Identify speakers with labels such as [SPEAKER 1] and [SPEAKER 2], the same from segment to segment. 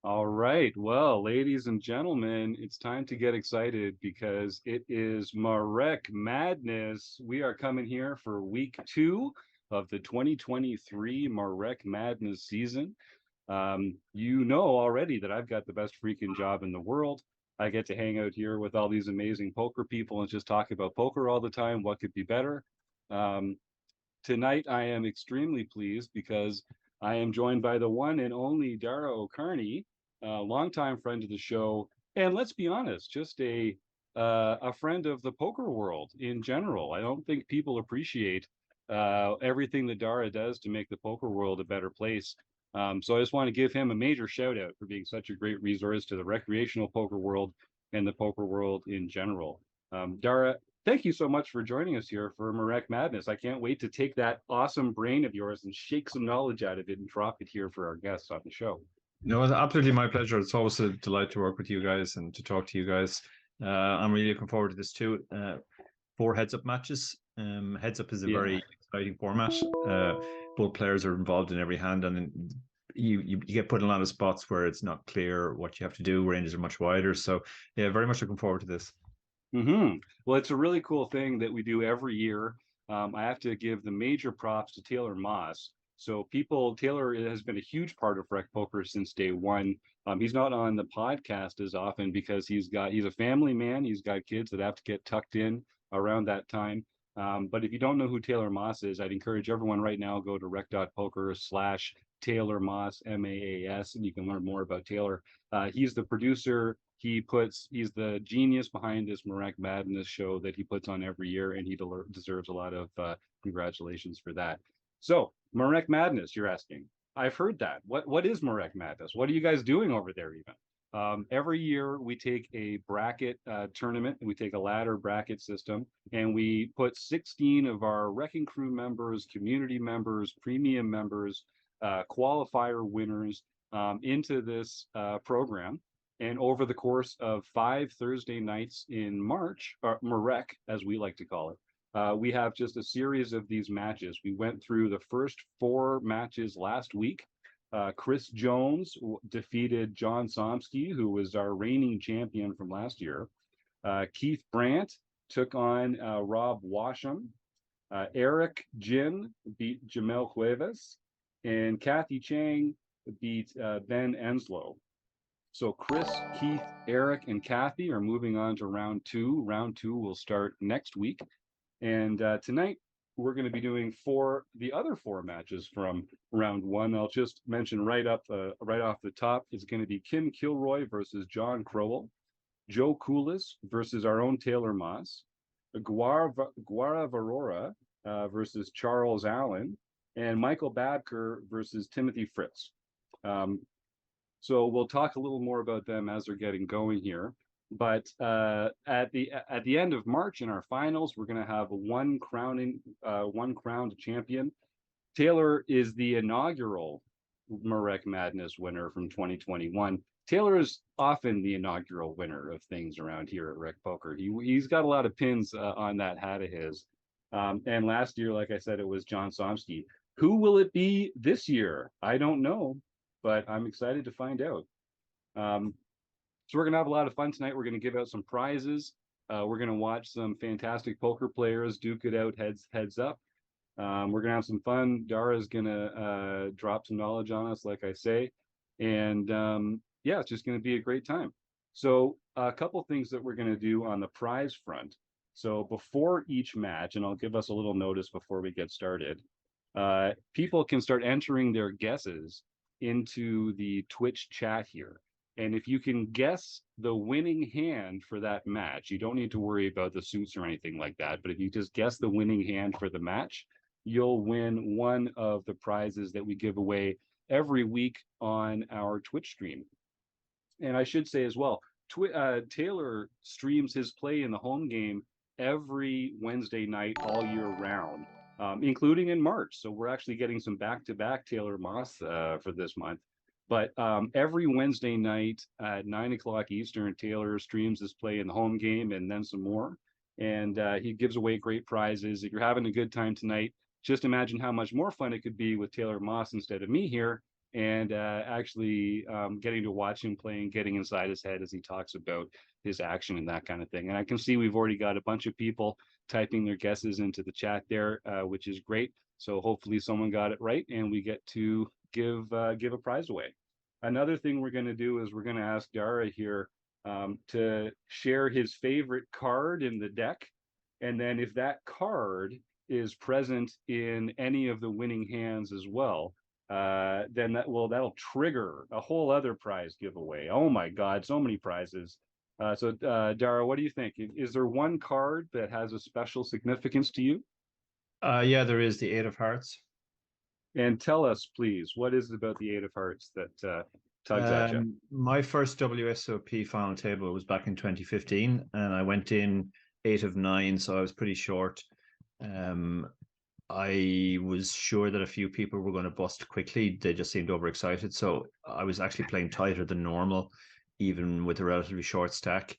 [SPEAKER 1] All right. Well, ladies and gentlemen, it's time to get excited because it is MaREC Madness. We are coming here for week two of the 2023 MaREC Madness season. You know already that I've got the best freaking job in the world. I get to hang out here with all these amazing poker people and just talk about poker all the time. What could be better? Um, Tonight, I am extremely pleased because I am joined by the one and only Dara O'Kearney, a longtime friend of the show, and let's be honest, just a friend of the poker world in general. I don't think people appreciate everything that Dara does to make the poker world a better place. So I just want to give him a major shout out for being such a great resource to the recreational poker world and the poker world in general. Dara, thank you so much for joining us here for MaREC Madness. I can't wait to take that awesome brain of yours and shake some knowledge out of it and drop it here for our guests on the show.
[SPEAKER 2] No, it's absolutely my pleasure. It's always a delight to work with you guys and to talk to you guys. I'm really looking forward to this too. Four heads up matches. Heads up is a
[SPEAKER 1] Yeah.
[SPEAKER 2] very exciting format. Both players are involved in every hand, and you get put in a lot of spots where it's not clear what you have to do. Ranges are much wider. So, yeah, very much looking forward to this.
[SPEAKER 1] Well, it's a really cool thing that we do every year. I have to give the major props to Taylor Moss. Taylor has been a huge part of Rec Poker since day one. He's not on the podcast as often because he's a family man. He's got kids that have to get tucked in around that time. But if you don't know who Taylor Moss is, I'd encourage everyone right now go to rec.poker/Taylor Moss, MAAS, and you can learn more about Taylor. He's the producer. He's the genius behind this MaREC Madness show that he puts on every year, and he deserves a lot of congratulations for that. So, MaREC Madness, you're asking. I've heard that. What is MaREC Madness? What are you guys doing over there even? Every year we take a bracket tournament, and we take a ladder bracket system, and we put 16 of our Wrecking Crew members, community members, premium members, qualifier winners into this program. And over the course of 5 Thursday nights in March, or MaREC, as we like to call it, we have just a series of these matches. We went through the first four matches last week. Chris Jones defeated John Somsky, who was our reigning champion from last year. Keith Brandt took on Rob Washam. Eric Jin beat Jamel Cuevas. And Kathy Chang beat Ben Enslow. So Chris, Keith, Eric, and Kathy are moving on to round two. Round two will start next week. And tonight, we're going to be doing the other four matches from round one. I'll just mention right off the top, it's going to be Kim Kilroy versus John Crowell, Joe Coolis versus our own Taylor Moss, Guara Varora versus Charles Allen, and Michael Babker versus Timothy Fritz. So we'll talk a little more about them as they're getting going here. But at the end of March in our finals, we're going to have one crowned champion. Taylor is the inaugural MaREC Madness winner from 2021. Taylor is often the inaugural winner of things around here at Rec Poker. He's got a lot of pins on that hat of his. And last year, like I said, it was John Somsky. Who will it be this year? I don't know, but I'm excited to find out. So we're going to have a lot of fun tonight. We're going to give out some prizes. We're going to watch some fantastic poker players duke it out heads up. We're going to have some fun. Dara's going to drop some knowledge on us, like I say. And yeah, it's just going to be a great time. So a couple things that we're going to do on the prize front. So before each match, and I'll give us a little notice before we get started, people can start entering their guesses into the Twitch chat here. And if you can guess the winning hand for that match, you don't need to worry about the suits or anything like that. But if you just guess the winning hand for the match, you'll win one of the prizes that we give away every week on our Twitch stream. And I should say as well, Taylor streams his play in the home game every Wednesday night all year round, including in March. So we're actually getting some back-to-back Taylor Moss for this month. But every Wednesday night at 9 o'clock Eastern, Taylor streams his play in the home game and then some more. And he gives away great prizes. If you're having a good time tonight, just imagine how much more fun it could be with Taylor Moss instead of me here. and actually getting to watch him play and getting inside his head as he talks about his action and that kind of thing. And I can see we've already got a bunch of people typing their guesses into the chat there, which is great. So hopefully someone got it right, and we get to give a prize away. Another thing we're going to do is we're going to ask Dara here to share his favorite card in the deck, and then if that card is present in any of the winning hands as well, then that'll trigger a whole other prize giveaway. Oh my God, so many prizes. So Dara, what do you think? Is there one card that has a special significance to you?
[SPEAKER 2] Yeah, there is the Eight of Hearts.
[SPEAKER 1] And tell us, please, what is it about the Eight of Hearts that tugs at you?
[SPEAKER 2] My first WSOP final table was back in 2015, and I went in 8 of 9, so I was pretty short. I was sure that a few people were going to bust quickly. They just seemed overexcited. So I was actually playing tighter than normal, even with a relatively short stack.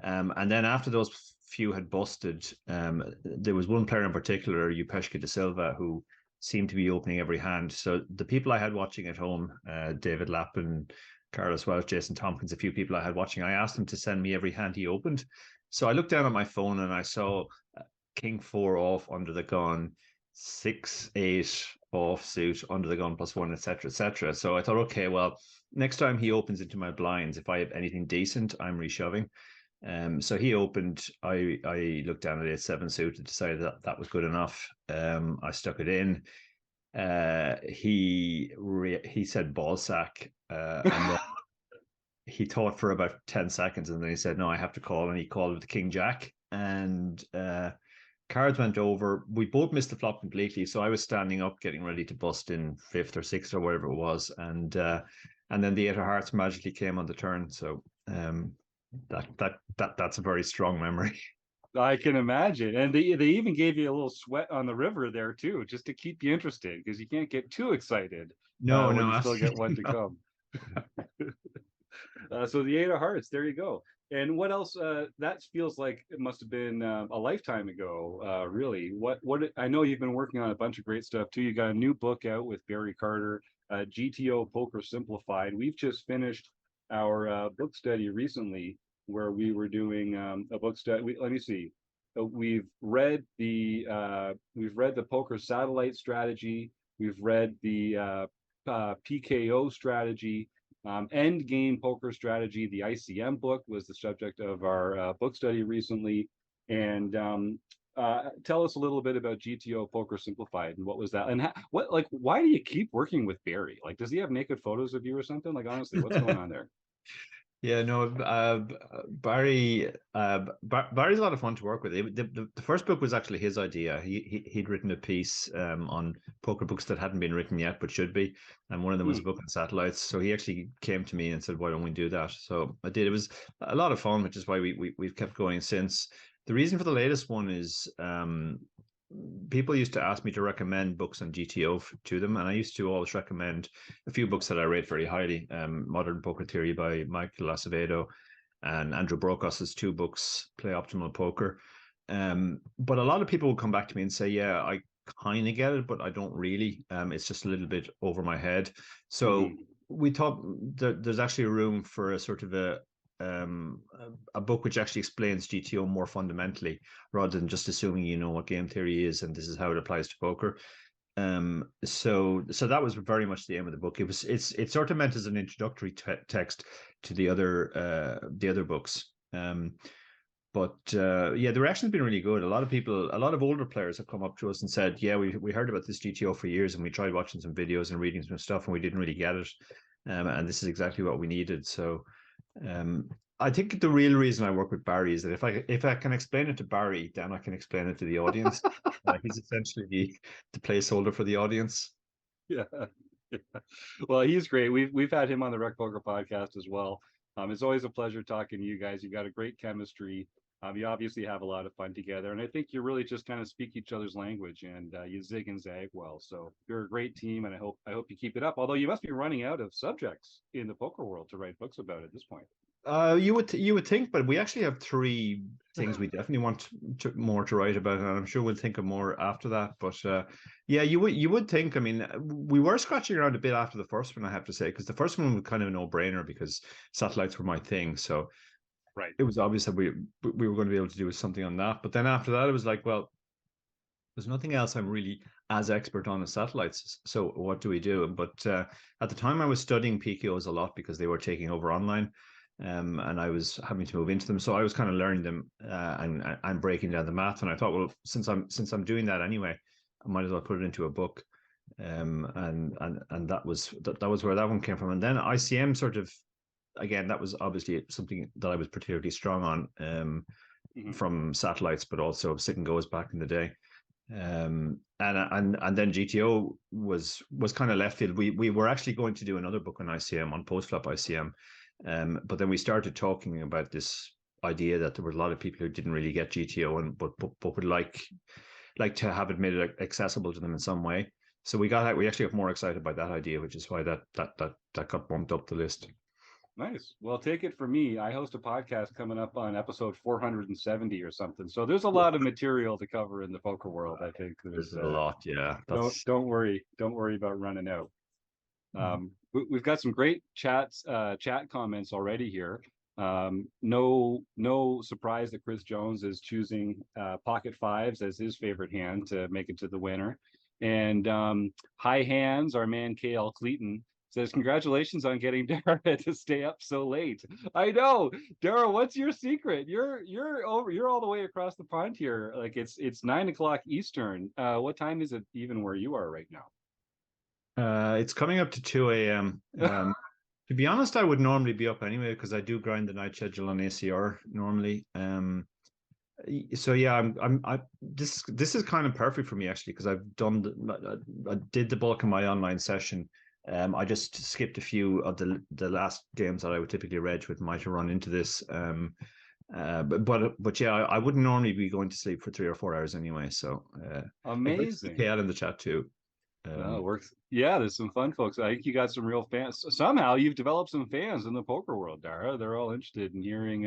[SPEAKER 2] And then after those few had busted, there was one player in particular, Upeshka de Silva, who seemed to be opening every hand. So the people I had watching at home, David Lappin, Carlos Welch, Jason Tompkins, a few people I had watching, I asked them to send me every hand he opened. So I looked down at my phone and I saw King 4 off under the gun, 6-8 offsuit under the gun +1, etc., etc. So I thought, okay, well, next time he opens into my blinds, if I have anything decent, I'm reshoving. So he opened. I looked down at 8-7 suit and decided that that was good enough. I stuck it in. He said ball sack, and then he thought for about 10 seconds, and then he said, "No, I have to call," and he called with the King Jack, and cards went over. We both missed the flop completely, so I was standing up, getting ready to bust in 5th or 6th or whatever it was, and then the Eight of Hearts magically came on the turn. So that's a very strong memory.
[SPEAKER 1] I can imagine. And they even gave you a little sweat on the river there too, just to keep you interested, because you can't get too excited
[SPEAKER 2] No,
[SPEAKER 1] when
[SPEAKER 2] no,
[SPEAKER 1] you still get one to
[SPEAKER 2] no.
[SPEAKER 1] come. So the Eight of Hearts, there you go. And what else? That feels like it must have been a lifetime ago, really. What I know you've been working on a bunch of great stuff too. You got a new book out with Barry Carter, GTO Poker Simplified. We've just finished our book study recently, where we were doing a book study. Let me see. We've read the poker satellite strategy. We've read the PKO strategy. End game poker strategy. The ICM book was the subject of our book study recently. And tell us a little bit about GTO Poker Simplified and what was that? And why do you keep working with Barry? Like, does he have naked photos of you or something? Like, honestly, what's going on there?
[SPEAKER 2] Yeah, no, Barry's a lot of fun to work with. The first book was actually his idea. He'd written a piece on poker books that hadn't been written yet but should be, and one of them was a book on satellites. So he actually came to me and said, "Why don't we do that?" So I did. It was a lot of fun, which is why we've kept going since. The reason for the latest one is people used to ask me to recommend books on GTO to them, and I used to always recommend a few books that I rate very highly. Modern Poker Theory by Michael Acevedo and Andrew Brokos's 2 books, Play Optimal Poker. But a lot of people will come back to me and say, yeah, I kind of get it, but I don't really. It's just a little bit over my head. So we thought there's actually a room for a sort of a book which actually explains GTO more fundamentally, rather than just assuming you know what game theory is and this is how it applies to poker. So that was very much the aim of the book. It's sort of meant as an introductory text to the other books. But yeah, the reaction's been really good. A lot of older players have come up to us and said, yeah, we heard about this GTO for years and we tried watching some videos and reading some stuff and we didn't really get it. And this is exactly what we needed. So I think the real reason I work with Barry is that if I can explain it to Barry, then I can explain it to the audience. He's essentially the placeholder for the audience.
[SPEAKER 1] Yeah. Well, he's great. We've had him on the Rec Poker podcast as well. It's always a pleasure talking to you guys. You've got a great chemistry. You obviously have a lot of fun together, and I think you really just kind of speak each other's language, and you zig and zag well. So you're a great team, and I hope you keep it up. Although you must be running out of subjects in the poker world to write books about at this point.
[SPEAKER 2] You would think, but we actually have three things we definitely want more to write about, and I'm sure we'll think of more after that. But yeah, you would think. I mean, we were scratching around a bit after the first one, I have to say, because the first one was kind of a no-brainer because satellites were my thing. So
[SPEAKER 1] Right.
[SPEAKER 2] it was obvious that we were going to be able to do something on that. But then after that, it was like, well, there's nothing else I'm really as expert on as satellites. So what do we do? But at the time, I was studying PKOs a lot because they were taking over online, and I was having to move into them. So I was kind of learning them and breaking down the math. And I thought, well, since I'm doing that anyway, I might as well put it into a book. And that was where that one came from. And then ICM sort of, again, that was obviously something that I was particularly strong on, from satellites, but also sit and goes back in the day. And then GTO was kind of left field. We were actually going to do another book on ICM, on post flop ICM, but then we started talking about this idea that there were a lot of people who didn't really get GTO and but would like to have it made accessible to them in some way. So we actually got more excited by that idea, which is why that got bumped up the list.
[SPEAKER 1] Nice. Well, take it from me. I host a podcast coming up on episode 470 or something. So there's a lot of material to cover in the poker world. I think
[SPEAKER 2] There's
[SPEAKER 1] there's
[SPEAKER 2] a lot, yeah.
[SPEAKER 1] don't worry. Don't worry about running out. We've got some great chat comments already here. No surprise that Chris Jones is choosing pocket fives as his favorite hand to make it to the winner. And High Hands, our man KL Cleaton, says, congratulations on getting Dara to stay up so late. I know. Dara, what's your secret? You're all the way across the pond here. Like it's 9 o'clock Eastern. What time is it even where you are right now?
[SPEAKER 2] It's coming up to 2 a.m. To be honest, I would normally be up anyway because I do grind the night schedule on ACR normally. So yeah, this is kind of perfect for me actually because I did the bulk of my online session. I just skipped a few of the last games that I would typically reg with might run into this. But yeah, I wouldn't normally be going to sleep for 3 or 4 hours anyway. So
[SPEAKER 1] Amazing.
[SPEAKER 2] KL in the chat too.
[SPEAKER 1] No, it works. Yeah, there's some fun folks. I think you got some real fans. Somehow you've developed some fans in the poker world, Dara. They're all interested in hearing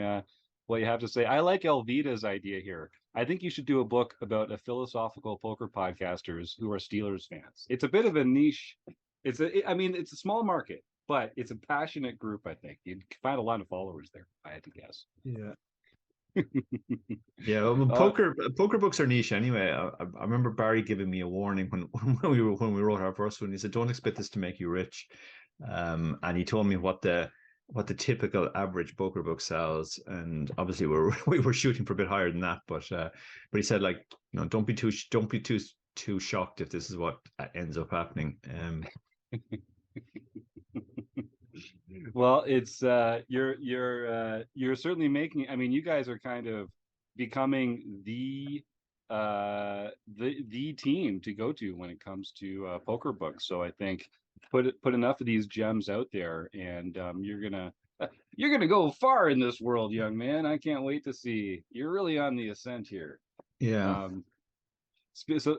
[SPEAKER 1] what you have to say. I like Elvita's idea here. I think you should do a book about a philosophical poker podcasters who are Steelers fans. It's a bit of a niche. I mean, it's a small market, but it's a passionate group. I think you'd find a lot of followers there. I had to guess.
[SPEAKER 2] Yeah. Yeah, well,
[SPEAKER 1] Uh,
[SPEAKER 2] poker books are niche anyway. I remember Barry giving me a warning when we wrote our first one. He said, "Don't expect this to make you rich," and he told me what the typical average poker book sells, and obviously we were shooting for a bit higher than that. But he said, like, don't be too shocked if this is what ends up happening.
[SPEAKER 1] Well, it's you're certainly making. I mean, you guys are kind of becoming the team to go to when it comes to poker books. So I think put enough of these gems out there, and you're gonna go far in this world, young man. I can't wait to see. You're really on the ascent here.
[SPEAKER 2] Yeah.
[SPEAKER 1] Um, so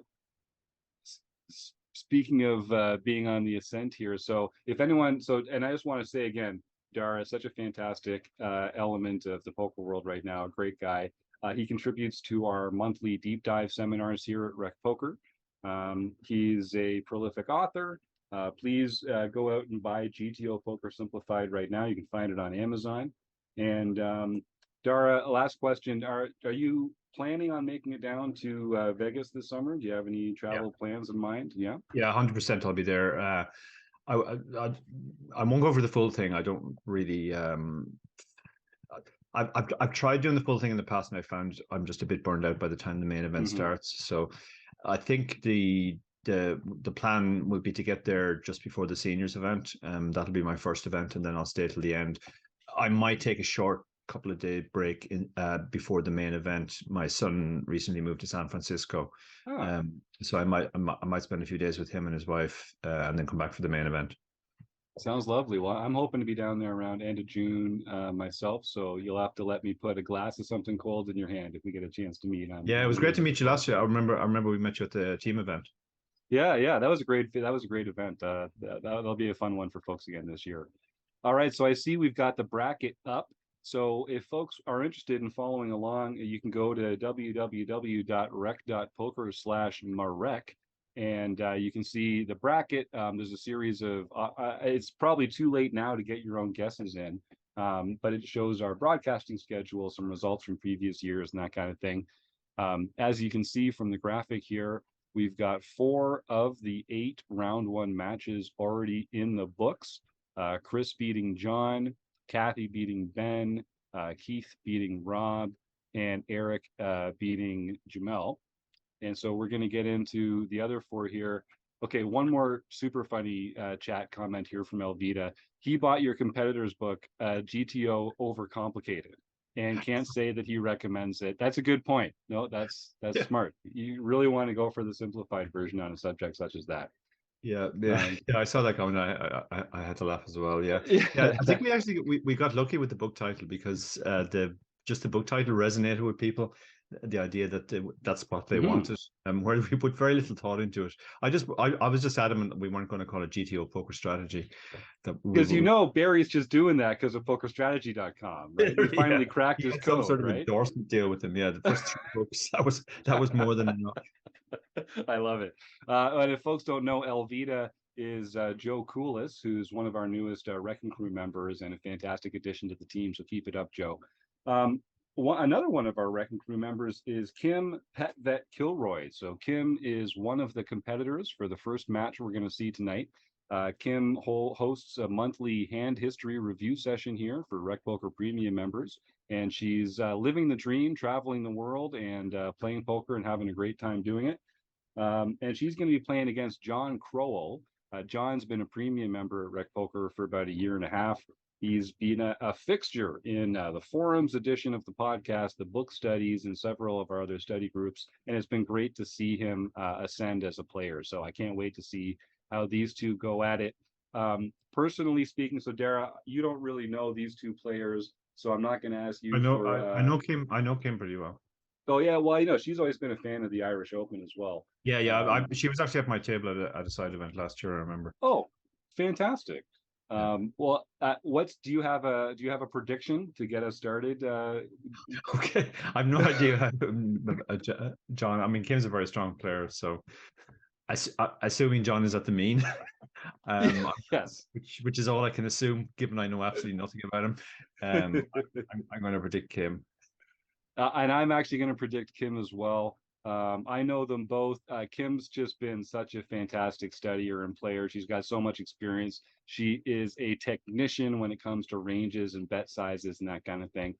[SPEAKER 1] speaking of being on the ascent here, so if anyone, and I just want to say again, Dara is such a fantastic element of the poker world right now, a great guy. He contributes to our monthly deep dive seminars here at Rec Poker. He's a prolific author. Please go out and buy GTO Poker Simplified right now. You can find it on Amazon. And Dara, last question: Are you planning on making it down to Vegas this summer? Do you have any travel plans in mind? Yeah.
[SPEAKER 2] Yeah, 100% I'll be there. I won't go over the full thing. I don't really. I've tried doing the full thing in the past, and I found I'm just a bit burned out by the time the main event starts. So, I think the plan will be to get there just before the seniors event. That'll be my first event, and then I'll stay till the end. I might take a short couple of day break in before the main event. My son recently moved to San Francisco, so I might spend a few days with him and his wife, and then come back for the main event.
[SPEAKER 1] Sounds lovely. Well, I'm hoping to be down there around end of June myself, so you'll have to let me put a glass of something cold in your hand if we get a chance to meet.
[SPEAKER 2] Yeah, it was great to meet you last year. I remember we met you at the team event.
[SPEAKER 1] Yeah, that was a great event. That'll be a fun one for folks again this year. All right, so I see we've got the bracket up. So if folks are interested in following along, you can go to www.rec.poker/MaREC, and you can see the bracket. There's a series of, it's probably too late now to get your own guesses in, but it shows our broadcasting schedule, some results from previous years and that kind of thing. As you can see from the graphic here, we've got 4 of the 8 round 1 matches already in the books. Chris beating John, Kathy beating Ben, Keith beating Rob, and Eric beating Jamel. And so we're going to get into the other 4 here. Okay, one more super funny chat comment here from Elvita. He bought your competitor's book, GTO Overcomplicated, and can't say that he recommends it. That's a good point. No, that's smart. You really want to go for the simplified version on a subject such as that.
[SPEAKER 2] Yeah, I saw that comment. I had to laugh as well. Yeah,
[SPEAKER 1] Yeah.
[SPEAKER 2] I think we got lucky with the book title because the book title resonated with people. The idea that that's what they wanted, where we put very little thought into it. I was just adamant that we weren't going to call it GTO Poker Strategy.
[SPEAKER 1] Because Barry's just doing that because of PokerStrategy.com, right? He finally cracked his code,
[SPEAKER 2] some sort of
[SPEAKER 1] right?
[SPEAKER 2] endorsement deal with him. Yeah, the first 2 books that was more than enough.
[SPEAKER 1] I love it. And if folks don't know, Elvita is Joe Coolis, who's one of our newest Wrecking Crew members and a fantastic addition to the team. So keep it up, Joe. Another one of our Wrecking Crew members is Kim Pet Vet Kilroy. So Kim is one of the competitors for the first match we're going to see tonight. Kim hosts a monthly hand history review session here for Rec Poker Premium members, and she's living the dream, traveling the world, and playing poker and having a great time doing it. And she's going to be playing against John Crowell. John's been a premium member at Rec Poker for about 1.5 years. He's been a fixture in the forums edition of the podcast, the book studies, and several of our other study groups. And it's been great to see him ascend as a player. So I can't wait to see how these two go at it. Personally speaking, so Dara, you don't really know these 2 players, so I'm not going to ask you.
[SPEAKER 2] I know Kim. I know Kim pretty well.
[SPEAKER 1] Oh yeah, well, she's always been a fan of the Irish Open as well.
[SPEAKER 2] Yeah. She was actually at my table at a side event last year. I remember.
[SPEAKER 1] Oh, fantastic. Well, do you have a prediction to get us started?
[SPEAKER 2] Okay, I've no idea. John, I mean, Kim's a very strong player, so assuming John is at the mean,
[SPEAKER 1] yes,
[SPEAKER 2] which is all I can assume, given I know absolutely nothing about him. I'm going to predict Kim,
[SPEAKER 1] and I'm actually going to predict Kim as well. I know them both. Kim's just been such a fantastic studier and player. She's got so much experience. She is a technician when it comes to ranges and bet sizes and that kind of thing.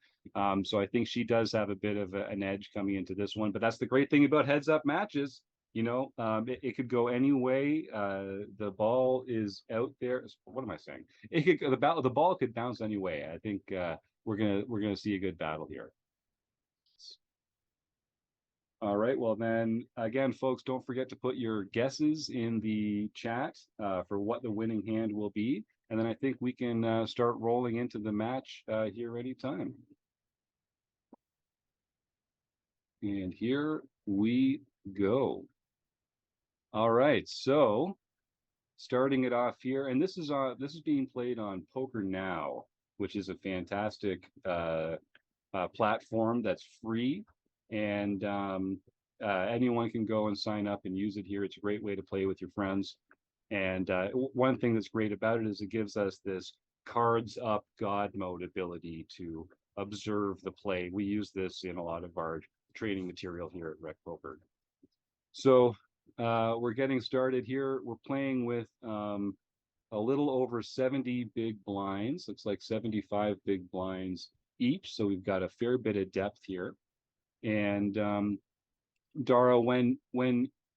[SPEAKER 1] So I think she does have a bit of an edge coming into this one. But that's the great thing about heads-up matches. It could go any way. The ball is out there. What am I saying? The ball could bounce any way. I think we're gonna see a good battle here. All right, well then, again, folks, don't forget to put your guesses in the chat for what the winning hand will be. And then I think we can start rolling into the match here anytime. And here we go. All right, so starting it off here, and this is being played on Poker Now, which is a fantastic platform that's free. And anyone can go and sign up and use it here. It's a great way to play with your friends. And one thing that's great about it is it gives us this cards up God mode ability to observe the play. We use this in a lot of our training material here at Rec Poker. So we're getting started here. We're playing with a little over 70 big blinds. Looks like 75 big blinds each. So we've got a fair bit of depth here. And Dara, when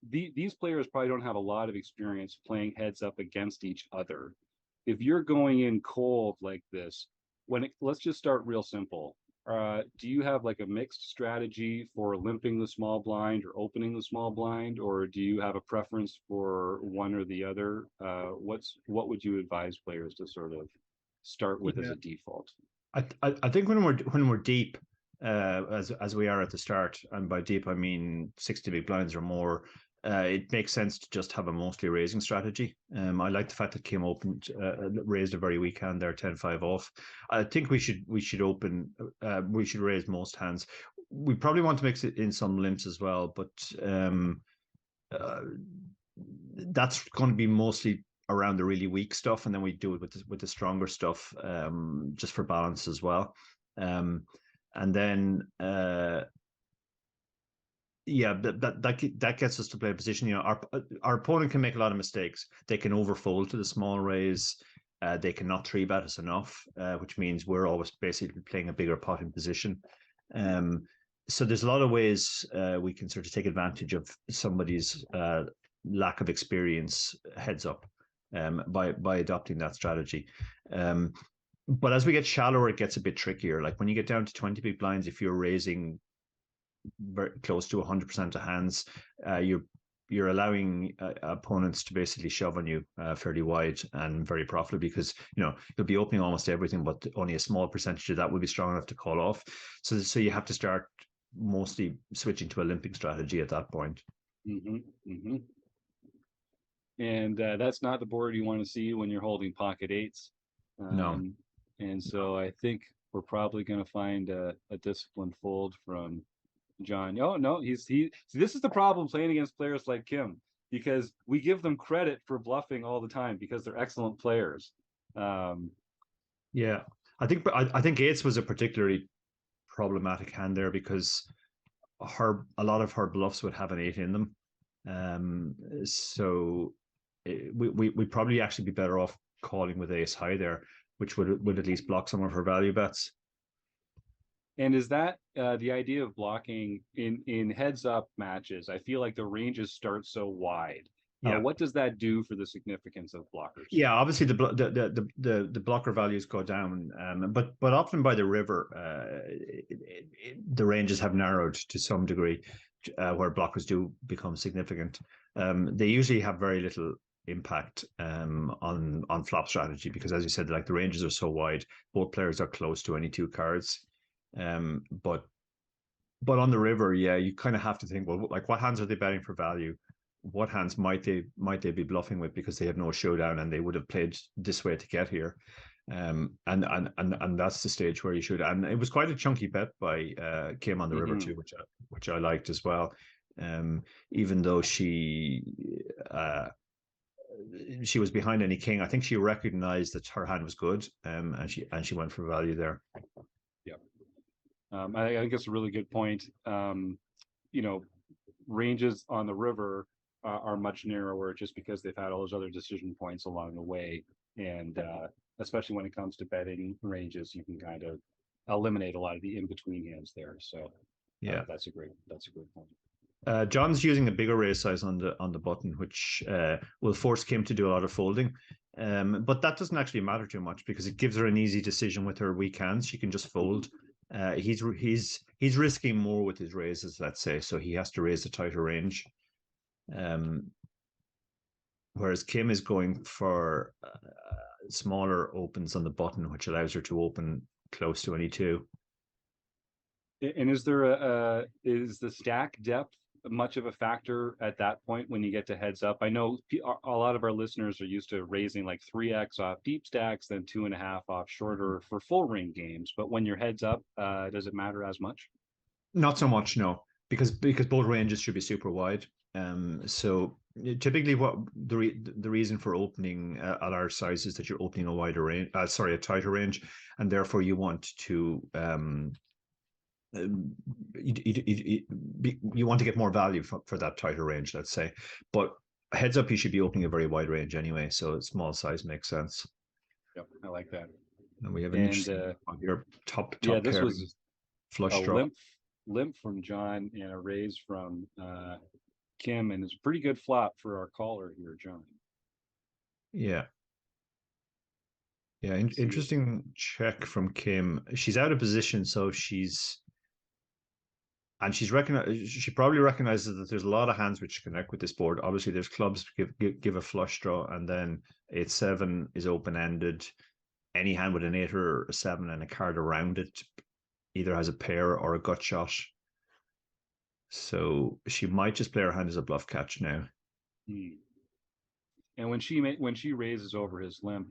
[SPEAKER 1] these players probably don't have a lot of experience playing heads up against each other, if you're going in cold like this, let's just start real simple. Do you have like a mixed strategy for limping the small blind or opening the small blind, or do you have a preference for one or the other? What would you advise players to sort of start with as a default?
[SPEAKER 2] I think when we're deep, as we are at the start, and by deep I mean 60 big blinds or more, it makes sense to just have a mostly raising strategy. I like the fact that Kim opened, raised a very weak hand there, 10-5 off. I think we should raise most hands. We probably want to mix it in some limps as well, but that's going to be mostly around the really weak stuff, and then we do it with the stronger stuff, just for balance as well. And then that gets us to play a position. Our opponent can make a lot of mistakes. They can overfold to the small raise. They cannot 3-bet us enough, which means we're always basically playing a bigger pot in position. So there's a lot of ways we can sort of take advantage of somebody's lack of experience heads up by adopting that strategy. But as we get shallower, it gets a bit trickier. Like when you get down to 20 big blinds, if you're raising very close to 100% of hands, you're allowing opponents to basically shove on you fairly wide and very profitably, because you'll be opening almost everything, but only a small percentage of that will be strong enough to call off. So you have to start mostly switching to a limping strategy at that point.
[SPEAKER 1] And that's not the board you want to see when you're holding pocket eights.
[SPEAKER 2] No.
[SPEAKER 1] And so I think we're probably going to find a disciplined fold from John. Oh no, see, this is the problem playing against players like Kim, because we give them credit for bluffing all the time because they're excellent players.
[SPEAKER 2] Yeah, I think eights was a particularly problematic hand there, because a lot of her bluffs would have an 8 in them. So we probably actually be better off calling with ace high there, which would at least block some of her value bets.
[SPEAKER 1] And is that the idea of blocking in heads up matches? I feel like the ranges start so wide.
[SPEAKER 2] Yeah.
[SPEAKER 1] What does that do for the significance of blockers?
[SPEAKER 2] Yeah, obviously the blocker values go down, but often by the river, the ranges have narrowed to some degree, where blockers do become significant. They usually have very little impact on flop strategy, because, as you said, like the ranges are so wide, both players are close to any 2 cards. But on the river, yeah, you kind of have to think, well, like, what hands are they betting for value? What hands might they be bluffing with because they have no showdown and they would have played this way to get here? And that's the stage where you should. And it was quite a chunky bet by Kim on the river too, which I liked as well. Even though she was behind any king, I think she recognized that her hand was good, and she went for value there.
[SPEAKER 1] Yeah, I think it's a really good point. Ranges on the river are much narrower just because they've had all those other decision points along the way, and especially when it comes to betting ranges, you can kind of eliminate a lot of the in-between hands there. So yeah, that's a great point.
[SPEAKER 2] John's using a bigger raise size on the button, which will force Kim to do a lot of folding, but that doesn't actually matter too much because it gives her an easy decision with her weak hands. She can just fold. He's risking more with his raises, let's say, so he has to raise a tighter range. Whereas Kim is going for smaller opens on the button, which allows her to open close to any 2.
[SPEAKER 1] And is there is the stack depth much of a factor at that point when you get to heads up? I know a lot of our listeners are used to raising like 3x off deep stacks, then 2.5 off shorter for full ring games. But when you're heads up, does it matter as much?
[SPEAKER 2] Not so much, no, because both ranges should be super wide. So typically, what the reason for opening at our size is that you're opening a wider range, a tighter range, and therefore you want to you want to get more value for that tighter range, let's say. But heads up, you should be opening a very wide range anyway, so small size makes sense.
[SPEAKER 1] Yep, I like that.
[SPEAKER 2] And we have an interesting on your top
[SPEAKER 1] this
[SPEAKER 2] pair,
[SPEAKER 1] was
[SPEAKER 2] flush draw.
[SPEAKER 1] Limp from John and a raise from Kim, and it's a pretty good flop for our caller here, John.
[SPEAKER 2] Yeah. Interesting check from Kim. She's out of position, so she probably recognizes that there's a lot of hands which connect with this board. Obviously, there's clubs give a flush draw, and then 8-7 is open ended. Any hand with an 8 or a 7 and a card around it either has a pair or a gut shot. So she might just play her hand as a bluff catch now.
[SPEAKER 1] Hmm. And when she raises over his limp,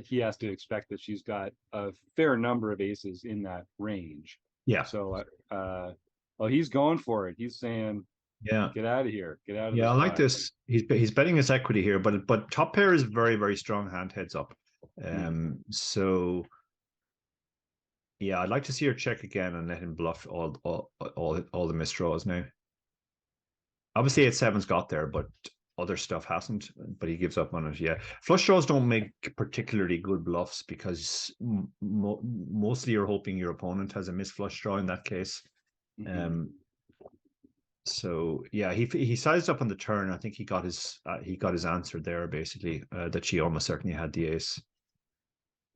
[SPEAKER 1] he has to expect that she's got a fair number of aces in that range.
[SPEAKER 2] Yeah.
[SPEAKER 1] So, well, he's going for it. He's saying,
[SPEAKER 2] Yeah.
[SPEAKER 1] "Get out of here, get out of the
[SPEAKER 2] Yeah, I like
[SPEAKER 1] spot."
[SPEAKER 2] this. He's betting his equity here, but top pair is very, very strong hand heads up.
[SPEAKER 1] Hmm.
[SPEAKER 2] So yeah, I'd like to see her check again and let him bluff all the misdraws now. Obviously, 8-7's got there, but other stuff hasn't. But he gives up on it. Yeah, flush draws don't make particularly good bluffs because mostly you're hoping your opponent has a missed flush draw in that case.
[SPEAKER 1] Hmm.
[SPEAKER 2] Um, so yeah, he sized up on the turn. I think he got his answer there basically, that she almost certainly had the ace.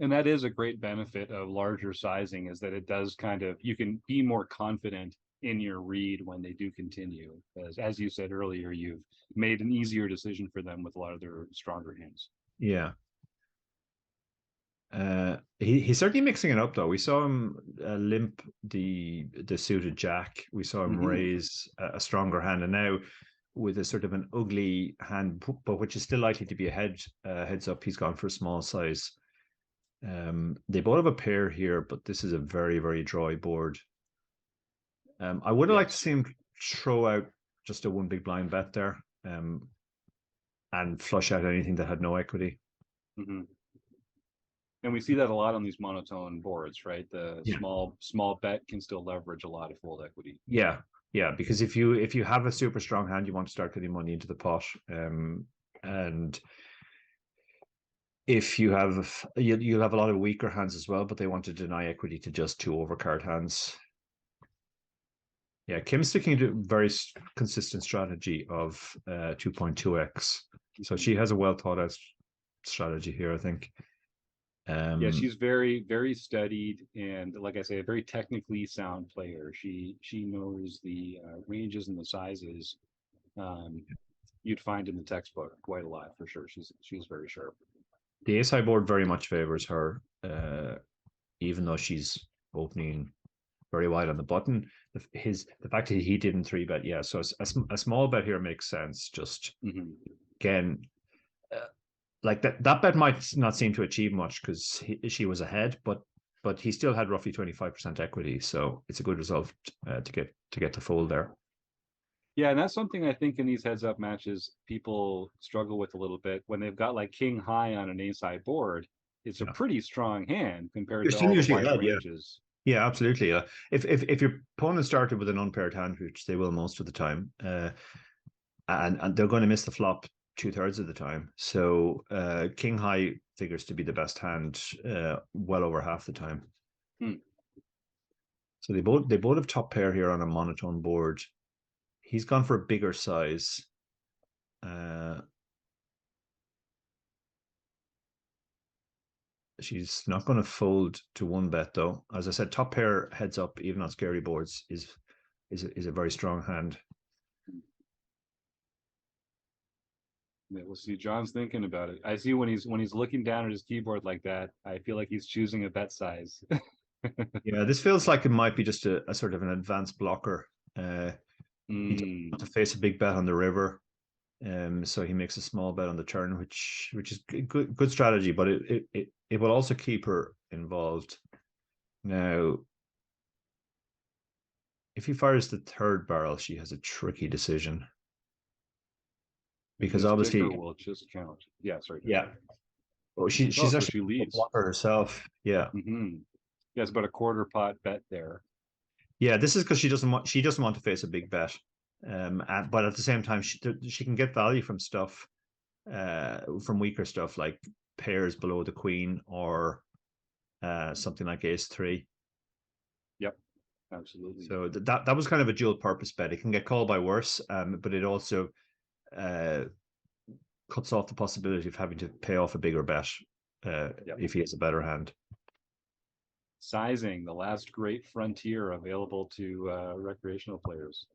[SPEAKER 1] And that is a great benefit of larger sizing, is that it does kind of, you can be more confident in your read when they do continue. As you said earlier, you've made an easier decision for them with a lot of their stronger hands.
[SPEAKER 2] Yeah. He's certainly mixing it up though. We saw him limp the suited jack. We saw him
[SPEAKER 1] Hmm.
[SPEAKER 2] raise a stronger hand, and now with a sort of an ugly hand, but which is still likely to be a heads up. He's gone for a small size. They both have a pair here, but this is a very, very dry board. I would have liked to
[SPEAKER 1] Yes.
[SPEAKER 2] see him throw out just a one big blind bet there, and flush out anything that had no equity.
[SPEAKER 1] Hmm. And we see that a lot on these monotone boards, right? The
[SPEAKER 2] Yeah.
[SPEAKER 1] small bet can still leverage a lot of fold equity.
[SPEAKER 2] Yeah, yeah, because if you have a super strong hand, you want to start getting money into the pot, and if you have you'll have a lot of weaker hands as well, but they want to deny equity to just two overcard hands. Yeah, Kim's sticking to a very consistent strategy of 2.2x, so she has a well thought out strategy here, I think.
[SPEAKER 1] Yeah,
[SPEAKER 2] Um,
[SPEAKER 1] she's very, very studied, and like I say, a very technically sound player. She knows the ranges and the sizes um, you'd find in the textbook quite a lot for sure. She's very sharp.
[SPEAKER 2] the ace high board very much favors her, even though she's opening very wide on the button. The fact that he didn't three bet, yeah. So a small bet here makes sense. Just
[SPEAKER 1] Hmm.
[SPEAKER 2] again, like that bet might not seem to achieve much because she was ahead, but he still had roughly 25% equity, so it's a good result to get the fold there.
[SPEAKER 1] Yeah, and that's something I think in these heads up matches people struggle with a little bit when they've got like king high on an ace high board. It's a
[SPEAKER 2] Yeah,
[SPEAKER 1] pretty strong hand compared
[SPEAKER 2] you're
[SPEAKER 1] to
[SPEAKER 2] still
[SPEAKER 1] all the
[SPEAKER 2] usually
[SPEAKER 1] wider
[SPEAKER 2] ahead. Yeah,
[SPEAKER 1] ranges.
[SPEAKER 2] yeah, absolutely. If your opponent started with an unpaired hand, which they will most of the time, and they're going to miss the flop 2/3 of the time. So king high figures to be the best hand well over half the time.
[SPEAKER 1] Hmm.
[SPEAKER 2] So they both have top pair here on a monotone board. He's gone for a bigger size. Uh, she's not going to fold to one bet though. As I said, top pair heads up even on scary boards is a very strong hand.
[SPEAKER 1] Yeah, we'll see. John's thinking about it. I see when he's looking down at his keyboard like that, I feel like he's choosing a bet size.
[SPEAKER 2] Yeah, this feels like it might be just a sort of an advanced blocker. He doesn't want to
[SPEAKER 1] Mm.
[SPEAKER 2] face a big bet on the river. So he makes a small bet on the turn, which is good strategy, but it will also keep her involved. Now, if he fires the third barrel, she has a tricky decision because
[SPEAKER 1] This ticker
[SPEAKER 2] obviously,
[SPEAKER 1] will just count. Yeah, sorry.
[SPEAKER 2] yeah. Oh,
[SPEAKER 1] Oh,
[SPEAKER 2] she's
[SPEAKER 1] so
[SPEAKER 2] actually
[SPEAKER 1] she
[SPEAKER 2] a
[SPEAKER 1] leads.
[SPEAKER 2] blocker herself. Yeah,
[SPEAKER 1] Hmm. Yeah, it's about a quarter pot bet there.
[SPEAKER 2] yeah. This is because she doesn't want to face a big bet, but at the same time, she can get value from stuff, from weaker stuff like pairs below the queen or something like ace three.
[SPEAKER 1] Yep, absolutely.
[SPEAKER 2] So that was kind of a dual purpose bet. It can get called by worse, but it also uh, cuts off the possibility of having to pay off a bigger bet
[SPEAKER 1] Yep.
[SPEAKER 2] if he has a better hand.
[SPEAKER 1] Sizing, the last great frontier available to recreational players.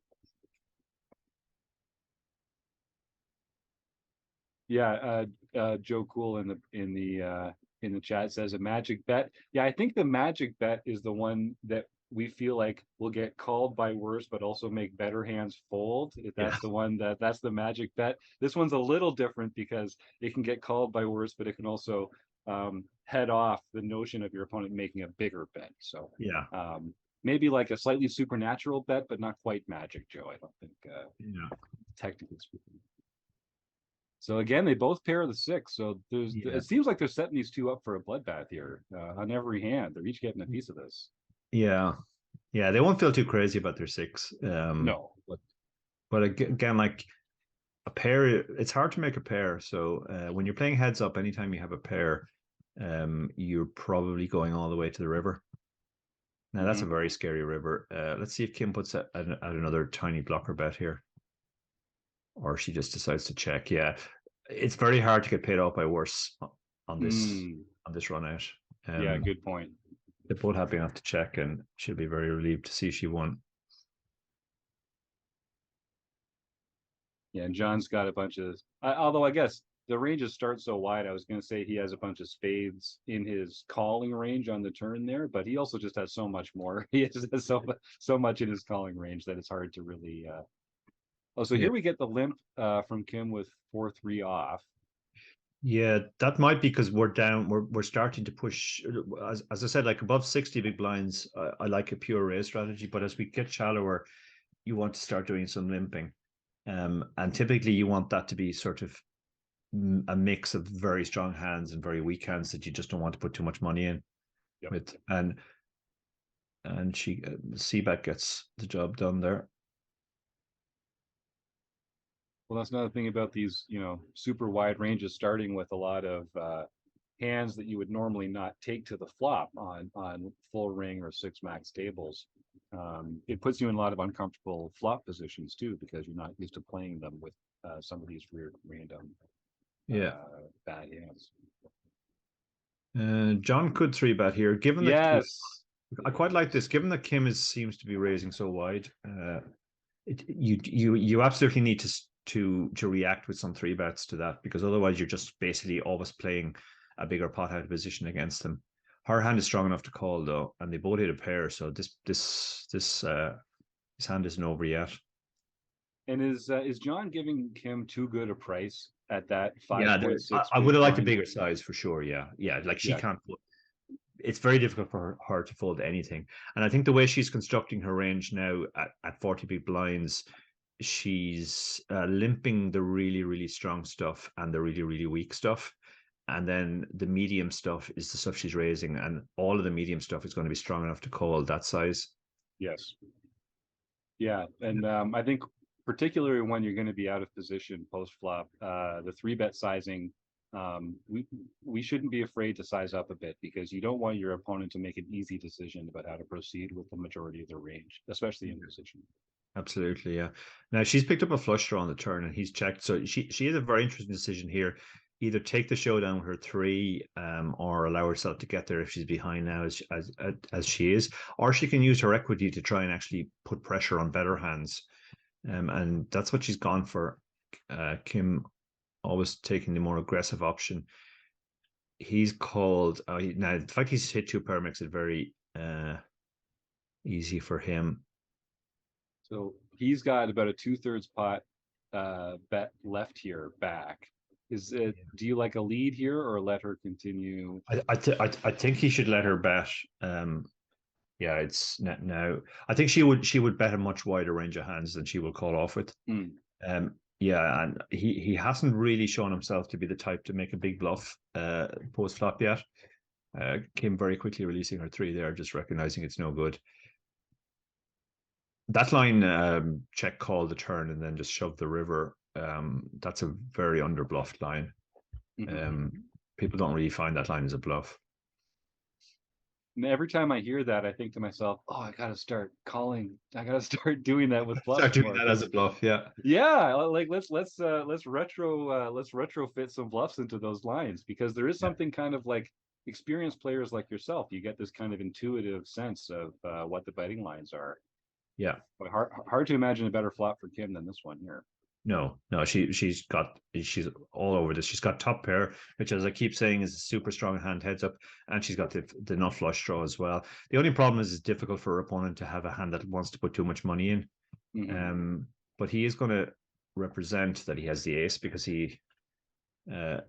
[SPEAKER 1] Yeah, Joe Cool in the chat says a magic bet. Yeah, I think the magic bet is the one that we feel like will get called by worse, but also make better hands fold. If
[SPEAKER 2] Yeah.
[SPEAKER 1] that's the one that's the magic bet. This one's a little different because it can get called by worse, but it can also head off the notion of your opponent making a bigger bet. So
[SPEAKER 2] Yeah.
[SPEAKER 1] maybe like a slightly supernatural bet, but not quite magic, Joe. I don't think
[SPEAKER 2] Yeah.
[SPEAKER 1] technically speaking. So again, they both pair the six. So
[SPEAKER 2] Yeah.
[SPEAKER 1] it seems like they're setting these two up for a bloodbath here on every hand. They're each getting a piece of this.
[SPEAKER 2] Yeah. Yeah. They won't feel too crazy about their six.
[SPEAKER 1] No,
[SPEAKER 2] But again, like a pair, it's hard to make a pair. So when you're playing heads up, anytime you have a pair, you're probably going all the way to the river. Now that's a very scary river. Let's see if Kim puts out another tiny blocker bet here, or she just decides to check. Yeah, it's very hard to get paid off by worse on this run out.
[SPEAKER 1] Yeah, good point.
[SPEAKER 2] They're both happy enough to check, and she'll be very relieved to see she won.
[SPEAKER 1] Yeah, and John's got a bunch of. Although I guess the ranges start so wide, I was going to say he has a bunch of spades in his calling range on the turn there, but he also just has so much more. He just has so much in his calling range that it's hard to really. Oh, so
[SPEAKER 2] Yeah.
[SPEAKER 1] here we get the limp from Kim with 4-3 off.
[SPEAKER 2] Yeah, that might be because we're down. We're starting to push. As I said, like above 60 big blinds, I like a pure raise strategy. But as we get shallower, you want to start doing some limping. And typically you want that to be sort of a mix of very strong hands and very weak hands that you just don't want to put too much money in with. And she Seaback gets the job done there.
[SPEAKER 1] Well, that's another thing about these, super wide ranges, starting with a lot of hands that you would normally not take to the flop on full ring or six max tables. It puts you in a lot of uncomfortable flop positions too, because you're not used to playing them with some of these weird random bad hands.
[SPEAKER 2] John could three bet here, given that
[SPEAKER 1] Yes.
[SPEAKER 2] I quite like this, given that Kim seems to be raising so wide. You absolutely need to react with some three bets to that, because otherwise you're just basically always playing a bigger pot out of position against them. Her hand is strong enough to call though, and they both hit a pair, so this hand isn't over yet.
[SPEAKER 1] And is John giving Kim too good a price at that 5.6?
[SPEAKER 2] Yeah, I would have liked a bigger size for sure. Yeah, like she can't. It's very difficult for her to fold anything, and I think the way she's constructing her range now at 40 big blinds, she's limping the really, really strong stuff and the really, really weak stuff. And then the medium stuff is the stuff she's raising. And all of the medium stuff is going to be strong enough to call that size.
[SPEAKER 1] Yes. Yeah. And I think particularly when you're going to be out of position post flop, the three bet sizing, we shouldn't be afraid to size up a bit, because you don't want your opponent to make an easy decision about how to proceed with the majority of their range, especially in position.
[SPEAKER 2] Absolutely, yeah. Now she's picked up a flush draw on the turn, and he's checked. So she has a very interesting decision here: either take the showdown with her three, or allow herself to get there if she's behind now, as she is, or she can use her equity to try and actually put pressure on better hands, and that's what she's gone for. Kim always taking the more aggressive option. He's called now. The fact he's hit two pair makes it very easy for him.
[SPEAKER 1] So he's got about a 2/3 pot bet left here back. Is it? Do you like a lead here, or let her continue?
[SPEAKER 2] I think he should let her bet. Yeah, it's now. I think she would bet a much wider range of hands than she will call off with. Yeah, and he hasn't really shown himself to be the type to make a big bluff post flop yet. Kim very quickly releasing her three there, just recognizing it's no good. That line, check call the turn and then just shove the river. That's a very underbluffed line. People don't really find that line as a bluff.
[SPEAKER 1] And every time I hear that, I think to myself, "Oh, I gotta start calling. I gotta start doing that with bluffs."
[SPEAKER 2] Start doing that as a bluff, yeah.
[SPEAKER 1] Yeah, like let's retrofit some bluffs into those lines, because there is something kind of like experienced players like yourself. You get this kind of intuitive sense of what the betting lines are.
[SPEAKER 2] Yeah.
[SPEAKER 1] But hard to imagine a better flop for Kim than this one here.
[SPEAKER 2] No, she's all over this. She's got top pair, which, as I keep saying, is a super strong hand heads up, and she's got the nut flush draw as well. The only problem is it's difficult for her opponent to have a hand that wants to put too much money in. But he is going to represent that he has the ace because he had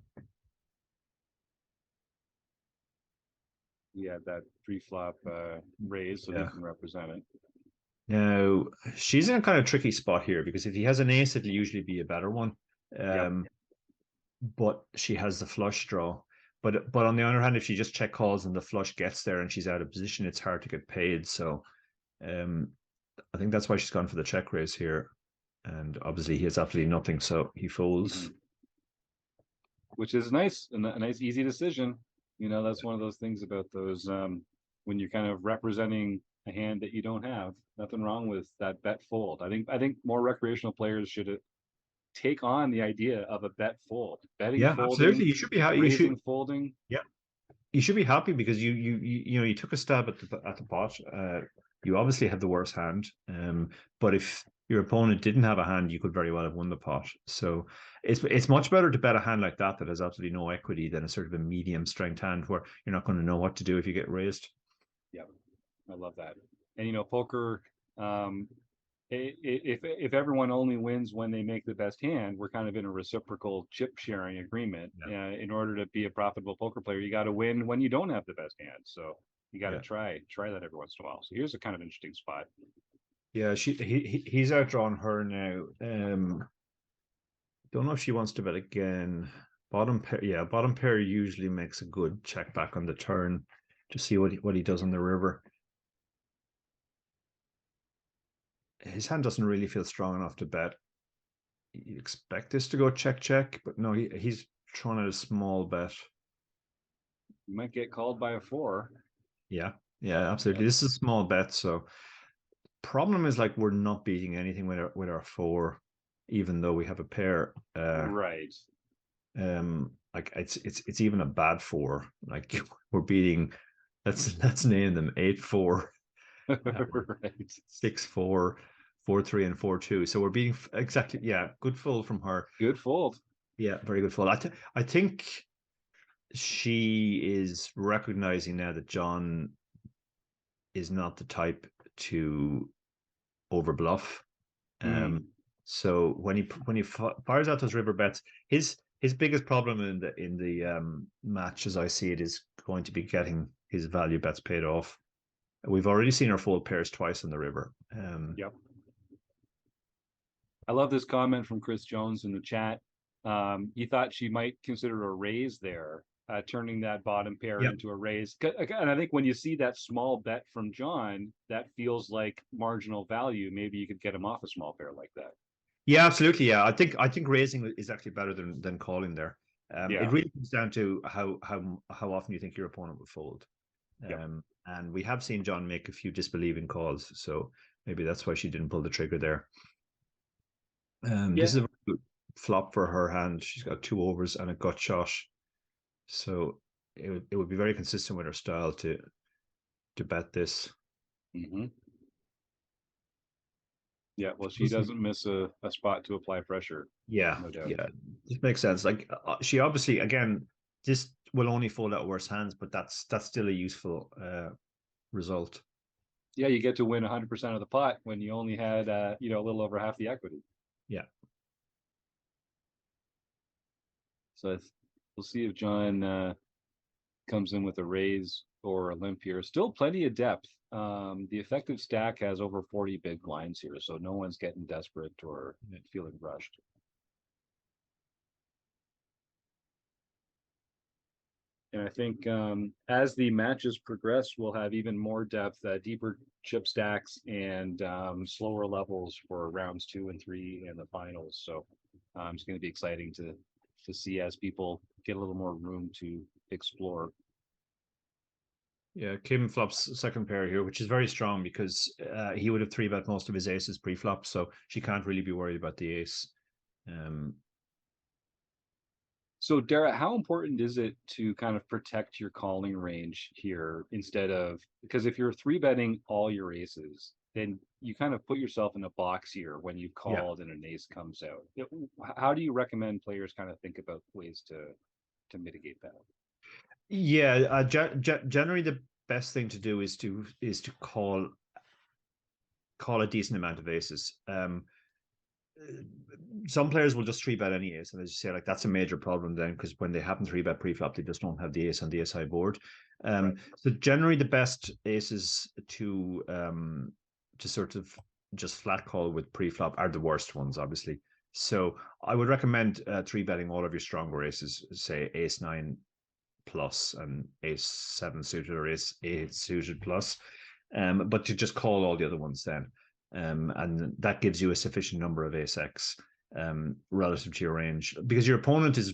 [SPEAKER 1] that pre-flop raise, so he can represent it.
[SPEAKER 2] Now, she's in a kind of tricky spot here because if he has an ace, it'll usually be a better one. But she has the flush draw. But on the other hand, if she just check calls and the flush gets there and she's out of position, it's hard to get paid. So I think that's why she's gone for the check raise here. And obviously he has absolutely nothing, so he folds.
[SPEAKER 1] Which is nice, a nice easy decision. That's one of those things about those when you're kind of representing a hand that you don't have. Nothing wrong with that bet fold. I think more recreational players should take on the idea of a bet fold. Betting folding,
[SPEAKER 2] absolutely. You should be happy.
[SPEAKER 1] Raising folding.
[SPEAKER 2] Yeah. You should be happy because you took a stab at the pot. You obviously had the worst hand. But if your opponent didn't have a hand, you could very well have won the pot. So it's much better to bet a hand like that has absolutely no equity than a sort of a medium strength hand where you're not going to know what to do if you get raised.
[SPEAKER 1] Yeah, I love that. And poker, if everyone only wins when they make the best hand, we're kind of in a reciprocal chip sharing agreement. In order to be a profitable poker player, you got to win when you don't have the best hand. So you got to try that every once in a while. So here's a kind of interesting spot.
[SPEAKER 2] Yeah, he's outdrawn her now. Don't know if she wants to bet again. Bottom pair usually makes a good check back on the turn to see what he does on the river. His hand doesn't really feel strong enough to bet. You expect this to go check, but no, he's throwing out a small bet.
[SPEAKER 1] You might get called by a 4.
[SPEAKER 2] Yeah, absolutely. This is a small bet, so problem is like we're not beating anything with our 4, even though we have a pair.
[SPEAKER 1] Right.
[SPEAKER 2] Like it's even a bad 4. Like we're beating. Let's name them 8-4,
[SPEAKER 1] right.
[SPEAKER 2] 6-4, 4-3, and 4-2. So we're beating exactly. Yeah, good fold from her.
[SPEAKER 1] Good fold.
[SPEAKER 2] Yeah, very good fold. I think she is recognizing now that John is not the type to overbluff. So when he fires out those river bets, his biggest problem in the match, as I see it, is going to be getting his value bets paid off. We've already seen her fold pairs twice on the river.
[SPEAKER 1] Yep. I love this comment from Chris Jones in the chat. He thought she might consider a raise there, turning that bottom pair into a raise. And I think when you see that small bet from John, that feels like marginal value. Maybe you could get him off a small pair like that.
[SPEAKER 2] Yeah, absolutely. Yeah, I think raising is actually better than calling there. It really comes down to how often you think your opponent will fold. And we have seen John make a few disbelieving calls, so maybe that's why she didn't pull the trigger there. This is a good flop for her hand. She's got 2 overs and a gut shot, so it would be very consistent with her style to bet this.
[SPEAKER 1] Yeah, well, she doesn't miss a spot to apply pressure.
[SPEAKER 2] Yeah, no doubt. Yeah, this makes sense. Like she obviously, again, this will only fold out worse hands, but that's still a useful result.
[SPEAKER 1] Yeah, you get to win 100% of the pot when you only had a little over half the equity.
[SPEAKER 2] Yeah.
[SPEAKER 1] So we'll see if John comes in with a raise or a limp here. Still plenty of depth. The effective stack has over 40 big blinds here, so no one's getting desperate or feeling rushed. And I think as the matches progress, we'll have even more depth, deeper chip stacks, and slower levels for rounds 2 and 3 and the finals. So it's going to be exciting to see as people get a little more room to explore.
[SPEAKER 2] Yeah, Kim flops second pair here, which is very strong because he would have 3-bet most of his aces pre-flop, so she can't really be worried about the ace.
[SPEAKER 1] So Dara, how important is it to kind of protect your calling range here instead of, because if you're 3-betting all your aces, then you kind of put yourself in a box here when you've
[SPEAKER 2] Yeah.
[SPEAKER 1] called and an ace comes out. How do you recommend players kind of think about ways to mitigate that?
[SPEAKER 2] Yeah, generally the best thing to do is to call a decent amount of aces. Some players will just three bet any ace, and as you say, like that's a major problem then because when they happen three bet pre-flop, they just don't have the ace on the SI board.
[SPEAKER 1] Right.
[SPEAKER 2] So generally, the best aces to sort of just flat call with pre-flop are the worst ones, obviously. So I would recommend three betting all of your stronger aces, say ace nine plus and ace seven suited or ace eight suited plus, but to just call all the other ones then. And that gives you a sufficient number of ace X relative to your range because your opponent is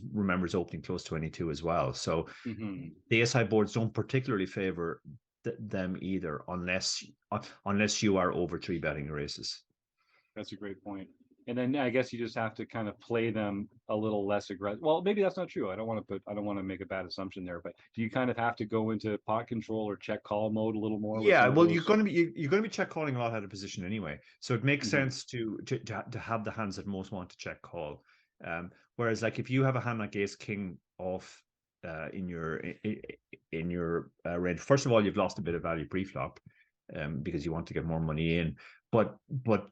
[SPEAKER 2] opening close to 22 as well. So
[SPEAKER 1] Mm-hmm.
[SPEAKER 2] the SI boards don't particularly favor them either unless you are over three betting your aces.
[SPEAKER 1] That's a great point. And then I guess you just have to kind of play them a little less aggressive. Well, maybe that's not true. I don't want to make a bad assumption there, but do you kind of have to go into pot control or check call mode a little more with
[SPEAKER 2] Yeah,
[SPEAKER 1] some of
[SPEAKER 2] well,
[SPEAKER 1] those?
[SPEAKER 2] you're going to be check calling a lot out of position anyway, so it makes
[SPEAKER 1] Mm-hmm.
[SPEAKER 2] sense to have the hands that most want to check call. Whereas, like if you have a hand like Ace King off in your range, first of all, you've lost a bit of value pre-flop, because you want to get more money in, but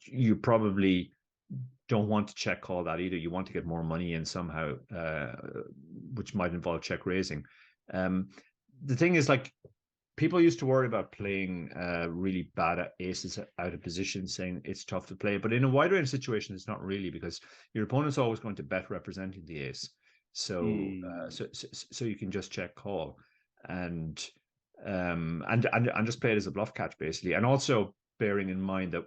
[SPEAKER 2] you probably don't want to check call that either. You want to get more money in somehow, which might involve check raising. The thing is, like people used to worry about playing really bad aces out of position, saying it's tough to play. But in a wide range situation, it's not really because your opponent's always going to bet representing the ace. So
[SPEAKER 1] Mm.
[SPEAKER 2] so you can just check call and and just play it as a bluff catch basically. And also bearing in mind that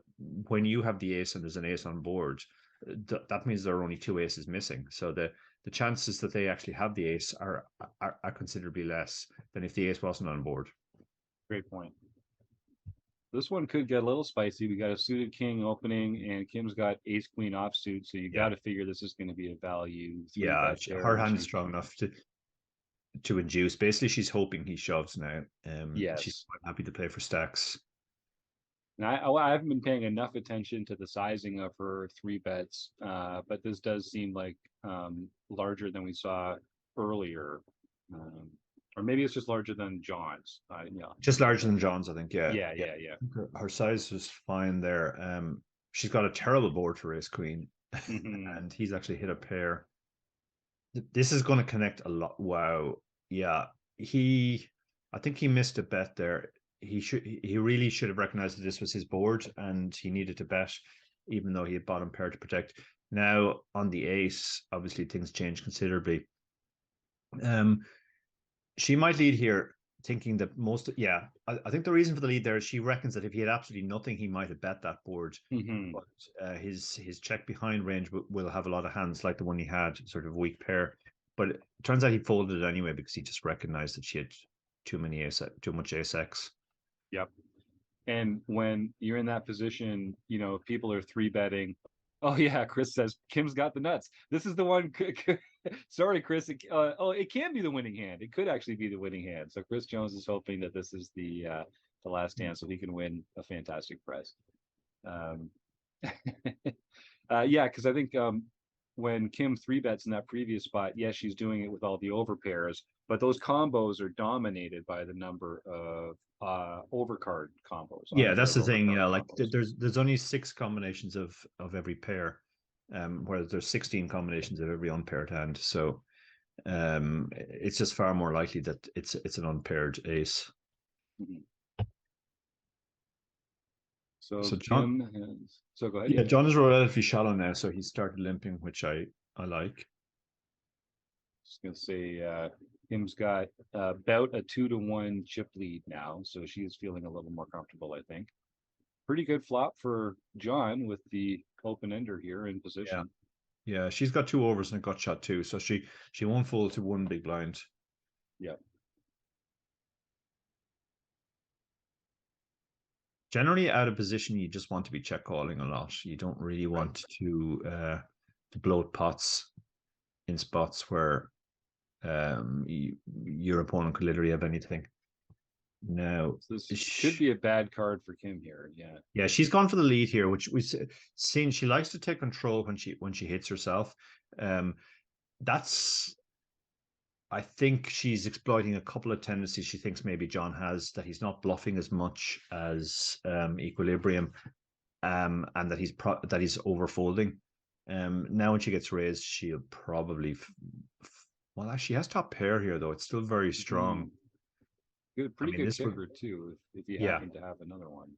[SPEAKER 2] when you have the ace and there's an ace on board, that means there are only two aces missing. So the chances that they actually have the ace are considerably less than if the ace wasn't on board.
[SPEAKER 1] Great point. This one could get a little spicy. We got a suited king opening, and Kim's got ace queen offsuit, so you got
[SPEAKER 2] Yeah.
[SPEAKER 1] to figure this is going to be a value three
[SPEAKER 2] Yeah,
[SPEAKER 1] bet there,
[SPEAKER 2] her
[SPEAKER 1] and
[SPEAKER 2] hand is
[SPEAKER 1] she's
[SPEAKER 2] strong enough to induce. Basically, she's hoping he shoves now. She's
[SPEAKER 1] yes.
[SPEAKER 2] quite happy to play for stacks.
[SPEAKER 1] And I haven't been paying enough attention to the sizing of her three bets, but this does seem like larger than we saw earlier, um, or maybe it's just larger than John's. Yeah,
[SPEAKER 2] Just larger than John's, I think. Yeah,
[SPEAKER 1] yeah,
[SPEAKER 2] yeah.
[SPEAKER 1] yeah, yeah.
[SPEAKER 2] Her size was fine there. She's got a terrible board for ace queen,
[SPEAKER 1] Hmm.
[SPEAKER 2] and he's actually hit a pair. This is going to connect a lot. Wow. Yeah, I think he missed a bet there. He really should have recognized that this was his board and he needed to bet, even though he had bottom pair to protect. Now on the ace, obviously things change considerably. Um, she might lead here, thinking that I think the reason for the lead there is she reckons that if he had absolutely nothing, he might have bet that board.
[SPEAKER 1] Hmm.
[SPEAKER 2] But his check behind range will have a lot of hands like the one he had, sort of weak pair. But it turns out he folded it anyway because he just recognized that she had too much ace X.
[SPEAKER 1] Yep. And when you're in that position, people are three betting. Oh yeah, Chris says Kim's got the nuts. This is the one. Sorry, Chris. It can be the winning hand. It could actually be the winning hand. So Chris Jones is hoping that this is the last hand, so he can win a fantastic prize. Um, yeah, because I think when Kim three bets in that previous spot, yes, she's doing it with all the over pairs, but those combos are dominated by the number of overcard combos,
[SPEAKER 2] Yeah, that's
[SPEAKER 1] unpaired
[SPEAKER 2] the thing.
[SPEAKER 1] overcard
[SPEAKER 2] Yeah, like
[SPEAKER 1] combos.
[SPEAKER 2] there's only six combinations of every pair, whereas there's 16 combinations of every unpaired hand. So it's just far more likely that it's an unpaired ace.
[SPEAKER 1] Mhm. So
[SPEAKER 2] So John,
[SPEAKER 1] Kim has, so go ahead.
[SPEAKER 2] yeah,
[SPEAKER 1] Yeah,
[SPEAKER 2] John is relatively shallow now, so he started limping, which I like.
[SPEAKER 1] just gonna say Kim's got about a 2-1 chip lead now, so she is feeling a little more comfortable, I think. Pretty good flop for John with the open ender here in
[SPEAKER 2] Yeah,
[SPEAKER 1] position.
[SPEAKER 2] yeah, she's got two overs and a gut shot too, so she won't fold to one big blind.
[SPEAKER 1] Yeah.
[SPEAKER 2] Generally, out of position, you just want to be check calling a lot. You don't really
[SPEAKER 1] Right.
[SPEAKER 2] want to bloat pots in spots where your opponent could literally have anything. Now,
[SPEAKER 1] So this could be a bad card for Kim here. Yeah.
[SPEAKER 2] yeah, she's gone for the lead here, which we've seen. She likes to take control when she hits herself. That's I think she's exploiting a couple of tendencies she thinks maybe John has, that he's not bluffing as much as Equilibrium, and that he's overfolding. Now when she gets raised, she'll probably well, actually, she has top pair here though. It's still very strong.
[SPEAKER 1] Good,
[SPEAKER 2] I
[SPEAKER 1] pretty
[SPEAKER 2] mean,
[SPEAKER 1] good
[SPEAKER 2] this would,
[SPEAKER 1] kicker too, if you
[SPEAKER 2] yeah,
[SPEAKER 1] happen to have another one.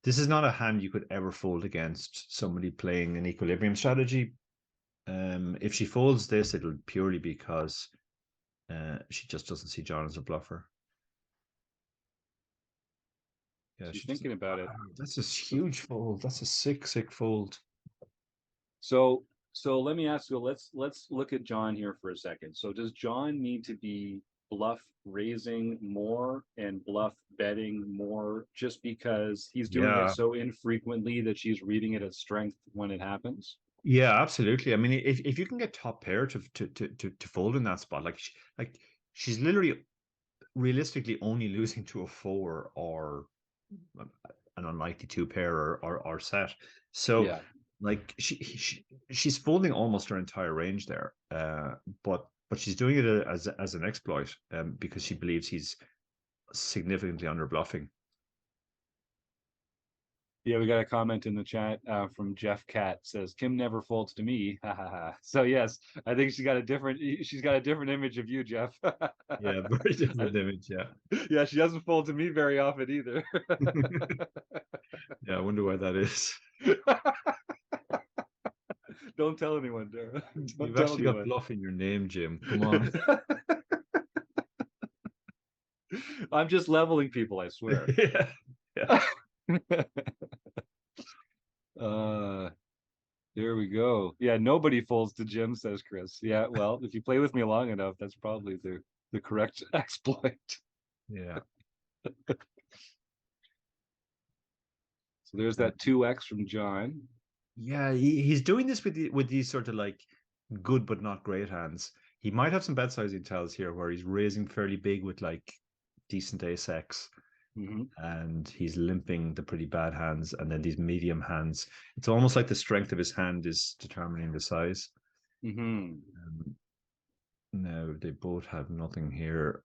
[SPEAKER 2] this is not a hand you could ever fold against somebody playing an Equilibrium strategy. If she folds this, it'll purely because she just doesn't see John as a bluffer. Yeah,
[SPEAKER 1] She's
[SPEAKER 2] she doesn't.
[SPEAKER 1] thinking about it.
[SPEAKER 2] That's a huge fold. That's a sick fold.
[SPEAKER 1] So let me ask you, let's look at John here for a second. So does John need to be bluff raising more and bluff betting more just because he's doing it
[SPEAKER 2] Yeah,
[SPEAKER 1] so infrequently that she's reading it as strength when it happens?
[SPEAKER 2] yeah, absolutely. I mean, if you can get top pair to fold in that spot, like she's literally realistically only losing to a 4 or an unlikely 2 pair or set. So
[SPEAKER 1] Yeah.
[SPEAKER 2] like she's folding almost her entire range there. But she's doing it as an exploit, because she believes he's significantly under bluffing.
[SPEAKER 1] Yeah, we got a comment in the chat from Jeff Cat, says Kim never folds to me. Ha ha ha. So yes, I think she's got a different image of you, Jeff.
[SPEAKER 2] Yeah, very different image. Yeah.
[SPEAKER 1] Yeah, she doesn't fold to me very often either.
[SPEAKER 2] Yeah, I wonder why that is.
[SPEAKER 1] Don't tell anyone, Dara. Don't
[SPEAKER 2] You've
[SPEAKER 1] tell
[SPEAKER 2] actually got
[SPEAKER 1] anyone.
[SPEAKER 2] bluff in your name, Jim. Come on.
[SPEAKER 1] I'm just leveling people, I swear.
[SPEAKER 2] Yeah. Yeah.
[SPEAKER 1] uh there we go. Yeah, nobody folds to Jim, says Chris. Yeah, well, if you play with me long enough, that's probably the correct exploit.
[SPEAKER 2] Yeah.
[SPEAKER 1] So there's that 2x from John.
[SPEAKER 2] Yeah, he's doing this with these sort of like good but not great hands. He might have some bet sizing tells here where he's raising fairly big with like decent ace X, and he's limping the pretty bad hands, and then these medium hands. It's almost like the strength of his hand is determining the size. No, they both have nothing here.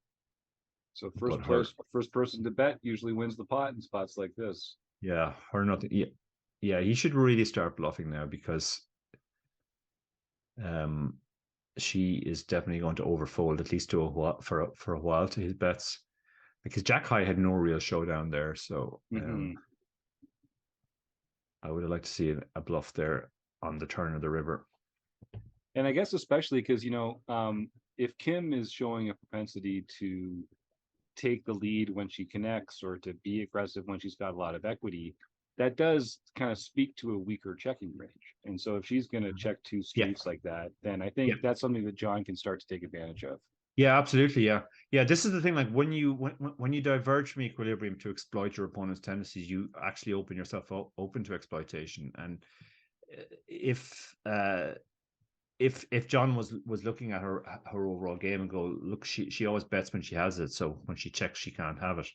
[SPEAKER 1] So
[SPEAKER 2] But her,
[SPEAKER 1] first person to bet usually wins the pot in spots like this.
[SPEAKER 2] yeah, her nothing. Yeah, yeah, he should really start bluffing now because she is definitely going to overfold at least to a while, for a while to his bets, because Jack High had no real showdown there. So I would have liked to see a bluff there on the turn of the river.
[SPEAKER 1] And I guess especially because, if Kim is showing a propensity to take the lead when she connects or to be aggressive when she's got a lot of equity, that does kind of speak to a weaker checking range. And so if she's going to check two streets like that, then I think that's something that John can start to take advantage of.
[SPEAKER 2] Yeah, absolutely. Yeah, yeah. This is the thing. Like when you diverge from equilibrium to exploit your opponent's tendencies, you actually open yourself open to exploitation. And if John was looking at her overall game and go, look, she always bets when she has it, so when she checks, she can't have it.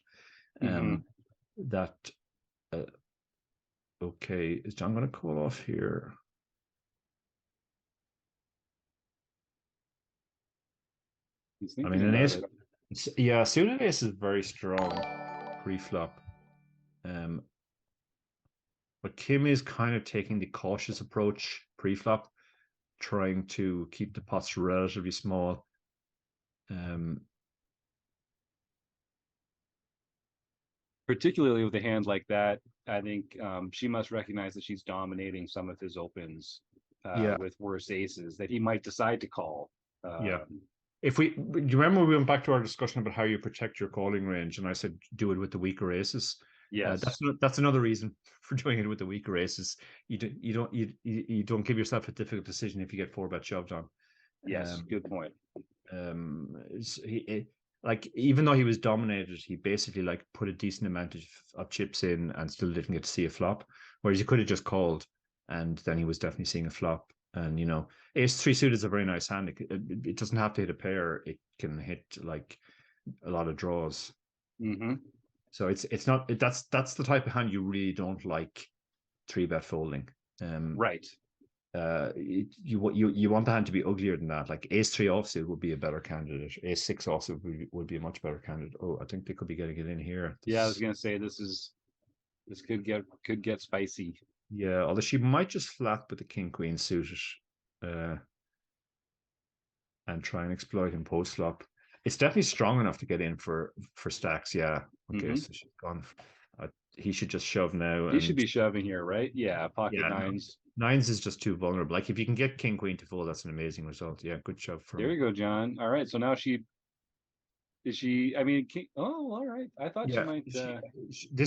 [SPEAKER 2] That okay? Is John going to call off here?
[SPEAKER 1] I mean, an ace.
[SPEAKER 2] Yeah, suited ace is very strong pre-flop. But Kim is kind of taking the cautious approach pre-flop, trying to keep the pots relatively small.
[SPEAKER 1] Particularly with a hand like that, I think she must recognize that she's dominating some of his opens with worse aces that he might decide to call.
[SPEAKER 2] Yeah. Do you remember we went back to our discussion about how you protect your calling range, and I said do it with the weaker aces?
[SPEAKER 1] Yes,
[SPEAKER 2] that's another reason for doing it with the weaker aces. You don't give yourself a difficult decision if you get 4-bet shoved on.
[SPEAKER 1] Yes, good point.
[SPEAKER 2] Like even though he was dominated, he basically like put a decent amount of chips in and still didn't get to see a flop. Whereas he could have just called, and then he was definitely seeing a flop. And ace 3 suited is a very nice hand. It doesn't have to hit a pair; it can hit like a lot of draws. So it's not that's the type of hand you really don't like 3-bet folding.
[SPEAKER 1] Right.
[SPEAKER 2] You want the hand to be uglier than that. Like ace 3 offsuit would be a better candidate. Ace 6 offsuit would be a much better candidate. Oh, I think they could be getting it in here.
[SPEAKER 1] Yeah, I was gonna say this could get spicy.
[SPEAKER 2] Yeah, although she might just flat with the king queen suited, uh, and try and exploit him post flop. It's definitely strong enough to get in for stacks. Yeah. Okay, so she's gone. He should just shove now,
[SPEAKER 1] He should
[SPEAKER 2] and
[SPEAKER 1] be shoving here, right? Yeah, pocket
[SPEAKER 2] yeah,
[SPEAKER 1] nines.
[SPEAKER 2] nines is just too vulnerable. Like if you can get king queen to fold, that's an amazing result. Yeah, good shove for
[SPEAKER 1] There
[SPEAKER 2] him.
[SPEAKER 1] you go, John. All right, so now I mean, oh, all right. I thought she
[SPEAKER 2] Yeah,
[SPEAKER 1] might.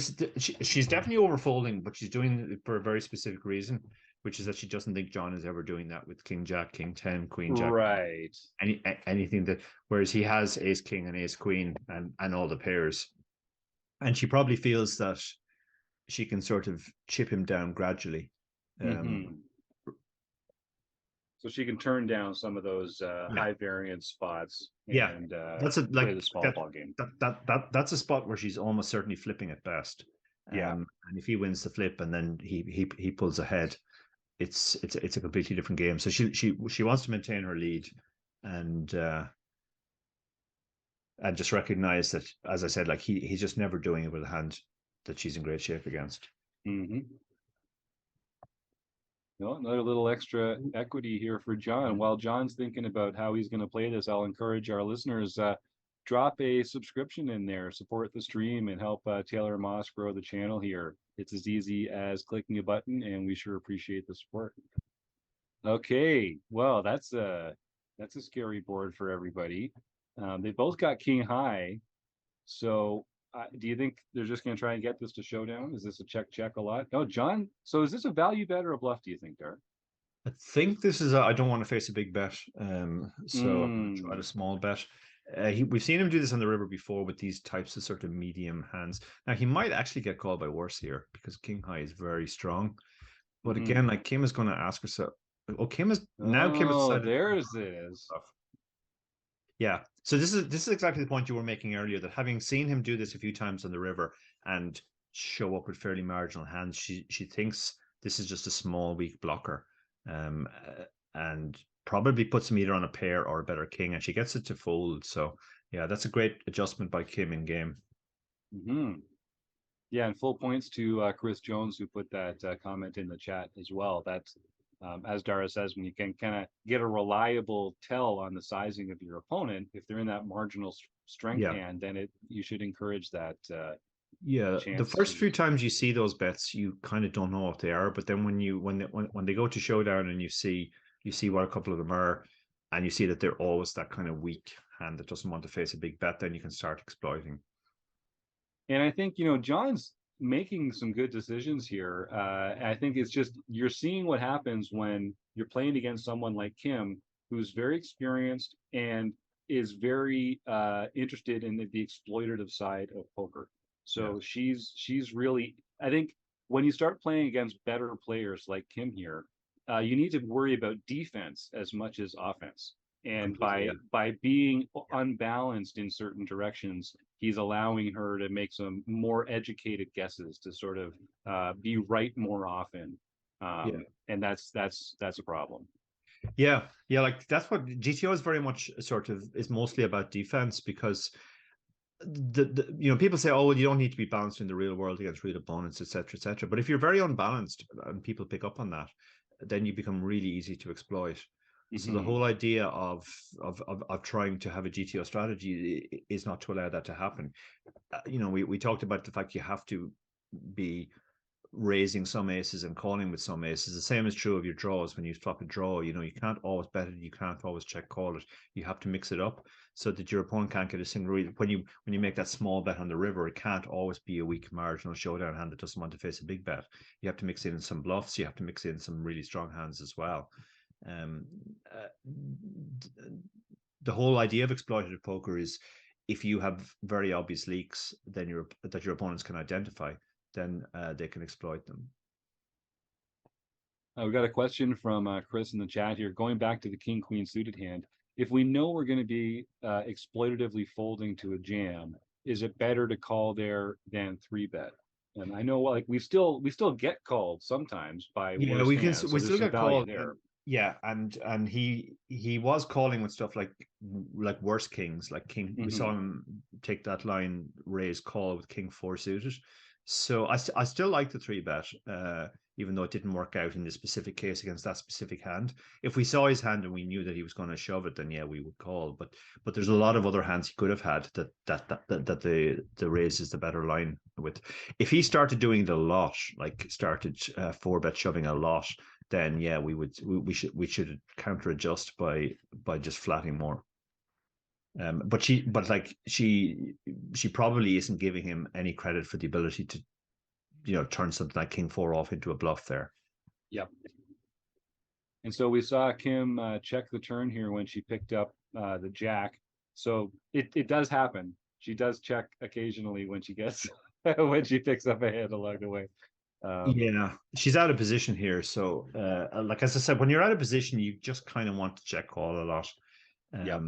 [SPEAKER 2] she's definitely overfolding, but she's doing it for a very specific reason, which is that she doesn't think John is ever doing that with king jack, king 10, queen jack,
[SPEAKER 1] Right.
[SPEAKER 2] anything that. Whereas he has ace king and ace queen and all the pairs, and she probably feels that she can sort of chip him down gradually.
[SPEAKER 1] Mm-hmm. So she can turn down some of those
[SPEAKER 2] Yeah,
[SPEAKER 1] high variance spots
[SPEAKER 2] yeah,
[SPEAKER 1] and
[SPEAKER 2] that's a
[SPEAKER 1] play
[SPEAKER 2] like
[SPEAKER 1] the small ball game.
[SPEAKER 2] that's a spot where she's almost certainly flipping at best.
[SPEAKER 1] Yeah.
[SPEAKER 2] And if he wins the flip and then he pulls ahead, it's a completely different game. So she wants to maintain her lead, and just recognize that, as I said, like he's just never doing it with a hand that she's in great shape against.
[SPEAKER 1] Mm-hmm. No, another little extra equity here for John. While John's thinking about how he's going to play this, I'll encourage our listeners, drop a subscription in there, support the stream, and help Taylor Moss grow the channel here. It's as easy as clicking a button, and we sure appreciate the support. Okay, well, that's a scary board for everybody. They both got king high, so do you think they're just going to try and get this to showdown? Is this a check a lot? Oh, John. So is this a value bet or a bluff? Do you think, Dar?
[SPEAKER 2] I think this is. I don't want to face a big bet, so I'm going to try
[SPEAKER 1] Mm,
[SPEAKER 2] a small bet. We've seen him do this on the river before with these types of sort of medium hands. Now he might actually get called by worse here because king high is very strong. But
[SPEAKER 1] mm-hmm.
[SPEAKER 2] again, like Kim is going to ask herself. Oh, Kim has
[SPEAKER 1] Oh,
[SPEAKER 2] decided to
[SPEAKER 1] there's this.
[SPEAKER 2] bluff. Yeah. So this is exactly the point you were making earlier, that having seen him do this a few times on the river and show up with fairly marginal hands, she thinks this is just a small weak blocker, and probably puts him either on a pair or a better king, and she gets it to fold. So yeah, that's a great adjustment by Kim in game.
[SPEAKER 1] Mm-hmm. Yeah, and full points to Chris Jones, who put that comment in the chat as well. That's as Dara says, when you can kind of get a reliable tell on the sizing of your opponent, if they're in that marginal strength
[SPEAKER 2] Yeah.
[SPEAKER 1] hand, then you should encourage that
[SPEAKER 2] Yeah, the
[SPEAKER 1] chance
[SPEAKER 2] first
[SPEAKER 1] to.
[SPEAKER 2] few times you see those bets, you kind of don't know what they are. But then when they go to showdown and you see what a couple of them are, and you see that they're always that kind of weak hand that doesn't want to face a big bet, then you can start exploiting.
[SPEAKER 1] And I think, John's making some good decisions here. I think it's just you're seeing what happens when you're playing against someone like Kim, who's very experienced and is very interested in the exploitative side of poker.
[SPEAKER 2] Yeah,
[SPEAKER 1] So she's really, I think when you start playing against better players like Kim here, you need to worry about defense as much as offense. And
[SPEAKER 2] completely.
[SPEAKER 1] by being unbalanced in certain directions, he's allowing her to make some more educated guesses to sort of be right more often,
[SPEAKER 2] Yeah,
[SPEAKER 1] and that's a problem.
[SPEAKER 2] yeah. Like that's what GTO is very much sort of is mostly about defense, because people say, oh, well, you don't need to be balanced in the real world against real opponents, etc., etc. But if you're very unbalanced and people pick up on that, then you become really easy to exploit. So the
[SPEAKER 1] Mm-hmm.
[SPEAKER 2] whole idea of trying to have a GTO strategy is not to allow that to happen. We talked about the fact you have to be raising some aces and calling with some aces. The same is true of your draws. When you flop a draw, you can't always bet it, you can't always check call it. You have to mix it up so that your opponent can't get a single read. When you make that small bet on the river, it can't always be a weak marginal showdown hand that doesn't want to face a big bet. You have to mix in some bluffs. You have to mix in some really strong hands as well. Um, uh, the whole idea of exploitative poker is, if you have very obvious leaks, then that your opponents can identify, then they can exploit them.
[SPEAKER 1] We got a question from Chris in the chat here. Going back to the king queen suited hand, if we know we're going to be exploitatively folding to a jam, is it better to call there than 3-bet? And I know like we still get called sometimes by
[SPEAKER 2] Yeah,
[SPEAKER 1] worse
[SPEAKER 2] we can.
[SPEAKER 1] hands, so
[SPEAKER 2] We
[SPEAKER 1] there's
[SPEAKER 2] still
[SPEAKER 1] some
[SPEAKER 2] get
[SPEAKER 1] value
[SPEAKER 2] called,
[SPEAKER 1] there.
[SPEAKER 2] yeah, and he was calling with stuff like worse kings, like king. We saw
[SPEAKER 1] Hmm.
[SPEAKER 2] him take that line, raise call with king four suited. So I still like the 3-bet, even though it didn't work out in this specific case against that specific hand. If we saw his hand and we knew that he was going to shove it, then yeah, we would call. But there's a lot of other hands he could have had that the raise is the better line with. If he started doing the lot, like started 4-bet shoving a lot, then yeah, we should counter adjust by just flatting more. But she probably isn't giving him any credit for the ability to turn something like king four off into a bluff there.
[SPEAKER 1] Yep. And so we saw Kim check the turn here when she picked up the jack. So it does happen. She does check occasionally when she gets when she picks up a hand along the way.
[SPEAKER 2] Yeah, she's out of position here. So, like as I said, when you're out of position, you just kind of want to check call a lot.
[SPEAKER 1] Yep.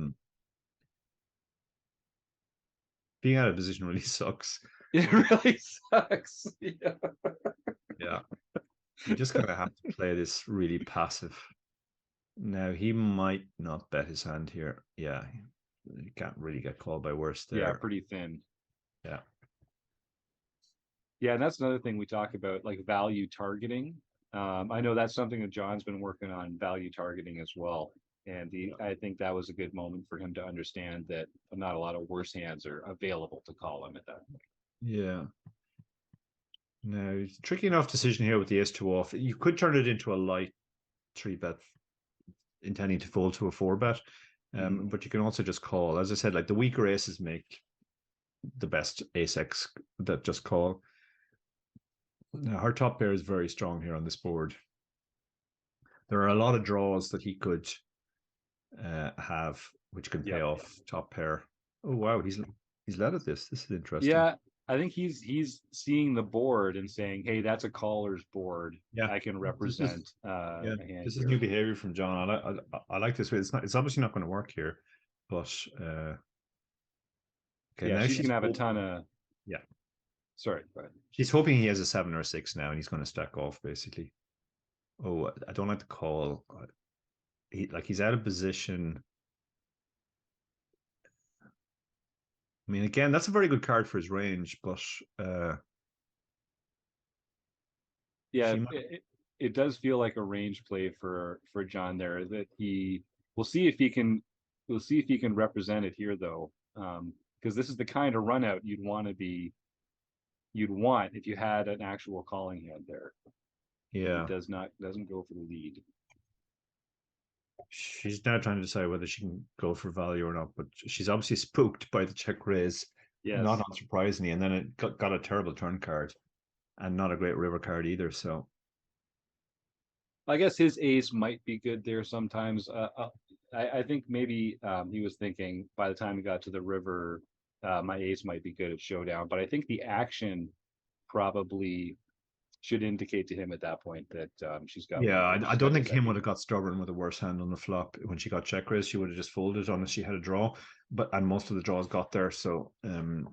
[SPEAKER 2] Being out of position really sucks.
[SPEAKER 1] It really sucks. Yeah.
[SPEAKER 2] Yeah, you just kind of have to play this really passive. Now he might not bet his hand here. Yeah, you can't really get called by worse there.
[SPEAKER 1] Yeah, pretty thin.
[SPEAKER 2] Yeah.
[SPEAKER 1] Yeah, and that's another thing we talk about, like value targeting. I know that's something that John's been working on, value targeting as well. And I think that was a good moment for him to understand that not a lot of worse hands are available to call him at that point.
[SPEAKER 2] Yeah. Now, tricky enough decision here with the ace-2 off. You could turn it into a light 3-bet, intending to fold to a 4-bet. But you can also just call. As I said, like the weaker aces make the best ace-x that just call. Now, her top pair is very strong here on this board. There are a lot of draws that he could have, which can pay off top pair. Oh wow, he's led at this. This is interesting.
[SPEAKER 1] Yeah, I think he's seeing the board and saying, "Hey, that's a caller's board.
[SPEAKER 2] Yeah,
[SPEAKER 1] I can represent a hand
[SPEAKER 2] this is
[SPEAKER 1] here."
[SPEAKER 2] new behavior from John. I like this way. It's obviously not going to work here, but okay.
[SPEAKER 1] Yeah,
[SPEAKER 2] Now
[SPEAKER 1] she's
[SPEAKER 2] she's
[SPEAKER 1] gonna have a ton of.
[SPEAKER 2] yeah.
[SPEAKER 1] Sorry, go ahead.
[SPEAKER 2] She's hoping he has a 7 or a 6 now, and he's going to stack off basically. Oh, I don't like the call. He's out of position. I mean, again, that's a very good card for his range, but
[SPEAKER 1] Yeah, it does feel like a range play for John there. That we'll see if he can represent it here though, because this is the kind of run out you'd want if you had an actual calling hand there.
[SPEAKER 2] yeah,
[SPEAKER 1] It doesn't go for the lead.
[SPEAKER 2] she's now trying to decide whether she can go for value or not, but she's obviously spooked by the check raise, not
[SPEAKER 1] Yes.
[SPEAKER 2] unsurprisingly, and then it got a terrible turn card and not a great river card either. So
[SPEAKER 1] I guess his ace might be good there sometimes. I think maybe he was thinking by the time he got to the river, my ace might be good at showdown. But I think the action probably should indicate to him at that point that she's got
[SPEAKER 2] yeah,
[SPEAKER 1] one.
[SPEAKER 2] I
[SPEAKER 1] She's
[SPEAKER 2] don't
[SPEAKER 1] got
[SPEAKER 2] think
[SPEAKER 1] his
[SPEAKER 2] Kim would
[SPEAKER 1] idea.
[SPEAKER 2] have got stubborn with a worse hand on the flop when she got check raised. She would have just folded unless she had a draw, and most of the draws got there. So in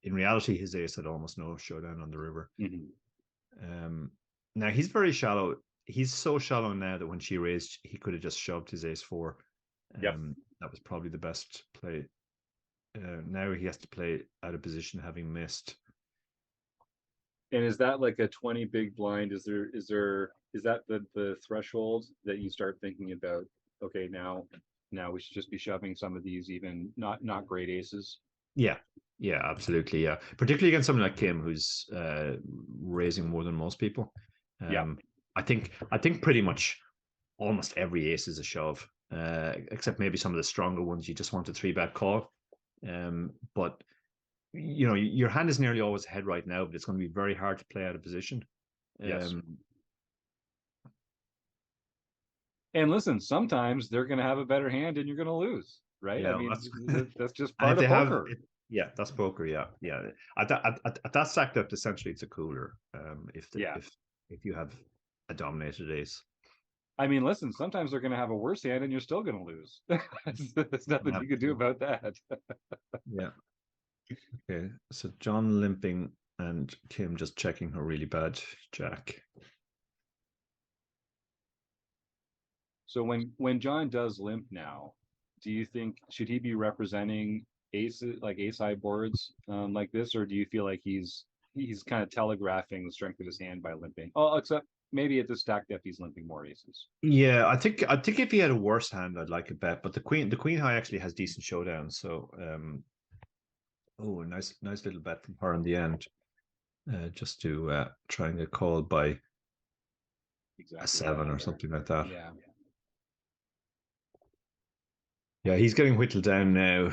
[SPEAKER 2] reality, his ace had almost no showdown on the river. Now he's very shallow. He's so shallow now that when she raised, he could have just shoved his ace 4. That was probably the best play. Now he has to play out of position, having missed.
[SPEAKER 1] And is that like a 20 big blind? Is that the threshold that you start thinking about? Okay, now we should just be shoving some of these even not great aces.
[SPEAKER 2] Yeah, absolutely. Yeah, particularly against someone like Kim, who's raising more than most people.
[SPEAKER 1] Yeah.
[SPEAKER 2] I think pretty much almost every ace is a shove, except maybe some of the stronger ones. You just want a 3-bet call. But your hand is nearly always ahead right now, but it's going to be very hard to play out of position.
[SPEAKER 1] Yes. And listen, sometimes they're going to have a better hand and you're going to lose, right?
[SPEAKER 2] Yeah,
[SPEAKER 1] I mean,
[SPEAKER 2] that's
[SPEAKER 1] that's just
[SPEAKER 2] and if
[SPEAKER 1] part
[SPEAKER 2] they
[SPEAKER 1] of poker.
[SPEAKER 2] yeah, that's poker. Yeah. At that stacked up, essentially, it's a cooler. If you have a dominated ace.
[SPEAKER 1] I mean, listen, sometimes they're going to have a worse hand and you're still going to lose. There's nothing you can do about that.
[SPEAKER 2] Yeah. Okay, so John limping and Kim just checking her really bad jack.
[SPEAKER 1] So when John does limp now, do you think should he be representing ace high boards like this, or do you feel like he's kind of telegraphing the strength of his hand by limping? Oh, except maybe at the stack depth he's limping more aces.
[SPEAKER 2] Yeah, I think if he had a worse hand, I'd like a bet. But the queen high actually has decent showdown. So oh, nice little bet from her in the end, just to try and get called by a
[SPEAKER 1] Exactly what
[SPEAKER 2] seven or
[SPEAKER 1] happened there.
[SPEAKER 2] something like that.
[SPEAKER 1] Yeah.
[SPEAKER 2] Yeah, he's getting whittled down now.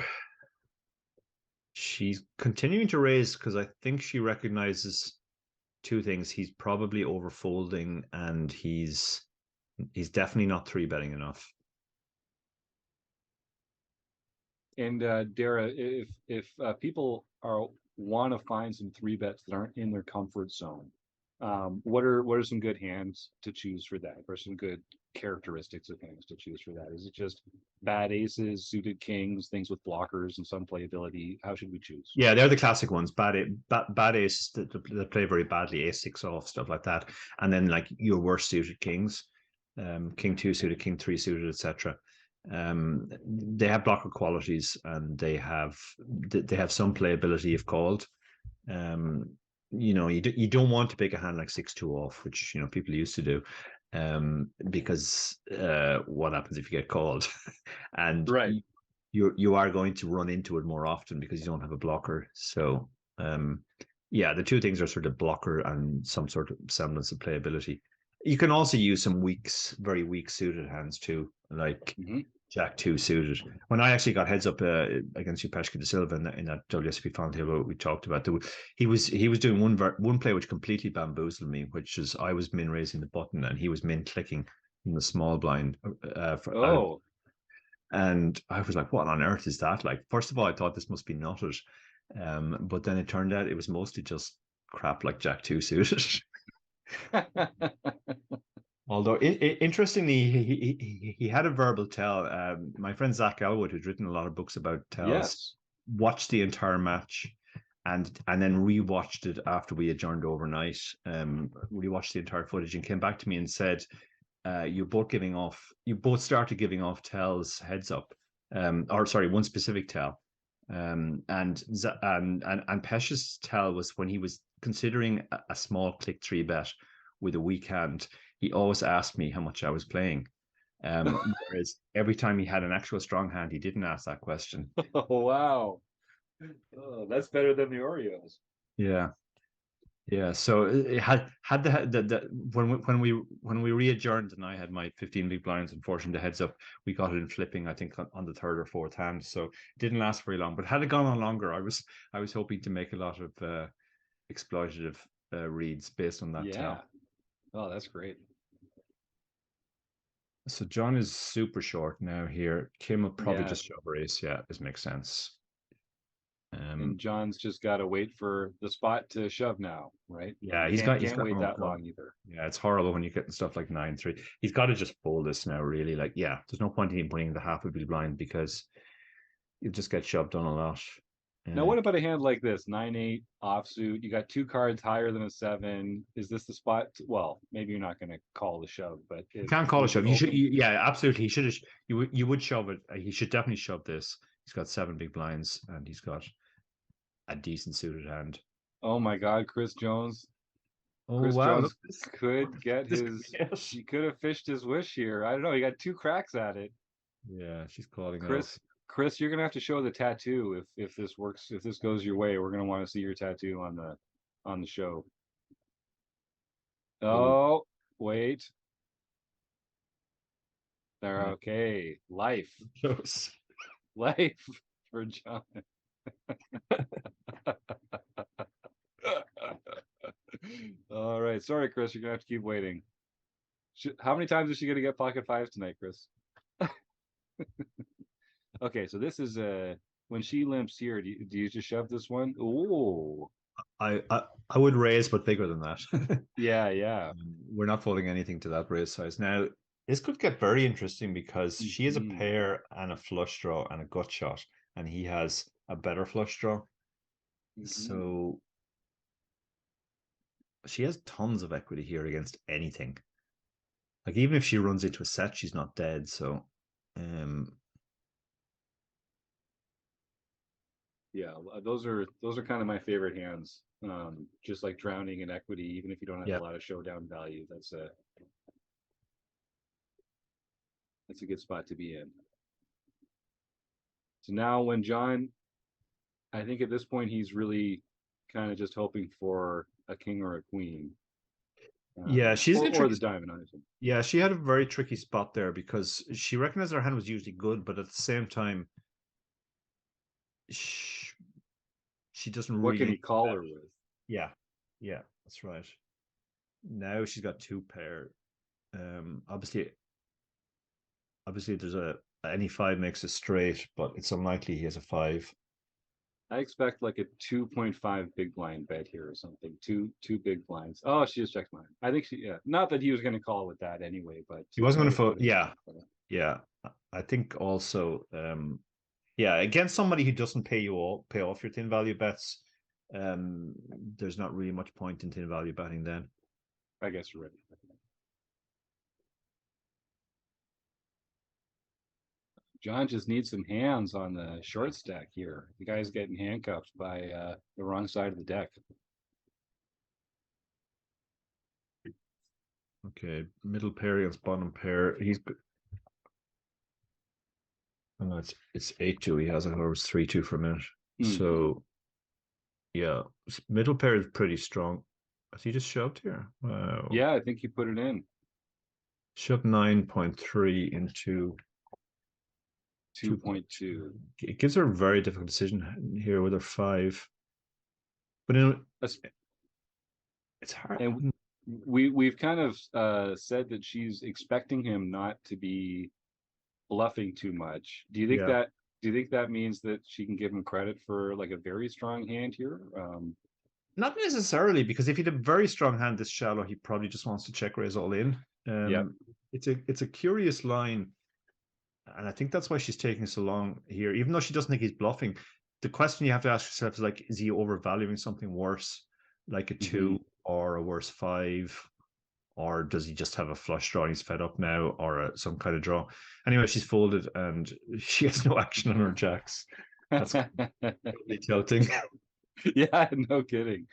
[SPEAKER 2] She's continuing to raise because I think she recognizes two things. He's probably overfolding, and he's definitely not three betting enough.
[SPEAKER 1] And Dara, if people are want to find some three bets that aren't in their comfort zone, what are some good hands to choose for that, or some good characteristics of hands to choose for that? Is it just bad aces, suited kings, things with blockers and some playability? How should we choose?
[SPEAKER 2] Yeah, they're the classic ones. Bad aces that play very badly, ace six off, stuff like that. And then like your worst suited kings, king two suited, king three suited, etc. They have blocker qualities, and they have some playability if called. Um, you don't want to pick a hand like 6-2 off, which people used to do, because what happens if you get called, and
[SPEAKER 1] Right.
[SPEAKER 2] you are going to run into it more often because you don't have a blocker. So yeah, the two things are sort of blocker and some sort of semblance of playability. You can also use some very weak suited hands too, like
[SPEAKER 1] Mm-hmm.
[SPEAKER 2] Jack two suited. When I actually got heads up against Upeshka de Silva in that WSP final table we talked about, he was doing one play which completely bamboozled me, which is I was min raising the button and he was min clicking in the small blind out of,
[SPEAKER 1] Oh,
[SPEAKER 2] and I was like, what on earth is that? Like, first of all, I thought this must be nutted, but then it turned out it was mostly just crap like Jack two suited. Although, interestingly, he had a verbal tell. My friend Zach Elwood, who's written a lot of books about tells,
[SPEAKER 1] yes.
[SPEAKER 2] watched the entire match and then rewatched it after we adjourned overnight. Rewatched the entire footage and came back to me and said, you both started giving off tells heads up, or sorry, one specific tell. And Pesh's tell was when he was considering a small click three bet with a weak hand. He always asked me how much I was playing. Whereas every time he had an actual strong hand, he didn't ask that question.
[SPEAKER 1] Oh, wow. Oh, that's better than the Oreos.
[SPEAKER 2] Yeah, yeah. So it had the when we re-adjourned and I had my 15 big blinds and fortunate the heads up, we got it in flipping. I think on the third or fourth hand, so it didn't last very long. But had it gone on longer, I was hoping to make a lot of exploitative reads based on that
[SPEAKER 1] Yeah.
[SPEAKER 2] tell.
[SPEAKER 1] Oh, that's great.
[SPEAKER 2] So John is super short now here. Kim will probably
[SPEAKER 1] Yeah.
[SPEAKER 2] just shove a race. Yeah, this makes sense.
[SPEAKER 1] And John's just got to wait for the spot to shove now, right?
[SPEAKER 2] Yeah, he's
[SPEAKER 1] Can't
[SPEAKER 2] got
[SPEAKER 1] wait
[SPEAKER 2] oh
[SPEAKER 1] that
[SPEAKER 2] god.
[SPEAKER 1] long either.
[SPEAKER 2] Yeah, it's horrible when you get stuff like 9-3. He's got to just fold this now, really. Like, yeah, there's no point in him putting the half a big blind because you'll just get shoved on a lot.
[SPEAKER 1] Now,
[SPEAKER 2] Uh,
[SPEAKER 1] what about a hand like this? 9-8 offsuit. You got two cards higher than a seven. Is this the spot? Well, maybe you're not going to call the shove, but
[SPEAKER 2] you can't call a
[SPEAKER 1] would you
[SPEAKER 2] shove. You should,
[SPEAKER 1] open?
[SPEAKER 2] yeah, absolutely. He should have. You would shove it. He should definitely shove this. He's got 7 big blinds and he's got a decent suited hand.
[SPEAKER 1] Oh my God, Chris Jones.
[SPEAKER 2] Oh
[SPEAKER 1] Chris
[SPEAKER 2] wow! Look,
[SPEAKER 1] Jones could get
[SPEAKER 2] this could be
[SPEAKER 1] his.
[SPEAKER 2] it.
[SPEAKER 1] He could have fished his wish here. I don't know. He got two cracks at it.
[SPEAKER 2] Yeah, she's calling it off.
[SPEAKER 1] Chris, you're gonna have to show the tattoo if this works. If this goes your way, we're gonna want to see your tattoo on the show.
[SPEAKER 2] Oh,
[SPEAKER 1] Oh, wait. They're
[SPEAKER 2] yeah,
[SPEAKER 1] okay. Life,
[SPEAKER 2] close.
[SPEAKER 1] life for John. All right. Sorry, Chris. You're gonna have to keep waiting. How many times is she gonna get pocket fives tonight, Chris? Okay, so this is when she limps here. Do you just shove this one? Oh,
[SPEAKER 2] I would raise, but bigger than that.
[SPEAKER 1] yeah, yeah.
[SPEAKER 2] We're not folding anything to that raise size. Now, this could get very interesting because she has a
[SPEAKER 1] Mhm.
[SPEAKER 2] pair and a flush draw and a gut shot, and he has a better flush draw. So she has tons of equity here against anything. Like even if she runs into a set, she's not dead. So
[SPEAKER 1] yeah, those are kind of my favorite hands. Just like drowning in equity, even if you don't have
[SPEAKER 2] yeah.
[SPEAKER 1] a lot of showdown value, that's a good spot to be in. So now when John, I think at this point he's really kind of just hoping for a king or a queen.
[SPEAKER 2] Yeah, she's
[SPEAKER 1] or the diamond on it.
[SPEAKER 2] Yeah, she had a very tricky spot there because she recognized her hand was usually good, but at the same time, she doesn't
[SPEAKER 1] What can
[SPEAKER 2] really.
[SPEAKER 1] he call her with?
[SPEAKER 2] Yeah, yeah, that's right. Now she's got two pair. Obviously, there's any five makes a straight, but it's unlikely he has a five.
[SPEAKER 1] I expect like a 2.5 big blind bet here or something. Two big blinds. Oh, she just checked mine. I think she, yeah. Not that he was going to call with that anyway, but
[SPEAKER 2] He wasn't going to
[SPEAKER 1] put
[SPEAKER 2] vote.
[SPEAKER 1] it in.
[SPEAKER 2] Yeah, yeah. I think also, yeah, against somebody who doesn't pay off your thin value bets, there's not really much point in thin value betting then.
[SPEAKER 1] I guess you're right. John just needs some hands on the short stack here. The guy's getting handcuffed by the wrong side of the deck.
[SPEAKER 2] Okay, middle pair against bottom pair. Oh, no, it's 8-2. He has it, or it's 3-2 for a minute. So yeah, middle pair is pretty strong. Has he just shoved here? Wow.
[SPEAKER 1] Yeah, I think he put it in.
[SPEAKER 2] Shoved 9.3 into
[SPEAKER 1] 2.2.
[SPEAKER 2] It gives her a very difficult decision here with her five. But it's hard.
[SPEAKER 1] And we've kind of said that she's expecting him not to be bluffing too much. Do you think that means that she can give him credit for like a very strong hand here?
[SPEAKER 2] Not necessarily, because if he had a very strong hand this shallow, he probably just wants to check raise all in.
[SPEAKER 1] Yeah.
[SPEAKER 2] It's a curious line, and I think that's why she's taking so long here. Even though she doesn't think he's bluffing, the question you have to ask yourself is like, is he overvaluing something worse, like a 2 or a worse 5? Or does he just have a flush draw and he's fed up now, or some kind of draw? Anyway, she's folded and she has no action on her jacks. That's totally tilting.
[SPEAKER 1] Yeah, no kidding.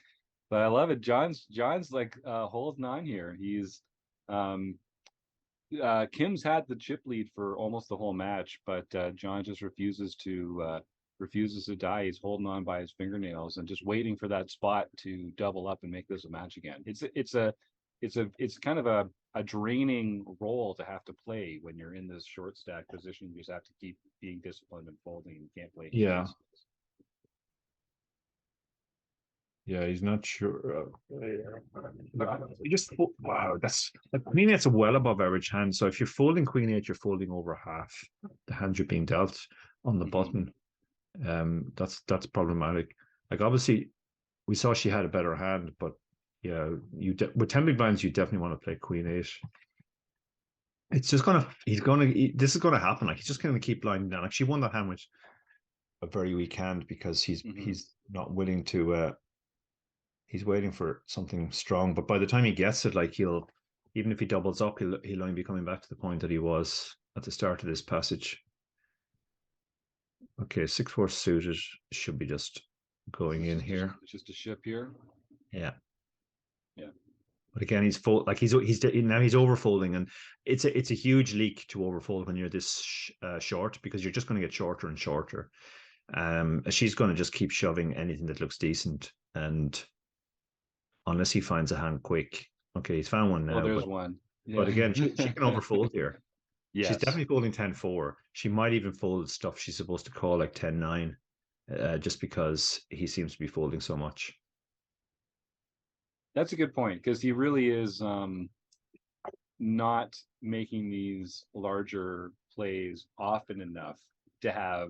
[SPEAKER 1] But I love it. John's like holding on here. He's Kim's had the chip lead for almost the whole match, but John just refuses to die. He's holding on by his fingernails and just waiting for that spot to double up and make this a match again. It's kind of a draining role to have to play when you're in this short stack position. You just have to keep being disciplined and folding. You can't play.
[SPEAKER 2] Yeah. Yeah, he's not sure. Wow, that's Queen 8's a well above average hand. So if you're folding Queen 8, you're folding over half the hand you're being dealt on the button. That's problematic. Like obviously, we saw she had a better hand, but yeah, with 10 big blinds, you definitely want to play Queen 8. It's just this is gonna happen. Like he's just gonna keep blinding down. Like she won that hand with a very weak hand because he's not willing to. He's waiting for something strong, but by the time he gets it, like even if he doubles up, he'll only be coming back to the point that he was at the start of this passage. Okay, 6-4 suited should be just going in here.
[SPEAKER 1] It's just a ship here.
[SPEAKER 2] Yeah.
[SPEAKER 1] Yeah.
[SPEAKER 2] But again, he's now he's overfolding, and it's a huge leak to overfold when you're this short, because you're just going to get shorter and shorter. She's going to just keep shoving anything that looks decent, and unless he finds a hand quick. Okay, he's found one now.
[SPEAKER 1] Oh, there's one. Yeah.
[SPEAKER 2] But again, she can overfold here.
[SPEAKER 1] Yes.
[SPEAKER 2] She's definitely folding 10-4. She might even fold stuff she's supposed to call like 10-9, just because he seems to be folding so much.
[SPEAKER 1] That's a good point, because he really is not making these larger plays often enough to have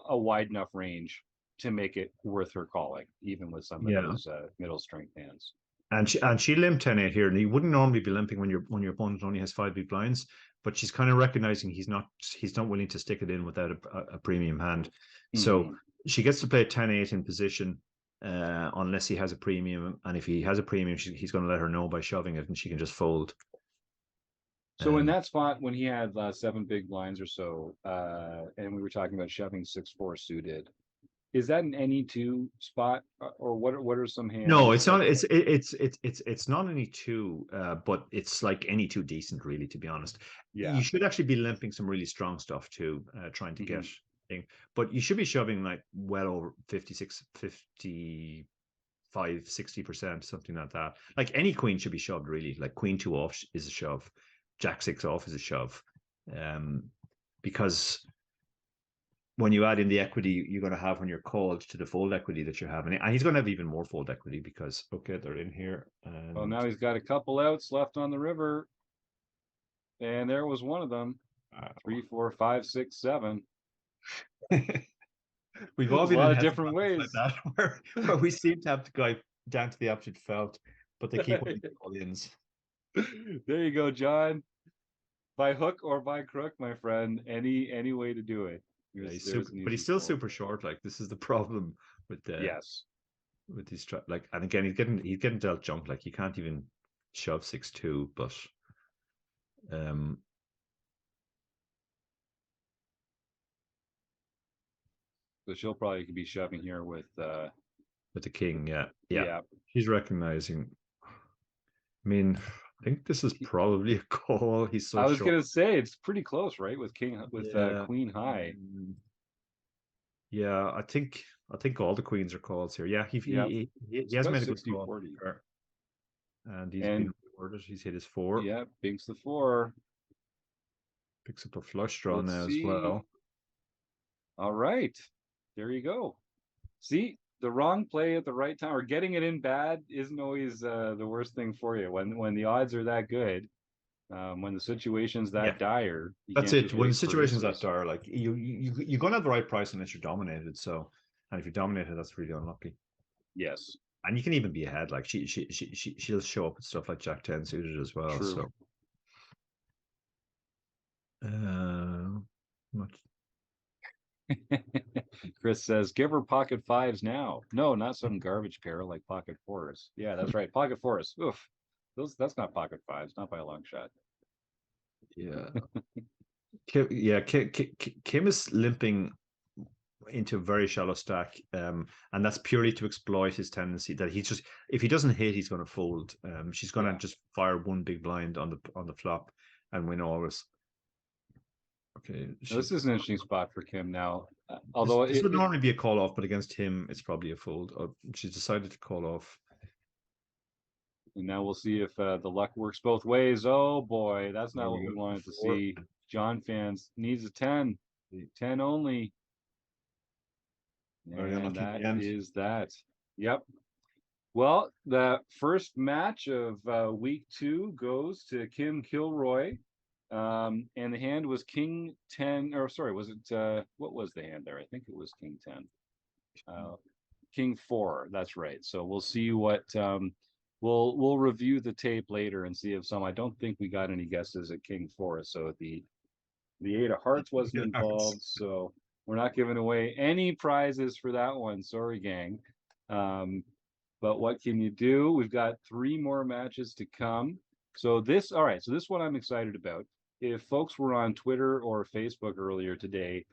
[SPEAKER 1] a wide enough range to make it worth her calling, even with some of those middle strength hands.
[SPEAKER 2] And she limped 10-8 here, and he wouldn't normally be limping when your opponent only has 5 big blinds, but she's kind of recognizing he's not willing to stick it in without a premium hand. So she gets to play 10-8 in position, unless he has a premium. And if he has a premium, he's going to let her know by shoving it, and she can just fold.
[SPEAKER 1] So in that spot, when he had 7 big blinds or so, and we were talking about shoving 6-4 suited, is that an any2 spot, or what are some
[SPEAKER 2] No,
[SPEAKER 1] hands
[SPEAKER 2] it's
[SPEAKER 1] that?
[SPEAKER 2] not. It's not any two, but it's like any two decent, really. To be honest,
[SPEAKER 1] Yeah.
[SPEAKER 2] you should actually be limping some really strong stuff too, trying to get thing. But you should be shoving like well over 56, 55, 60%, something like that. Like any queen should be shoved, really. Like queen 2 off is a shove, jack 6 off is a shove, because when you add in the equity you're going to have when you're called to the fold equity that you're having, and he's going to have even more fold equity because okay, they're in here.
[SPEAKER 1] Well,
[SPEAKER 2] And
[SPEAKER 1] now he's got a couple outs left on the river, and there was one of them. 3, 4, 5, 6, 7.
[SPEAKER 2] we've
[SPEAKER 1] A
[SPEAKER 2] all been in
[SPEAKER 1] lot of
[SPEAKER 2] heads
[SPEAKER 1] different
[SPEAKER 2] like
[SPEAKER 1] ways.
[SPEAKER 2] that where we seem to have to go down to the opposite felt, but they keep winning all ins.
[SPEAKER 1] There you go, John. By hook or by crook, my friend. Any way to do it.
[SPEAKER 2] Yeah, he's
[SPEAKER 1] There's
[SPEAKER 2] super,
[SPEAKER 1] an
[SPEAKER 2] but he's
[SPEAKER 1] easy
[SPEAKER 2] still
[SPEAKER 1] fold.
[SPEAKER 2] super short. Like this is the problem with the
[SPEAKER 1] Yes.
[SPEAKER 2] with these like, and again he's getting dealt junk. Like you can't even shove 6-2, but um
[SPEAKER 1] So she'll probably be shoving here with
[SPEAKER 2] with the king. Yeah, yeah,
[SPEAKER 1] yeah.
[SPEAKER 2] he's recognizing. I mean, I think this is probably a call. He's so
[SPEAKER 1] I was
[SPEAKER 2] short.
[SPEAKER 1] gonna say it's pretty close, right? With
[SPEAKER 2] Yeah.
[SPEAKER 1] queen high.
[SPEAKER 2] Yeah, I think all the queens are calls here. Yeah, he
[SPEAKER 1] Yeah.
[SPEAKER 2] he he,
[SPEAKER 1] It's
[SPEAKER 2] he has
[SPEAKER 1] about
[SPEAKER 2] made a good
[SPEAKER 1] 60,
[SPEAKER 2] call,
[SPEAKER 1] 40.
[SPEAKER 2] and he's been
[SPEAKER 1] And
[SPEAKER 2] rewarded. He's hit his 4,
[SPEAKER 1] yeah, binks the 4.
[SPEAKER 2] picks up a flush draw
[SPEAKER 1] Let's
[SPEAKER 2] now as
[SPEAKER 1] see.
[SPEAKER 2] well.
[SPEAKER 1] All right. There you go. See, the wrong play at the right time or getting it in bad isn't always the worst thing for you. When the odds are that good, when the situation's
[SPEAKER 2] Yeah,
[SPEAKER 1] that dire, you
[SPEAKER 2] that's
[SPEAKER 1] can't
[SPEAKER 2] it.
[SPEAKER 1] just
[SPEAKER 2] When the
[SPEAKER 1] wait for
[SPEAKER 2] situation's that
[SPEAKER 1] aces.
[SPEAKER 2] dire, like you're gonna have the right price unless you're dominated. So, and if you're dominated, that's really unlucky.
[SPEAKER 1] Yes,
[SPEAKER 2] And you can even be ahead. Like she'll show up with stuff like Jack 10 suited as well.
[SPEAKER 1] true.
[SPEAKER 2] So, uh, much.
[SPEAKER 1] Chris says, give her pocket fives now. No, not some garbage pair like pocket fours. Yeah, that's right. Pocket fours. Oof. That's not pocket fives, not by a long shot.
[SPEAKER 2] Yeah. Kim is limping into a very shallow stack, and that's purely to exploit his tendency that he's just, if he doesn't hit, he's going to fold. She's going to
[SPEAKER 1] Yeah.
[SPEAKER 2] just fire one big blind on the flop and win always. Okay,
[SPEAKER 1] Now, this is an interesting spot for Kim now.
[SPEAKER 2] this,
[SPEAKER 1] Although
[SPEAKER 2] this would normally be a call off, but against him, it's probably a fold. She's decided to call off.
[SPEAKER 1] and now we'll see if the luck works both ways. Oh boy, that's
[SPEAKER 2] There
[SPEAKER 1] not what
[SPEAKER 2] we
[SPEAKER 1] we
[SPEAKER 2] go.
[SPEAKER 1] wanted to
[SPEAKER 2] 4.
[SPEAKER 1] see. John fans needs a 10. 10 only.
[SPEAKER 2] Very
[SPEAKER 1] And
[SPEAKER 2] unlucky in
[SPEAKER 1] that
[SPEAKER 2] the end.
[SPEAKER 1] is that. Yep. Well, the first match of week 2 goes to Kim Kilroy. And the hand was King 10, or sorry, was it what was the hand there? I think it was King 10. King 4, that's right. So we'll see what we'll review the tape later and see if some, I don't think we got any guesses at King 4. So the 8 of hearts wasn't involved, so we're not giving away any prizes for that one. Sorry, gang. But what can you do? We've got 3 more matches to come. So all right, so this one I'm excited about. If folks were on Twitter or Facebook earlier today,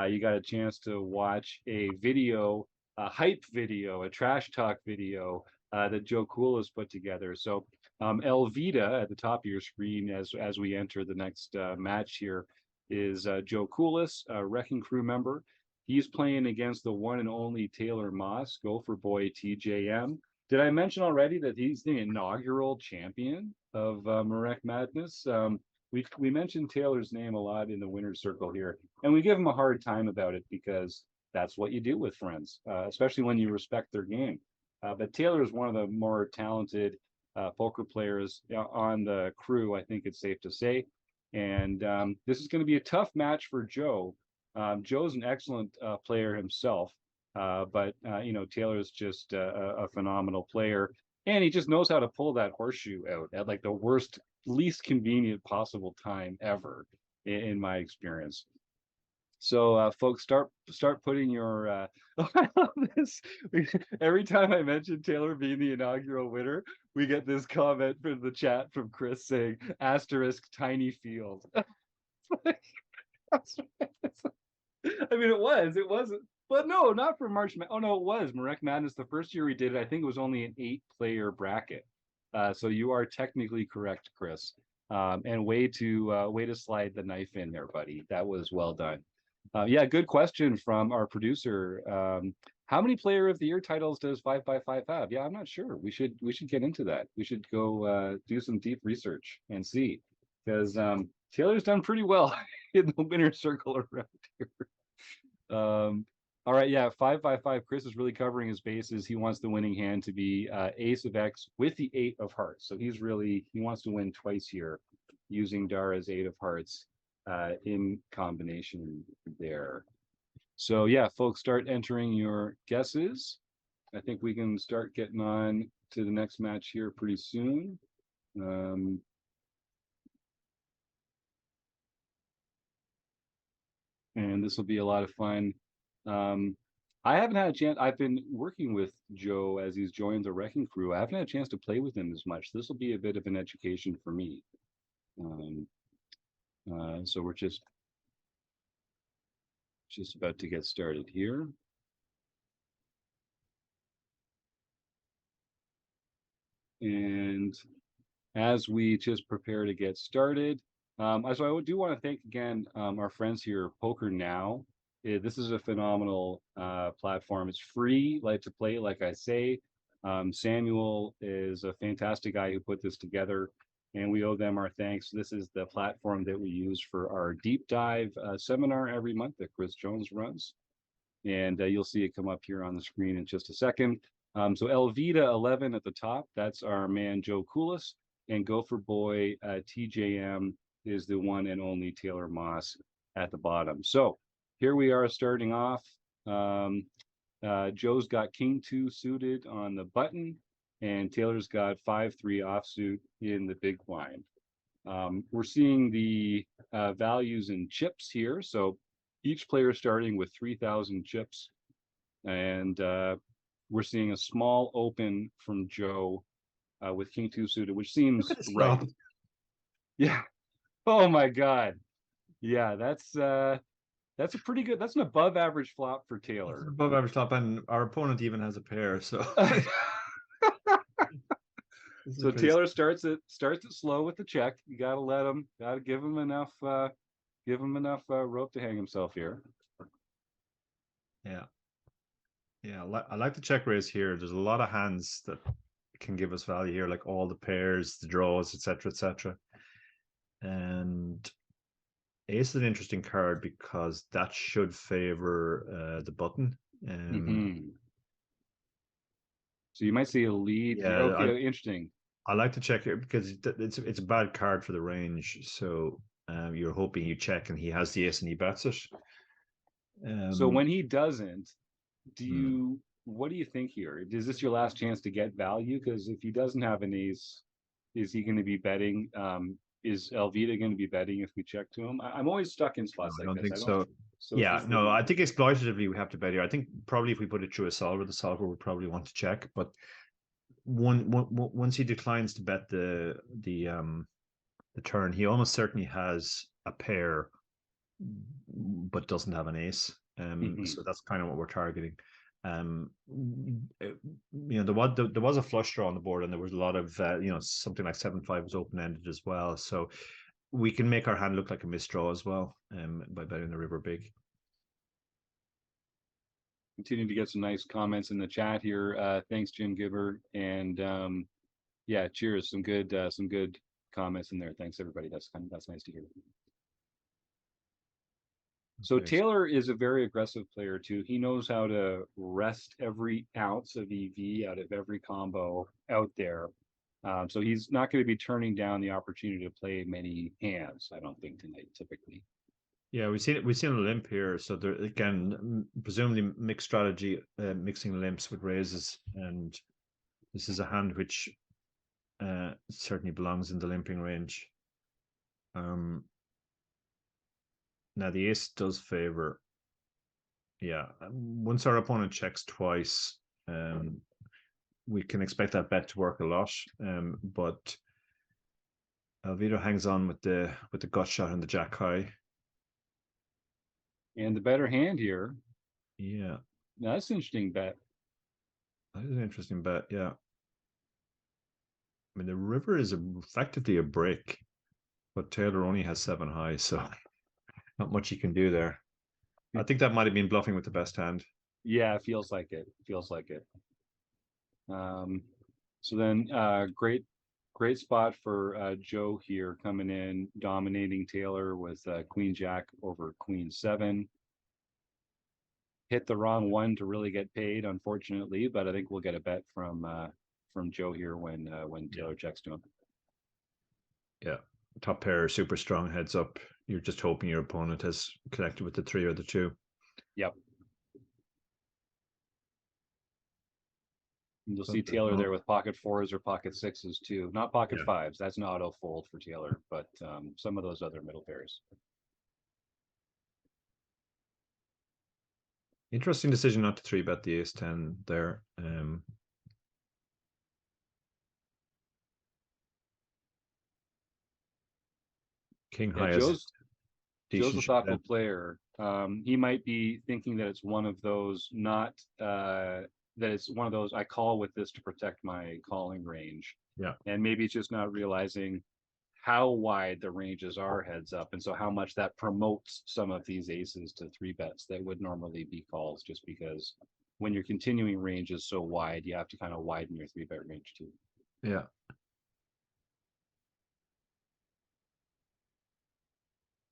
[SPEAKER 1] you got a chance to watch a video, a hype video, a trash talk video that Joe Cool has put together. So Elvita at the top of your screen as we enter the next match here is Joe Coolis, a Wrecking Crew member. He's playing against the one and only Taylor Moss, Gopher Boy TJM. Did I mention already that he's the inaugural champion of MaREC Madness? We mentioned Taylor's name a lot in the winner's circle here, and we give him a hard time about it because that's what you do with friends, especially when you respect their game. But Taylor is one of the more talented poker players on the crew, I think it's safe to say. And this is going to be a tough match for Joe. Joe's an excellent player himself, but Taylor is just a phenomenal player, and he just knows how to pull that horseshoe out at like the worst, least convenient possible time ever, in my experience. So folks, start putting your I love this. Every time I mention Taylor being the inaugural winner, we get this comment from the chat from Chris saying asterisk tiny field. I mean, it wasn't, but no, not for March. Oh no, it was MaREC Madness. The first year we did it, I think it was only an 8-player bracket. So you are technically correct, Chris. And way to slide the knife in there, buddy. That was well done. Yeah, good question from our producer. How many Player of the Year titles does 5x5 have? Yeah, I'm not sure. We should get into that. We should go do some deep research and see, because Taylor's done pretty well in the winner's circle around here. All right, yeah, 5x5. Chris is really covering his bases. He wants the winning hand to be Ace of X with the 8 of Hearts. So he wants to win twice here using Dara's 8 of Hearts in combination there. So yeah, folks, start entering your guesses. I think we can start getting on to the next match here pretty soon. And this will be a lot of fun. I haven't had a chance. I've been working with Joe as he's joined the wrecking crew. I haven't had a chance to play with him as much. This will be a bit of an education for me. So we're just about to get started here. And as we just prepare to get started, so I do want to thank again our friends here, Poker Now. This is a phenomenal platform. It's free, like to play, like I say. Samuel is a fantastic guy who put this together, and we owe them our thanks. This is the platform that we use for our deep dive seminar every month that Chris Jones runs. And you'll see it come up here on the screen in just a second. So Elvita 11 at the top, that's our man Joe Coolis, and Gopher Boy TJM is the one and only Taylor Moss at the bottom. So here we are starting off. Joe's got King 2 suited on the button, and Taylor's got 5-3 offsuit in the big blind. We're seeing the values in chips here. So each player starting with 3,000 chips, and we're seeing a small open from Joe with King 2 suited, which seems right.
[SPEAKER 2] Flop.
[SPEAKER 1] Yeah. Oh my God. Yeah, that's a pretty good. That's an above average flop for Taylor.
[SPEAKER 2] Above average flop, and our opponent even has a pair. So
[SPEAKER 1] so Taylor starts it slow with the check. You got to give him enough rope to hang himself here.
[SPEAKER 2] Yeah. I like the check raise here. There's a lot of hands that can give us value here, like all the pairs, the draws, etc. And ace is an interesting card because that should favor the button.
[SPEAKER 1] So you might see a lead.
[SPEAKER 2] Yeah,
[SPEAKER 1] okay, interesting.
[SPEAKER 2] I like to check here because it's a bad card for the range. So you're hoping you check and he has the ace and he bets it.
[SPEAKER 1] So when he doesn't, what do you think here? Is this your last chance to get value? Because if he doesn't have an ace, is he going to be betting? Is Elvita going to be betting if we check to him? I'm always stuck in spots like this.
[SPEAKER 2] I don't think so. Yeah, no, I think exploitatively we have to bet here. I think probably if we put it through a solver, the solver would probably want to check. But once he declines to bet the turn, he almost certainly has a pair, but doesn't have an ace. So that's kind of what we're targeting. There was a flush draw on the board, and there was a lot of something like 7-5 was open ended as well. So we can make our hand look like a misdraw as well by betting the river big.
[SPEAKER 1] Continue to get some nice comments in the chat here. Thanks, Jim Gibber, and yeah, cheers. Some good comments in there. Thanks, everybody. That's nice to hear. So Taylor is a very aggressive player too. He knows how to wrest every ounce of EV out of every combo out there. So he's not going to be turning down the opportunity to play many hands, I don't think, tonight, typically.
[SPEAKER 2] Yeah, we've seen a limp here. So there again, presumably mixed strategy, mixing limps with raises, and this is a hand which certainly belongs in the limping range. Now the ace does favor. Yeah, once our opponent checks twice, we can expect that bet to work a lot. But Alvido hangs on with the gut shot and the jack high.
[SPEAKER 1] And the better hand here.
[SPEAKER 2] Yeah,
[SPEAKER 1] Now, that's an interesting bet.
[SPEAKER 2] that is an interesting bet. Yeah, I mean the river is effectively a break, but Taylor only has 7 high, so not much you can do there. I think that might have been bluffing with the best hand.
[SPEAKER 1] Yeah, it feels like it. Feels like it. So then great spot for Joe here coming in, dominating Taylor with Queen Jack over Queen 7. Hit the wrong one to really get paid, unfortunately, but I think we'll get a bet from Joe here when Taylor checks to him.
[SPEAKER 2] Yeah, top pair, super strong heads up. You're just hoping your opponent has connected with the 3 or the 2.
[SPEAKER 1] Yep. You'll see Taylor there with pocket 4s or pocket 6s too. Not pocket 5s. That's an auto fold for Taylor, but some of those other middle pairs.
[SPEAKER 2] Interesting decision not to 3-bet the ace 10 there. King
[SPEAKER 1] Yeah,
[SPEAKER 2] high has
[SPEAKER 1] Joe's a
[SPEAKER 2] decent
[SPEAKER 1] thoughtful player. He might be thinking that it's one of those not that it's one of those I call with this to protect my calling range.
[SPEAKER 2] Yeah.
[SPEAKER 1] And maybe it's just not realizing how wide the ranges are heads up, and so how much that promotes some of these aces to 3-bets that would normally be calls, just because when your continuing range is so wide, you have to kind of widen your 3-bet range too.
[SPEAKER 2] Yeah.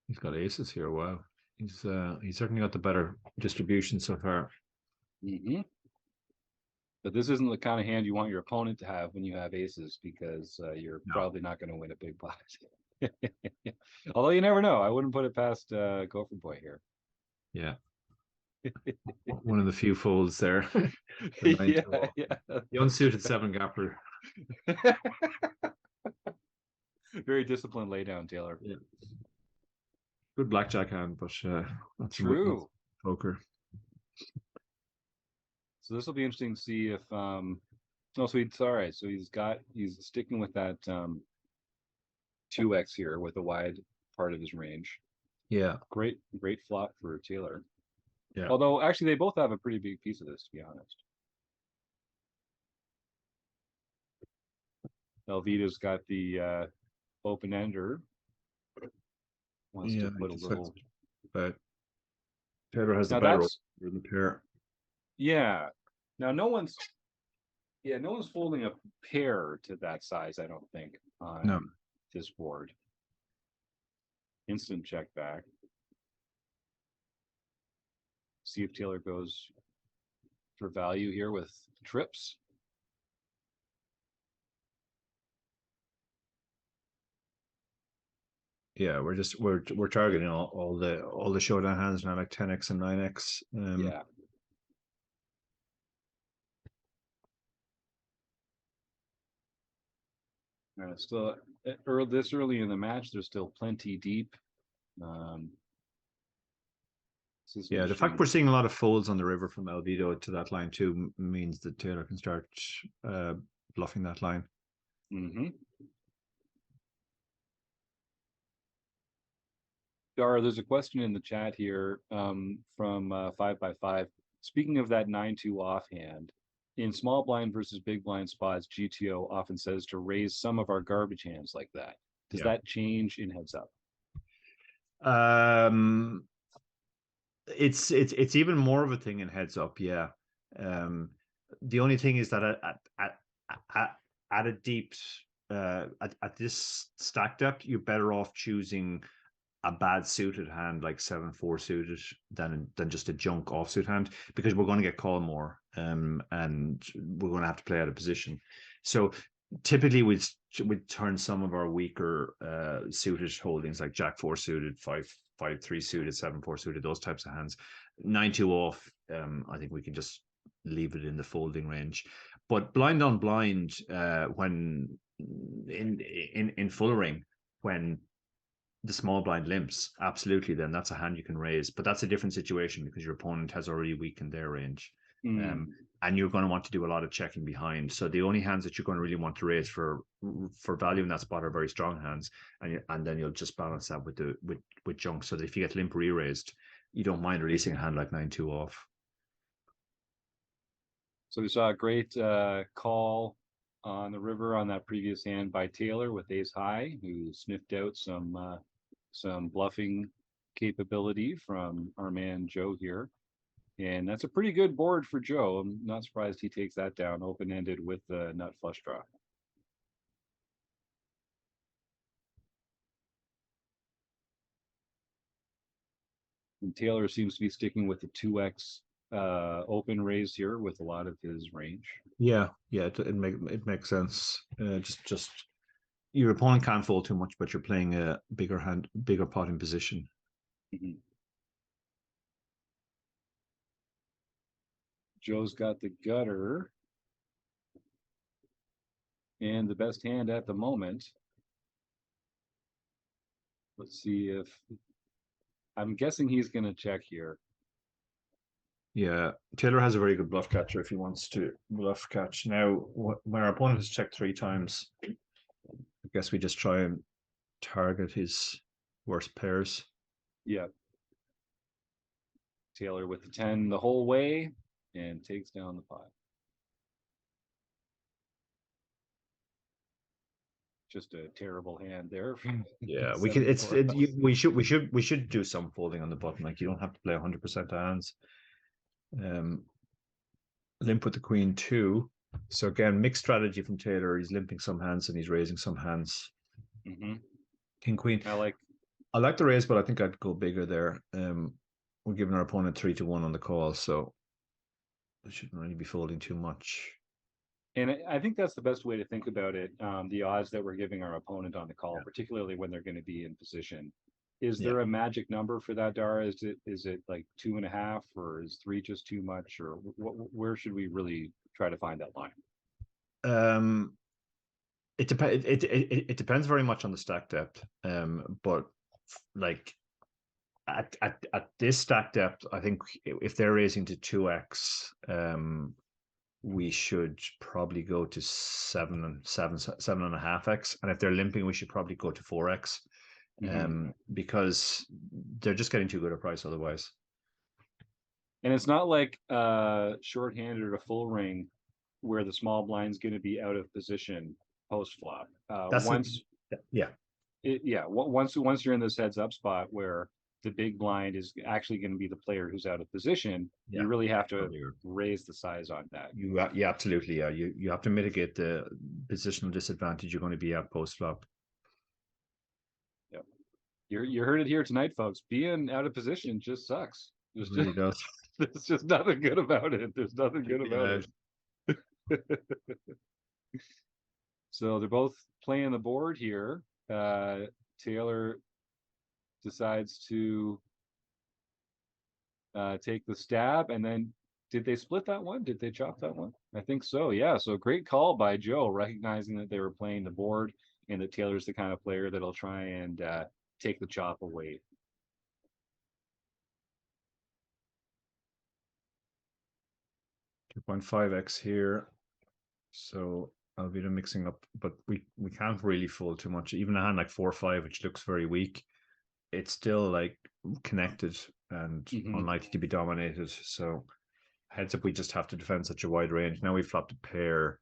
[SPEAKER 2] He's got aces here. Wow. He's certainly got the better distribution so far.
[SPEAKER 1] Mm-hmm. But this isn't the kind of hand you want your opponent to have when you have aces, because you're probably not going to win a big pot. Although you never know. I wouldn't put it past Gopher Boy here.
[SPEAKER 2] Yeah. One of the few folds there.
[SPEAKER 1] Yeah.
[SPEAKER 2] The unsuited 7-gapper.
[SPEAKER 1] Very disciplined laydown, Taylor.
[SPEAKER 2] Yeah. Good blackjack hand, but that's
[SPEAKER 1] true.
[SPEAKER 2] Poker.
[SPEAKER 1] So this will be interesting to see if oh, so it's all right. So he's sticking with that 2x here with a wide part of his range.
[SPEAKER 2] Yeah.
[SPEAKER 1] Great flop for Taylor.
[SPEAKER 2] Yeah.
[SPEAKER 1] Although actually they both have a pretty big piece of this, to be honest. Alvida's got the open ender. Wants to put a little.
[SPEAKER 2] But Taylor has the
[SPEAKER 1] Now
[SPEAKER 2] better in the pair.
[SPEAKER 1] Yeah. Now no one's folding a pair to that size, I don't think, on this board. Instant check back. See if Taylor goes for value here with trips.
[SPEAKER 2] Yeah, we're targeting all the showdown hands now, like 10x and 9x.
[SPEAKER 1] Yeah. And it's still this early in the match. There's still plenty deep.
[SPEAKER 2] Yeah, the fact we're seeing a lot of folds on the river from Alvido to that line too means that Taylor can start bluffing that line.
[SPEAKER 1] Mm-hmm. Dara, there's a question in the chat here from 5x5. Speaking of that 9-2 offhand, in small blind versus big blind spots, GTO often says to raise some of our garbage hands like that. Does that change in heads up?
[SPEAKER 2] It's even more of a thing in heads up. Yeah. The only thing is that at a deep at this stack depth, you're better off choosing a bad suited hand like 7-4 suited than just a junk offsuit hand, because we're going to get called more and we're going to have to play out of position. So typically we'd turn some of our weaker suited holdings like Jack 4 suited, 5-3 suited, 7-4 suited, those types of hands. 9-2 off, I think we can just leave it in the folding range. But blind on blind, when in full ring, when the small blind limps, absolutely, then that's a hand you can raise. But that's a different situation because your opponent has already weakened their range. And you're going to want to do a lot of checking behind. So the only hands that you're going to really want to raise for value in that spot are very strong hands, and then you'll just balance that with junk. So that if you get limp re-raised, you don't mind releasing a hand like 9-2 off.
[SPEAKER 1] So we saw a great call on the river on that previous hand by Taylor with ace high, who sniffed out some bluffing capability from our man Joe here. And that's a pretty good board for Joe. I'm not surprised he takes that down open-ended with the nut flush draw. And Taylor seems to be sticking with the 2x open raise here with a lot of his range.
[SPEAKER 2] Yeah, it makes sense. Just your opponent can't fold too much, but you're playing a bigger pot in position.
[SPEAKER 1] Mm-hmm. Joe's got the gutter and the best hand at the moment. Let's see if I'm guessing he's going to check here.
[SPEAKER 2] Yeah, Taylor has a very good bluff catcher if he wants to bluff catch. Now, when our opponent has checked 3 times, I guess we just try and target his worst pairs.
[SPEAKER 1] Yeah. Taylor with the 10 the whole way and takes down the pot. Just a terrible hand there.
[SPEAKER 2] Yeah, we can. We should do some folding on the button. Like you don't have to play 100% of hands. Limp with the queen 2. So again, mixed strategy from Taylor. He's limping some hands and he's raising some hands. King queen. I like the raise, but I think I'd go bigger there. We're giving our opponent 3-1 on the call, so we shouldn't really be folding too much.
[SPEAKER 1] And I think that's the best way to think about it. The odds that we're giving our opponent on the call, particularly when they're going to be in position. Is there a magic number for that, Dara? Is it like 2.5, or is 3 just too much, or where should we really try to find that line?
[SPEAKER 2] It depends. It depends very much on the stack depth. But like at this stack depth, I think if they're raising to 2x, we should probably go to 7.5x, and if they're limping, we should probably go to 4x. Because they're just getting too good a price otherwise.
[SPEAKER 1] And it's not like shorthanded or full ring where the small blind's going to be out of position post flop. Once you're in this heads up spot where the big blind is actually going to be the player who's out of position, you really have to raise the size on that.
[SPEAKER 2] Yeah, absolutely. Yeah, you have to mitigate the positional disadvantage you're going to be at post flop.
[SPEAKER 1] You heard it here tonight, folks. Being out of position just sucks.
[SPEAKER 2] It really does.
[SPEAKER 1] There's just nothing good about it. There's nothing good about it. So they're both playing the board here. Taylor decides to take the stab, and then did they split that one? Did they chop that one? I think so. Yeah. So great call by Joe, recognizing that they were playing the board and that Taylor's the kind of player that'll try and take the chop away.
[SPEAKER 2] $2.5x here. So I'll be mixing up, but we can't really fold too much. Even a hand like 4-5, which looks very weak, it's still like connected and unlikely to be dominated. So heads up, we just have to defend such a wide range. Now we've flopped a pair.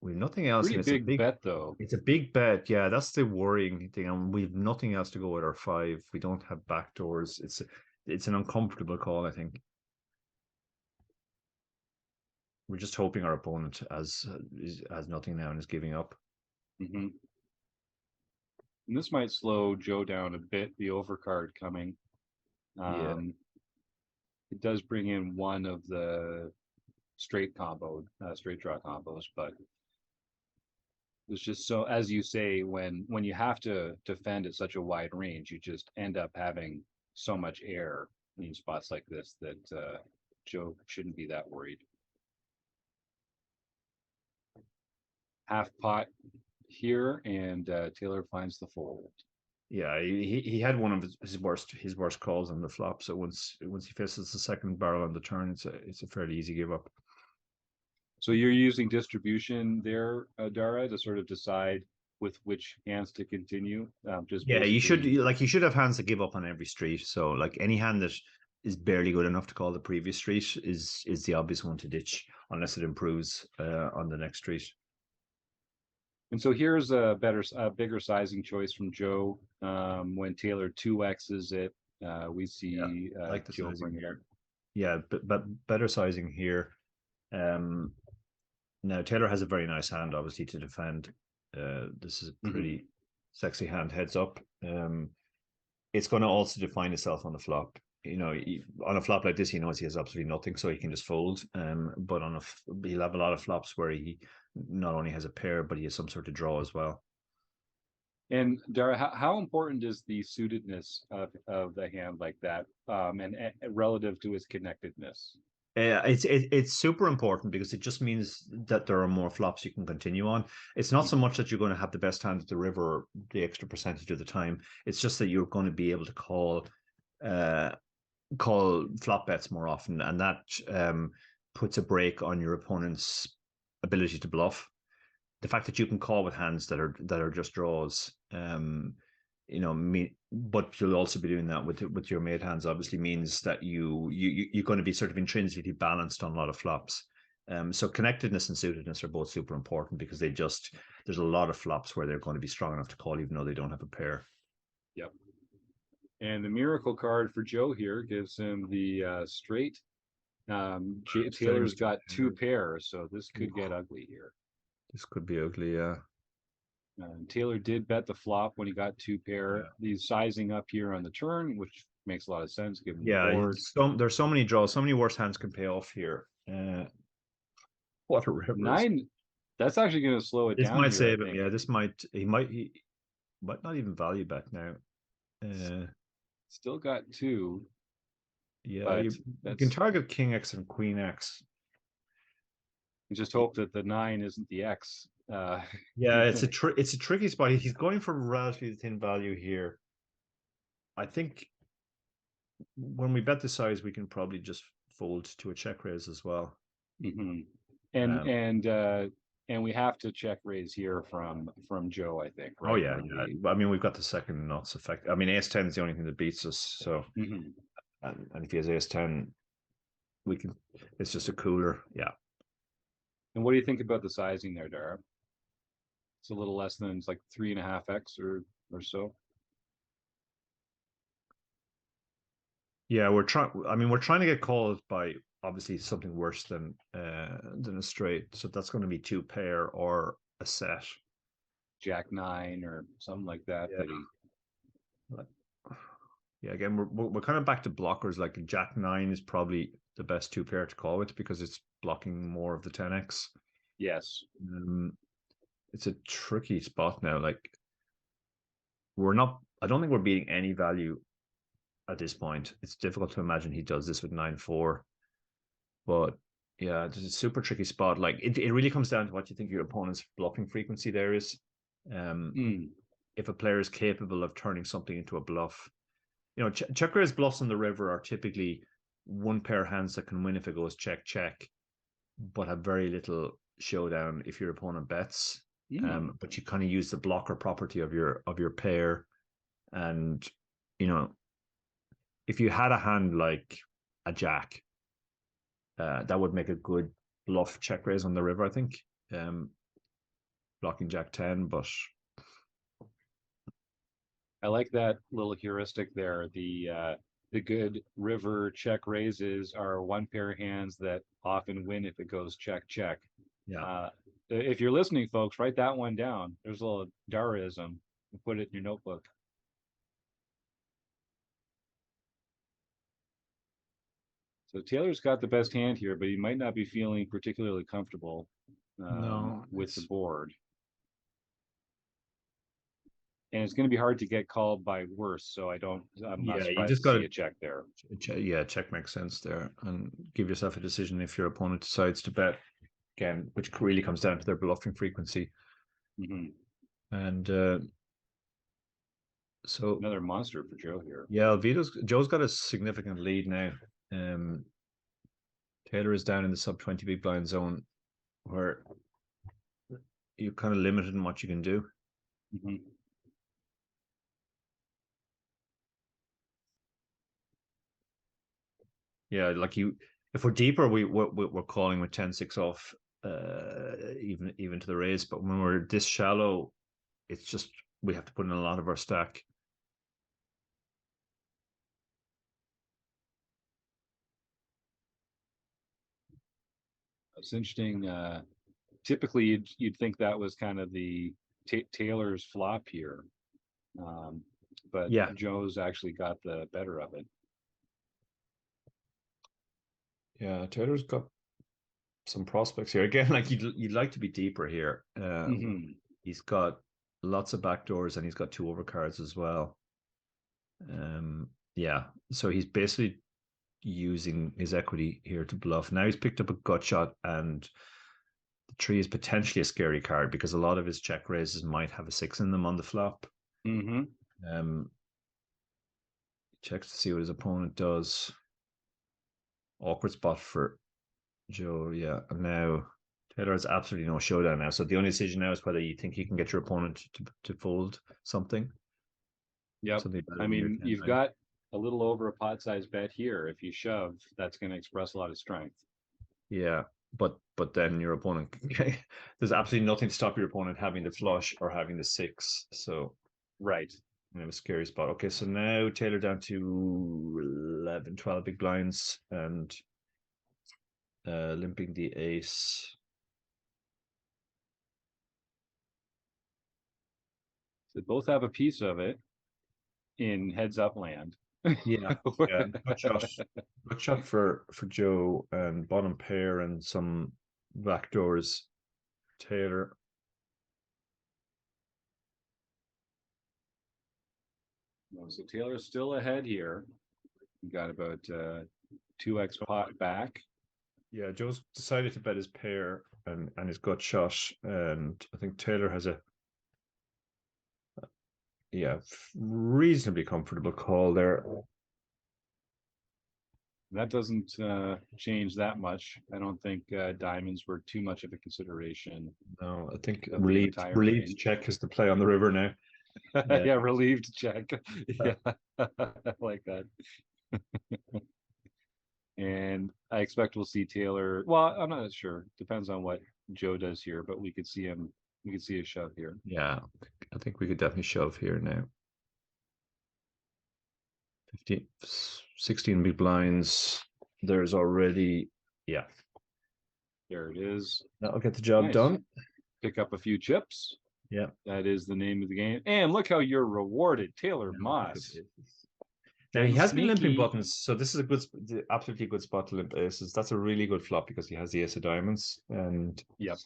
[SPEAKER 2] We've nothing else.
[SPEAKER 1] Pretty big bet though.
[SPEAKER 2] It's a big bet. Yeah, that's the worrying thing. And we've nothing else to go with our 5. We don't have backdoors. It's an uncomfortable call, I think. We're just hoping our opponent has nothing now and is giving up.
[SPEAKER 1] And this might slow Joe down a bit, the overcard coming. It does bring in one of the straight draw combos, but it's just so, as you say, when you have to defend at such a wide range, you just end up having so much air in spots like this that Joe shouldn't be that worried. Half pot here, and Taylor finds the fold.
[SPEAKER 2] Yeah, he had one of his worst calls on the flop. So once he faces the second barrel on the turn, it's a fairly easy give up.
[SPEAKER 1] So you're using distribution there, Dara, to sort of decide with which hands to continue. Just
[SPEAKER 2] Yeah, you should
[SPEAKER 1] basically,
[SPEAKER 2] you should have hands that give up on every street. So like any hand that is barely good enough to call the previous street is the obvious one to ditch unless it improves on the next street.
[SPEAKER 1] and so here's a bigger sizing choice from Joe. When Taylor 2x's it, we see
[SPEAKER 2] I like the
[SPEAKER 1] Joe
[SPEAKER 2] sizing
[SPEAKER 1] bring it up.
[SPEAKER 2] here. Yeah, but better sizing here. Now Taylor has a very nice hand, obviously, to defend. This is a pretty sexy hand heads up. It's going to also define itself on the flop. You know, on a flop like this, he knows he has absolutely nothing, so he can just fold. But he'll have a lot of flops where he not only has a pair, but he has some sort of draw as well.
[SPEAKER 1] And Dara, how important is the suitedness of the hand like that, and relative to its connectedness?
[SPEAKER 2] It's super important because it just means that there are more flops you can continue on. It's not so much that you're going to have the best hand at the river the extra percentage of the time. It's just that you're going to be able to call flop bets more often, and that puts a brake on your opponent's ability to bluff. The fact that you can call with hands that are just draws, but you'll also be doing that with your made hands. Obviously, means that you're going to be sort of intrinsically balanced on a lot of flops. So connectedness and suitedness are both super important because there's a lot of flops where they're going to be strong enough to call even though they don't have a pair.
[SPEAKER 1] Yep. And the miracle card for Joe here gives him the straight. Taylor's got two pairs, so this could get ugly here.
[SPEAKER 2] This could be ugly, yeah.
[SPEAKER 1] Taylor did bet the flop when he got two pair. Yeah. He's sizing up here on the turn, which makes a lot of sense given the board.
[SPEAKER 2] There's so many draws, so many worse hands can pay off here. What a river.
[SPEAKER 1] 9. That's actually going to slow it down.
[SPEAKER 2] This might save him. Yeah, he might not even value bet now.
[SPEAKER 1] Still got 2.
[SPEAKER 2] Yeah, you can target King X and Queen X.
[SPEAKER 1] And just hope that the 9 isn't the X.
[SPEAKER 2] Yeah, it's a tricky spot. He's going for relatively thin value here. I think when we bet the size, we can probably just fold to a check raise as well.
[SPEAKER 1] Mm-hmm. And we have to check raise here from Joe, I think. Right?
[SPEAKER 2] Oh yeah. I mean, we've got the second nuts effect. I mean, Ace 10 is the only thing that beats us. So, and if he has Ace 10, we can. It's just a cooler, yeah.
[SPEAKER 1] And what do you think about the sizing there, Dara? It's a little less than, it's like 3.5x or so.
[SPEAKER 2] Yeah, we're trying to get called by obviously something worse than a straight. So that's going to be 2 pair or a set.
[SPEAKER 1] Jack 9 or something like that.
[SPEAKER 2] Yeah, again, we're kind of back to blockers. Like Jack 9 is probably the best 2 pair to call with because it's blocking more of the 10x.
[SPEAKER 1] Yes.
[SPEAKER 2] It's a tricky spot now. Like I don't think we're beating any value at this point. It's difficult to imagine he does this with 9-4. But yeah, it's a super tricky spot. Like it really comes down to what you think your opponent's bluffing frequency there is. If a player is capable of turning something into a bluff. You know, check raise bluffs on the river are typically 1 pair hands that can win if it goes check, but have very little showdown if your opponent bets. But you kind of use the blocker property of your pair. And, you know, if you had a hand like a jack, that would make a good bluff check raise on the river, I think. Blocking Jack 10, but
[SPEAKER 1] I like that little heuristic there. The good river check raises are 1 pair hands that often win if it goes check.
[SPEAKER 2] Yeah.
[SPEAKER 1] If you're listening, folks, write that one down. There's a little Daraism. Put it in your notebook. So Taylor's got the best hand here, but he might not be feeling particularly comfortable with the board. And it's going to be hard to get called by worse, so I'm not surprised to see a check there.
[SPEAKER 2] Yeah, check makes sense there, and give yourself a decision if your opponent decides to bet again, which really comes down to their bluffing frequency. And so
[SPEAKER 1] Another monster for Joe here.
[SPEAKER 2] yeah, Joe's got a significant lead now. Taylor is down in the sub 20 big blind zone, where you're kind of limited in what you can do.
[SPEAKER 1] Mm-hmm.
[SPEAKER 2] Yeah, like if we're deeper, we're calling with 10-6 off, even to the raise. But when we're this shallow, it's just we have to put in a lot of our stack.
[SPEAKER 1] It's interesting. Typically, you'd think that was kind of the Taylor's flop here, but
[SPEAKER 2] Yeah,
[SPEAKER 1] Joe's actually got the better of it.
[SPEAKER 2] yeah. Taylor's got some prospects here again. Like you'd like to be deeper here.
[SPEAKER 1] Mm-hmm.
[SPEAKER 2] He's got lots of backdoors and he's got 2 overcards as well. Yeah, so he's basically using his equity here to bluff. Now he's picked up a gut shot, and the 3 is potentially a scary card because a lot of his check raises might have a 6 in them on the flop.
[SPEAKER 1] Mm-hmm.
[SPEAKER 2] Checks to see what his opponent does. Awkward spot for Joe. Yeah, and now Taylor has absolutely no showdown now. So the only decision now is whether you think you can get your opponent to fold something.
[SPEAKER 1] Yep.
[SPEAKER 2] Something better
[SPEAKER 1] I
[SPEAKER 2] than your
[SPEAKER 1] mean,
[SPEAKER 2] 10,
[SPEAKER 1] you've
[SPEAKER 2] right?
[SPEAKER 1] got a little over a pot size bet here. If you shove, that's going to express a lot of strength.
[SPEAKER 2] Yeah, but then your opponent, there's absolutely nothing to stop your opponent having the flush or having the 6. So
[SPEAKER 1] Right.
[SPEAKER 2] a scary spot. Okay, so now Taylor down to 11, 12 big blinds and limping the ace.
[SPEAKER 1] They both have a piece of it in heads up land.
[SPEAKER 2] Yeah, yeah. Good shot for Joe, and bottom pair and some backdoors. Taylor.
[SPEAKER 1] So Taylor's still ahead here. You got about 2x pot back.
[SPEAKER 2] Yeah, Joe's decided to bet his pair and his gut shot, and I think Taylor has a reasonably comfortable call there.
[SPEAKER 1] That doesn't change that much. I don't think diamonds were too much of a consideration
[SPEAKER 2] No, I think
[SPEAKER 1] of the entire
[SPEAKER 2] relieved
[SPEAKER 1] range.
[SPEAKER 2] check is the play on the river now.
[SPEAKER 1] Yeah, relieved check. Yeah, I like that. And I expect we'll see Taylor. Well, I'm not sure. Depends on what Joe does here, but we could see him. We could see a shove here.
[SPEAKER 2] Yeah, I think we could definitely shove here now. 15, 16 big blinds. There's already, yeah.
[SPEAKER 1] There it is.
[SPEAKER 2] That'll get the job
[SPEAKER 1] Nice.
[SPEAKER 2] done.
[SPEAKER 1] Pick up a few chips.
[SPEAKER 2] Yeah.
[SPEAKER 1] That is the name of the game. And look how you're rewarded, Taylor Moss.
[SPEAKER 2] Now he
[SPEAKER 1] Getting
[SPEAKER 2] has been limping
[SPEAKER 1] sneaky.
[SPEAKER 2] buttons, so this is absolutely good spot to limp aces. That's a really good flop because he has the ace of diamonds, and
[SPEAKER 1] Yep.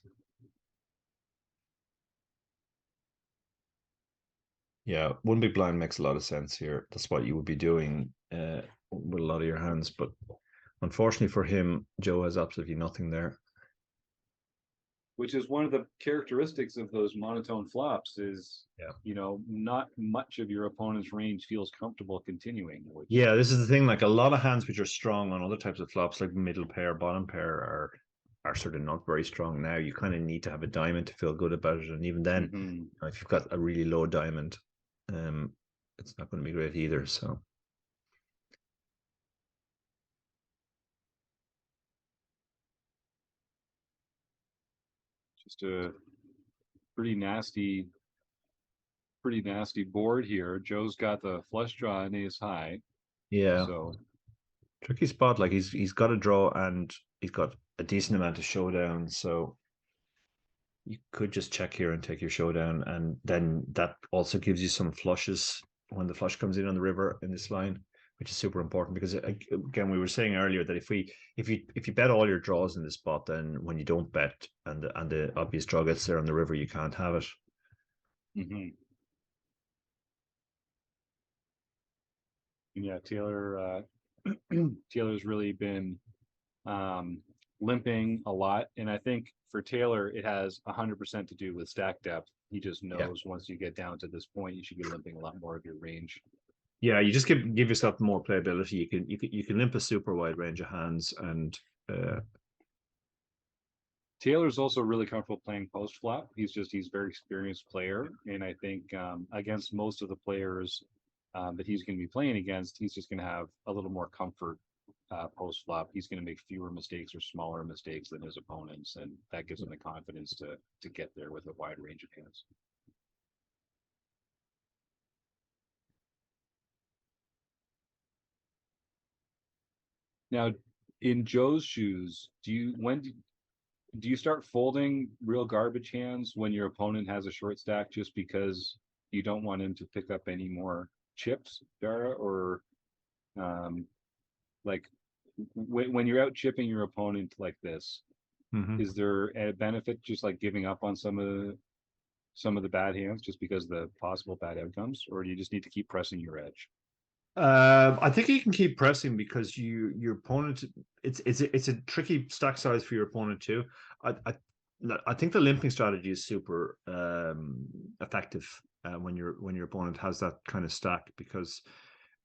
[SPEAKER 2] yeah, 1 big blind makes a lot of sense here. That's what you would be doing with a lot of your hands, but unfortunately for him, Joe has absolutely nothing there.
[SPEAKER 1] Which is one of the characteristics of those monotone flops is, not much of your opponent's range feels comfortable continuing.
[SPEAKER 2] Yeah, this is the thing. Like a lot of hands which are strong on other types of flops, like middle pair, bottom pair, are sort of not very strong now. You kind of need to have a diamond to feel good about it, and even then, if you've got a really low diamond, it's not going to be great either. So.
[SPEAKER 1] Just a pretty nasty board here. Joe's got the flush draw and ace high.
[SPEAKER 2] Yeah.
[SPEAKER 1] So
[SPEAKER 2] Tricky spot. Like he's got a draw and he's got a decent amount of showdown. So you could just check here and take your showdown, and then that also gives you some flushes when the flush comes in on the river in this line, which is super important because again we were saying earlier that if you bet all your draws in this spot, then when you don't bet and the obvious draw gets there on the river, you can't have it.
[SPEAKER 1] Yeah, Taylor's really been limping a lot. And I think for Taylor, it has 100% to do with stack depth. He just
[SPEAKER 2] Yeah.
[SPEAKER 1] knows once you get down to this point, you should be limping a lot more of your range.
[SPEAKER 2] Yeah, you just give yourself more playability. You can limp a super wide range of hands, and
[SPEAKER 1] Taylor's also really comfortable playing post flop. He's a very experienced player, and I think against most of the players that he's going to be playing against, he's just going to have a little more comfort post flop. He's going to make fewer mistakes or smaller mistakes than his opponents, and that gives him the confidence to get there with a wide range of hands. Now, in Joe's shoes, do you start folding real garbage hands when your opponent has a short stack just because you don't want him to pick up any more chips, Dara? Or um, like when you're out chipping your opponent like this, is there a benefit just like giving up on some of the bad hands just because of the possible bad outcomes, or do you just need to keep pressing your edge?
[SPEAKER 2] I think you can keep pressing because your opponent. It's a tricky stack size for your opponent too. I think the limping strategy is super effective when your opponent has that kind of stack, because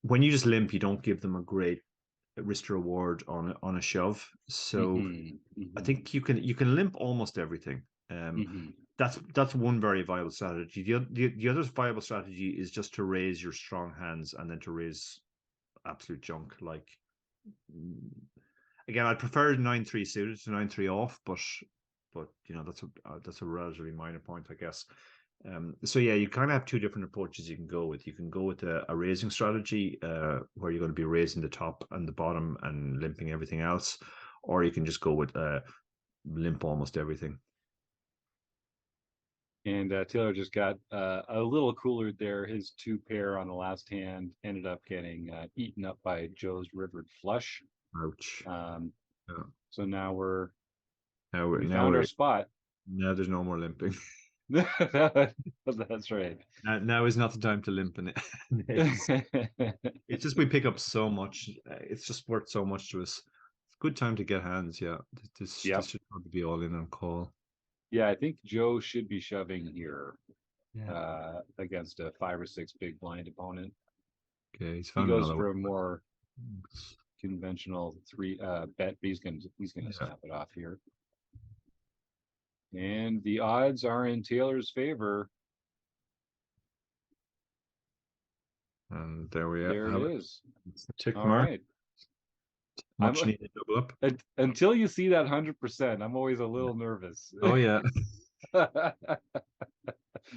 [SPEAKER 2] when you just limp, you don't give them a great risk to reward on a shove. So I think you can limp almost everything. That's one very viable strategy. The other viable strategy is just to raise your strong hands and then to raise absolute junk. Like, again, I'd prefer 9-3 suited to 9-3 off, but that's a relatively minor point, I guess. So yeah, you kind of have two different approaches you can go with. You can go with a raising strategy where you're going to be raising the top and the bottom and limping everything else, or you can just go with limp almost everything.
[SPEAKER 1] And Taylor just got a little cooler there. His two pair on the last hand ended up getting eaten up by Joe's rivered flush.
[SPEAKER 2] Ouch. Yeah.
[SPEAKER 1] So now
[SPEAKER 2] Now
[SPEAKER 1] we
[SPEAKER 2] now
[SPEAKER 1] found our
[SPEAKER 2] we're
[SPEAKER 1] spot.
[SPEAKER 2] now there's no more limping.
[SPEAKER 1] That's right.
[SPEAKER 2] Now is not the time to limp in it. It's just we pick up so much. It's just worth so much to us. It's a good time to get hands. Yeah, this
[SPEAKER 1] Yep.
[SPEAKER 2] should probably be all in on call.
[SPEAKER 1] Yeah, I think Joe should be shoving here
[SPEAKER 2] Yeah.
[SPEAKER 1] against a 5 or 6 big blind opponent.
[SPEAKER 2] Okay, he's
[SPEAKER 1] He
[SPEAKER 2] found
[SPEAKER 1] goes
[SPEAKER 2] another
[SPEAKER 1] for
[SPEAKER 2] one.
[SPEAKER 1] a more conventional three bet, but he's gonna
[SPEAKER 2] Yeah.
[SPEAKER 1] snap it off here. And the odds are in Taylor's favor.
[SPEAKER 2] And there we
[SPEAKER 1] There it
[SPEAKER 2] have it.
[SPEAKER 1] is.
[SPEAKER 2] It's the tick
[SPEAKER 1] All
[SPEAKER 2] mark.
[SPEAKER 1] right.
[SPEAKER 2] Much
[SPEAKER 1] I'm
[SPEAKER 2] needed double up.
[SPEAKER 1] until you see that 100%, I'm always a little nervous.
[SPEAKER 2] Oh yeah.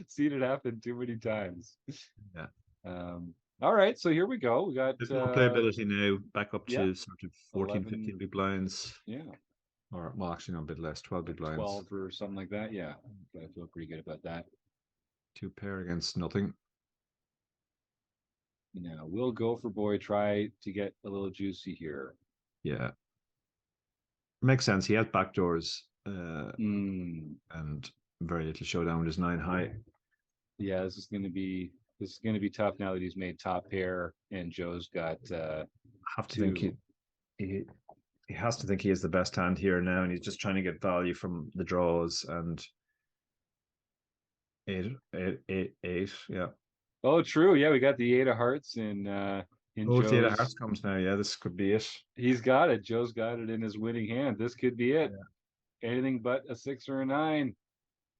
[SPEAKER 1] Seen it happen too many times.
[SPEAKER 2] Yeah.
[SPEAKER 1] All right, so here we go. We got
[SPEAKER 2] Bit more playability now, back up
[SPEAKER 1] yeah,
[SPEAKER 2] to sort of 14, 15
[SPEAKER 1] 11,
[SPEAKER 2] big blinds.
[SPEAKER 1] yeah,
[SPEAKER 2] Or well, actually no, a bit less, 12 big
[SPEAKER 1] like
[SPEAKER 2] blinds.
[SPEAKER 1] 12 or something like that. Yeah, I feel pretty good about that.
[SPEAKER 2] Two pair against nothing.
[SPEAKER 1] Now we'll go for boy, try to get a little juicy here.
[SPEAKER 2] Yeah. Makes sense. He has backdoors
[SPEAKER 1] Mm,
[SPEAKER 2] and very little showdown with his 9 high.
[SPEAKER 1] yeah, this is gonna be tough now that he's made top pair and Joe's got
[SPEAKER 2] I have to think
[SPEAKER 1] two.
[SPEAKER 2] he has to think he is the best hand here now, and he's just trying to get value from the draws and eight. Yeah.
[SPEAKER 1] Oh, true. Yeah, we got the 8 of hearts in
[SPEAKER 2] Oh, if the 8 of
[SPEAKER 1] Joe's.
[SPEAKER 2] hearts comes now, yeah, this could be it.
[SPEAKER 1] He's got it. Joe's got it in his winning hand. This could be it.
[SPEAKER 2] Yeah.
[SPEAKER 1] Anything but a 6 or a 9.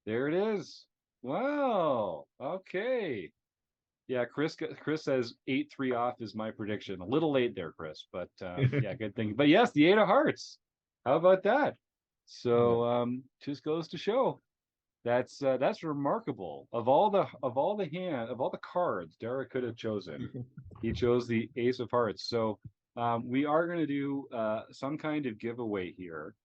[SPEAKER 1] There it is. Wow. Okay. Yeah, Chris says 8-3 off is my prediction. A little late there, Chris, but yeah, good thing. But yes, the 8 of hearts. How about that? So just goes to show that's remarkable. Of all the cards Dara could have chosen, he chose the ace of hearts. So we are going to do some kind of giveaway here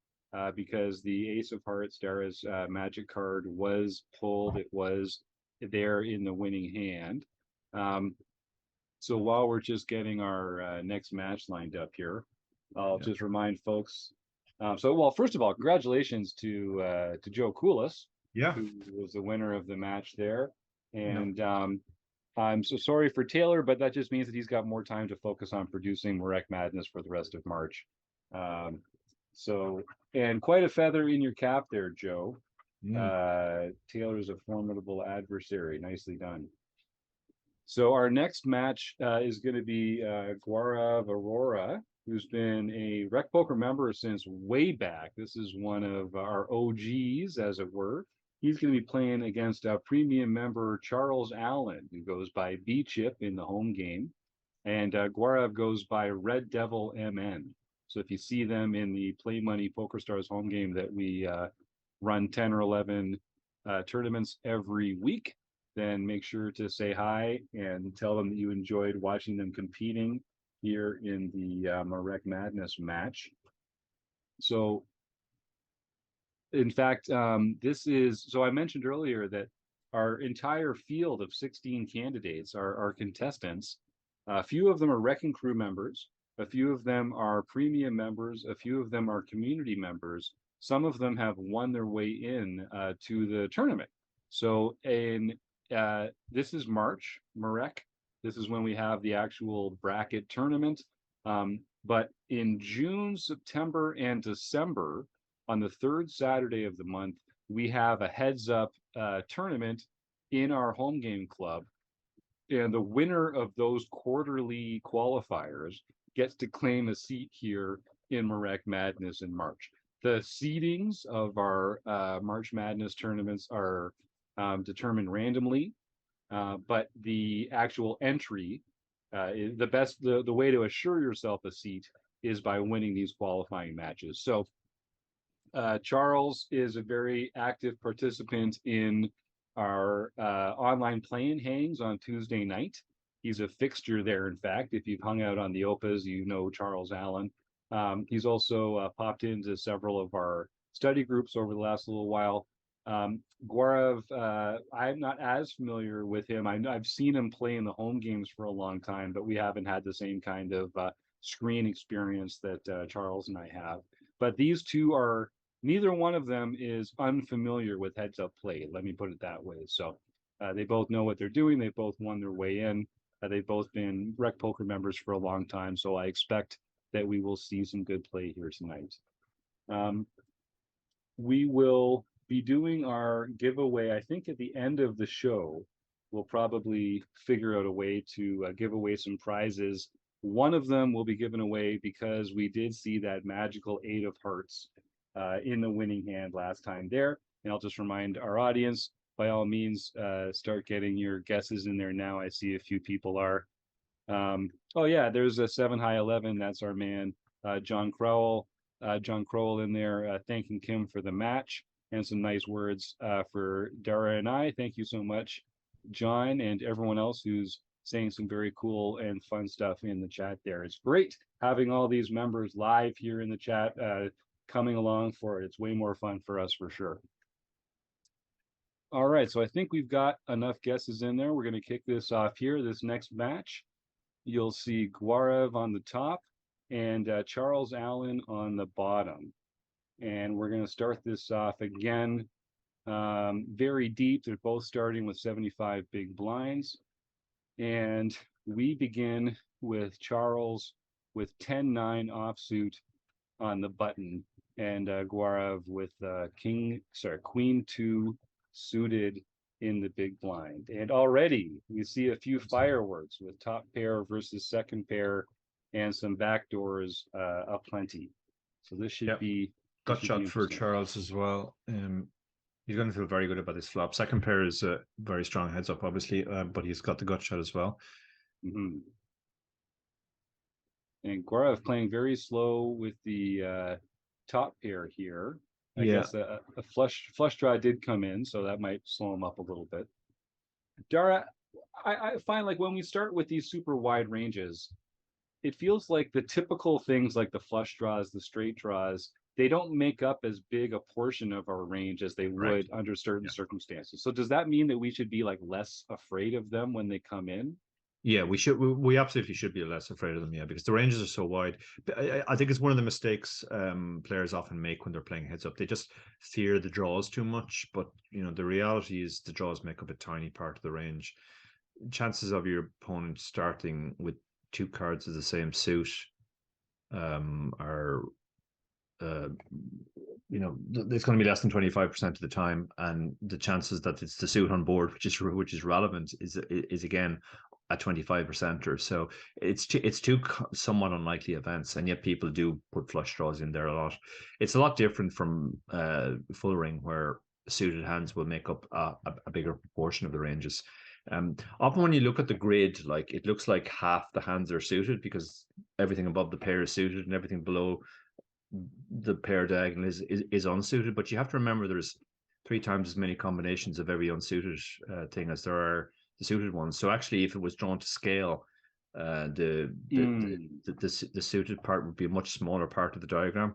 [SPEAKER 1] because the ace of hearts, Dara's magic card, was pulled. It was there in the winning hand. So while we're just getting our next match lined up here, I'll just remind folks. Well, first of all, congratulations to Joe Koulis,
[SPEAKER 2] Yeah.
[SPEAKER 1] who was the winner of the match there. And I'm so sorry for Taylor, but that just means that he's got more time to focus on producing MaREC Madness for the rest of March. So, and quite a feather in your cap there, Joe.
[SPEAKER 2] Mm.
[SPEAKER 1] Taylor's a formidable adversary. Nicely done. So our next match is going to be Gaurav Aurora, who's been a Rec Poker member since way back. This is one of our OGs, as it were. He's going to be playing against a premium member Charles Allen, who goes by B Chip in the home game, and Gaurav goes by Red Devil MN. So if you see them in the Play Money Poker Stars home game that we run 10 or 11 tournaments every week, then make sure to say hi and tell them that you enjoyed watching them competing here in the MaREC Madness match. So, in fact, so I mentioned earlier that our entire field of 16 candidates are contestants. A few of them are Wrecking Crew members. A few of them are premium members. A few of them are community members. Some of them have won their way in to the tournament. So this is March, MaREC. This is when we have the actual bracket tournament. But in June, September, and December, on the third Saturday of the month, we have a heads up tournament in our home game club. And the winner of those quarterly qualifiers gets to claim a seat here in MaREC Madness in March. The seedings of our March Madness tournaments are determined randomly, but the actual entry, the way to assure yourself a seat is by winning these qualifying matches. So Charles is a very active participant in our online playing hangs on Tuesday night. He's a fixture there, in fact. If you've hung out on the OPAs, you know Charles Allen. He's also popped into several of our study groups over the last little while. Gaurav, I'm not as familiar with him. I've seen him play in the home games for a long time, but we haven't had the same kind of screen experience that Charles and I have. But these two are, neither one of them is unfamiliar with heads up play. Let me put it that way. So they both know what they're doing. They both won their way in. They've both been Rec Poker members for a long time. So I expect that we will see some good play here tonight. We will be doing our giveaway. I think at the end of the show, we'll probably figure out a way to give away some prizes. One of them will be given away because we did see that magical 8 of hearts in the winning hand last time there. And I'll just remind our audience, by all means, start getting your guesses in there now. I see a few people are. Oh yeah, there's a 7 high 11. That's our man, John Crowell. John Crowell in there thanking Kim for the match and some nice words for Dara and I. Thank you so much, John, and everyone else who's saying some very cool and fun stuff in the chat there. It's great having all these members live here in the chat coming along for it. It's way more fun for us for sure. All right, so I think we've got enough guesses in there. We're going to kick this off here. This next match, you'll see Gaurav on the top and Charles Allen on the bottom. And we're going to start this off again very deep. They're both starting with 75 big blinds. And we begin with Charles with 10-9 offsuit on the button, and Gaurav with Queen 2 suited in the big blind. And already we see a few fireworks with top pair versus second pair and some backdoors aplenty. So this should be
[SPEAKER 2] gut shot for Charles as well. He's going to feel very good about this flop. Second pair is a very strong heads up, obviously, but he's got the gut shot as well.
[SPEAKER 1] Mm-hmm. And Gaurav playing very slow with the top pair here. I guess a flush draw did come in, so that might slow him up a little bit. Dara, I find like when we start with these super wide ranges, it feels like the typical things like the flush draws, the straight draws, they don't make up as big a portion of our range as they would under certain circumstances. So does that mean that we should be like less afraid of them when they come in?
[SPEAKER 2] Yeah, we should. We absolutely should be less afraid of them. Yeah, because the ranges are so wide. I think it's one of the mistakes players often make when they're playing heads up. They just fear the draws too much. But you know, the reality is the draws make up a tiny part of the range. Chances of your opponent starting with 2 cards of the same suit are it's going to be less than 25% of the time, and the chances that it's the suit on board, which is relevant, is again at 25% or so. It's two somewhat unlikely events, and yet people do put flush draws in there a lot. It's a lot different from full ring, where suited hands will make up a bigger proportion of the ranges. Often when you look at the grid, like it looks like half the hands are suited because everything above the pair is suited and everything below the pair diagonal is unsuited. But you have to remember there's 3 times as many combinations of every unsuited thing as there are the suited ones. So actually, if it was drawn to scale, the suited part would be a much smaller part of the diagram.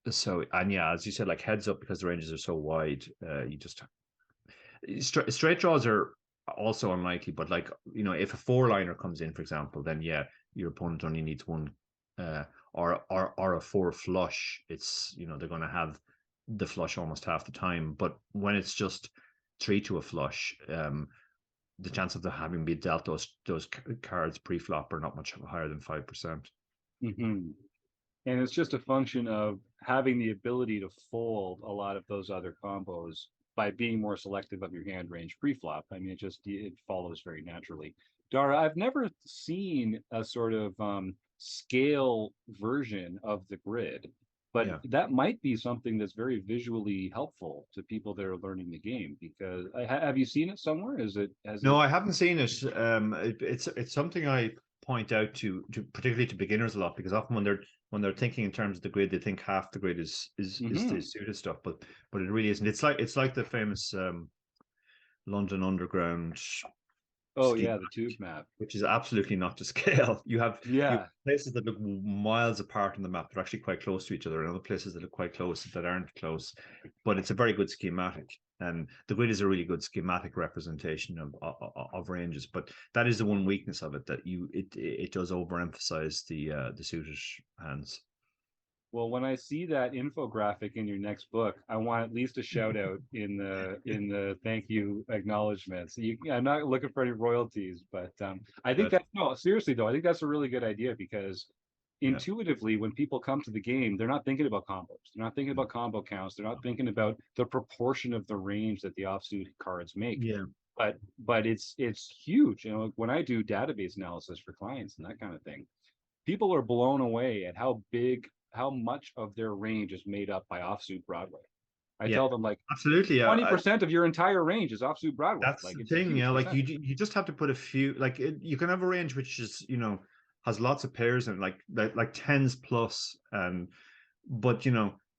[SPEAKER 2] So, and yeah, as you said, like heads up, because the ranges are so wide, you just straight draws are also unlikely. But like, if a 4-liner comes in, for example, then yeah, your opponent only needs one, or a 4 flush. It's they're going to have the flush almost half the time. But when it's just 3 to a flush, the chance of them having been dealt those cards pre-flop are not much higher than 5%.
[SPEAKER 1] And it's just a function of having the ability to fold a lot of those other combos by being more selective of your hand range pre-flop. I mean, it follows very naturally. Dara, I've never seen a sort of scale version of the grid, but that might be something that's very visually helpful to people that are learning the game. Because have you seen it somewhere?
[SPEAKER 2] No, I haven't seen it. It's something I point out to particularly to beginners a lot, because often when they're thinking in terms of the grid, they think half the grid is the suited stuff, but it really isn't. It's like the famous London Underground.
[SPEAKER 1] The tube map,
[SPEAKER 2] which is absolutely not to scale. You have places that look miles apart on the map that are actually quite close to each other, and other places that look quite close that aren't close. But it's a very good schematic, and the grid is a really good schematic representation of ranges. But that is the one weakness of it, that it does overemphasize the suited hands.
[SPEAKER 1] Well, when I see that infographic in your next book, I want at least a shout out in the thank you acknowledgments. I'm not looking for any royalties, but I think seriously though, I think that's a really good idea, because intuitively, when people come to the game, they're not thinking about combos. They're not thinking about combo counts. They're not thinking about the proportion of the range that the offsuit cards make.
[SPEAKER 2] Yeah.
[SPEAKER 1] But it's huge. When I do database analysis for clients and that kind of thing, people are blown away at how much of their range is made up by offsuit Broadway. I tell them, like,
[SPEAKER 2] absolutely,
[SPEAKER 1] 20% of your entire range is offsuit Broadway.
[SPEAKER 2] That's the thing, like you just have to put a few, like you can have a range which is has lots of pairs and like tens plus, but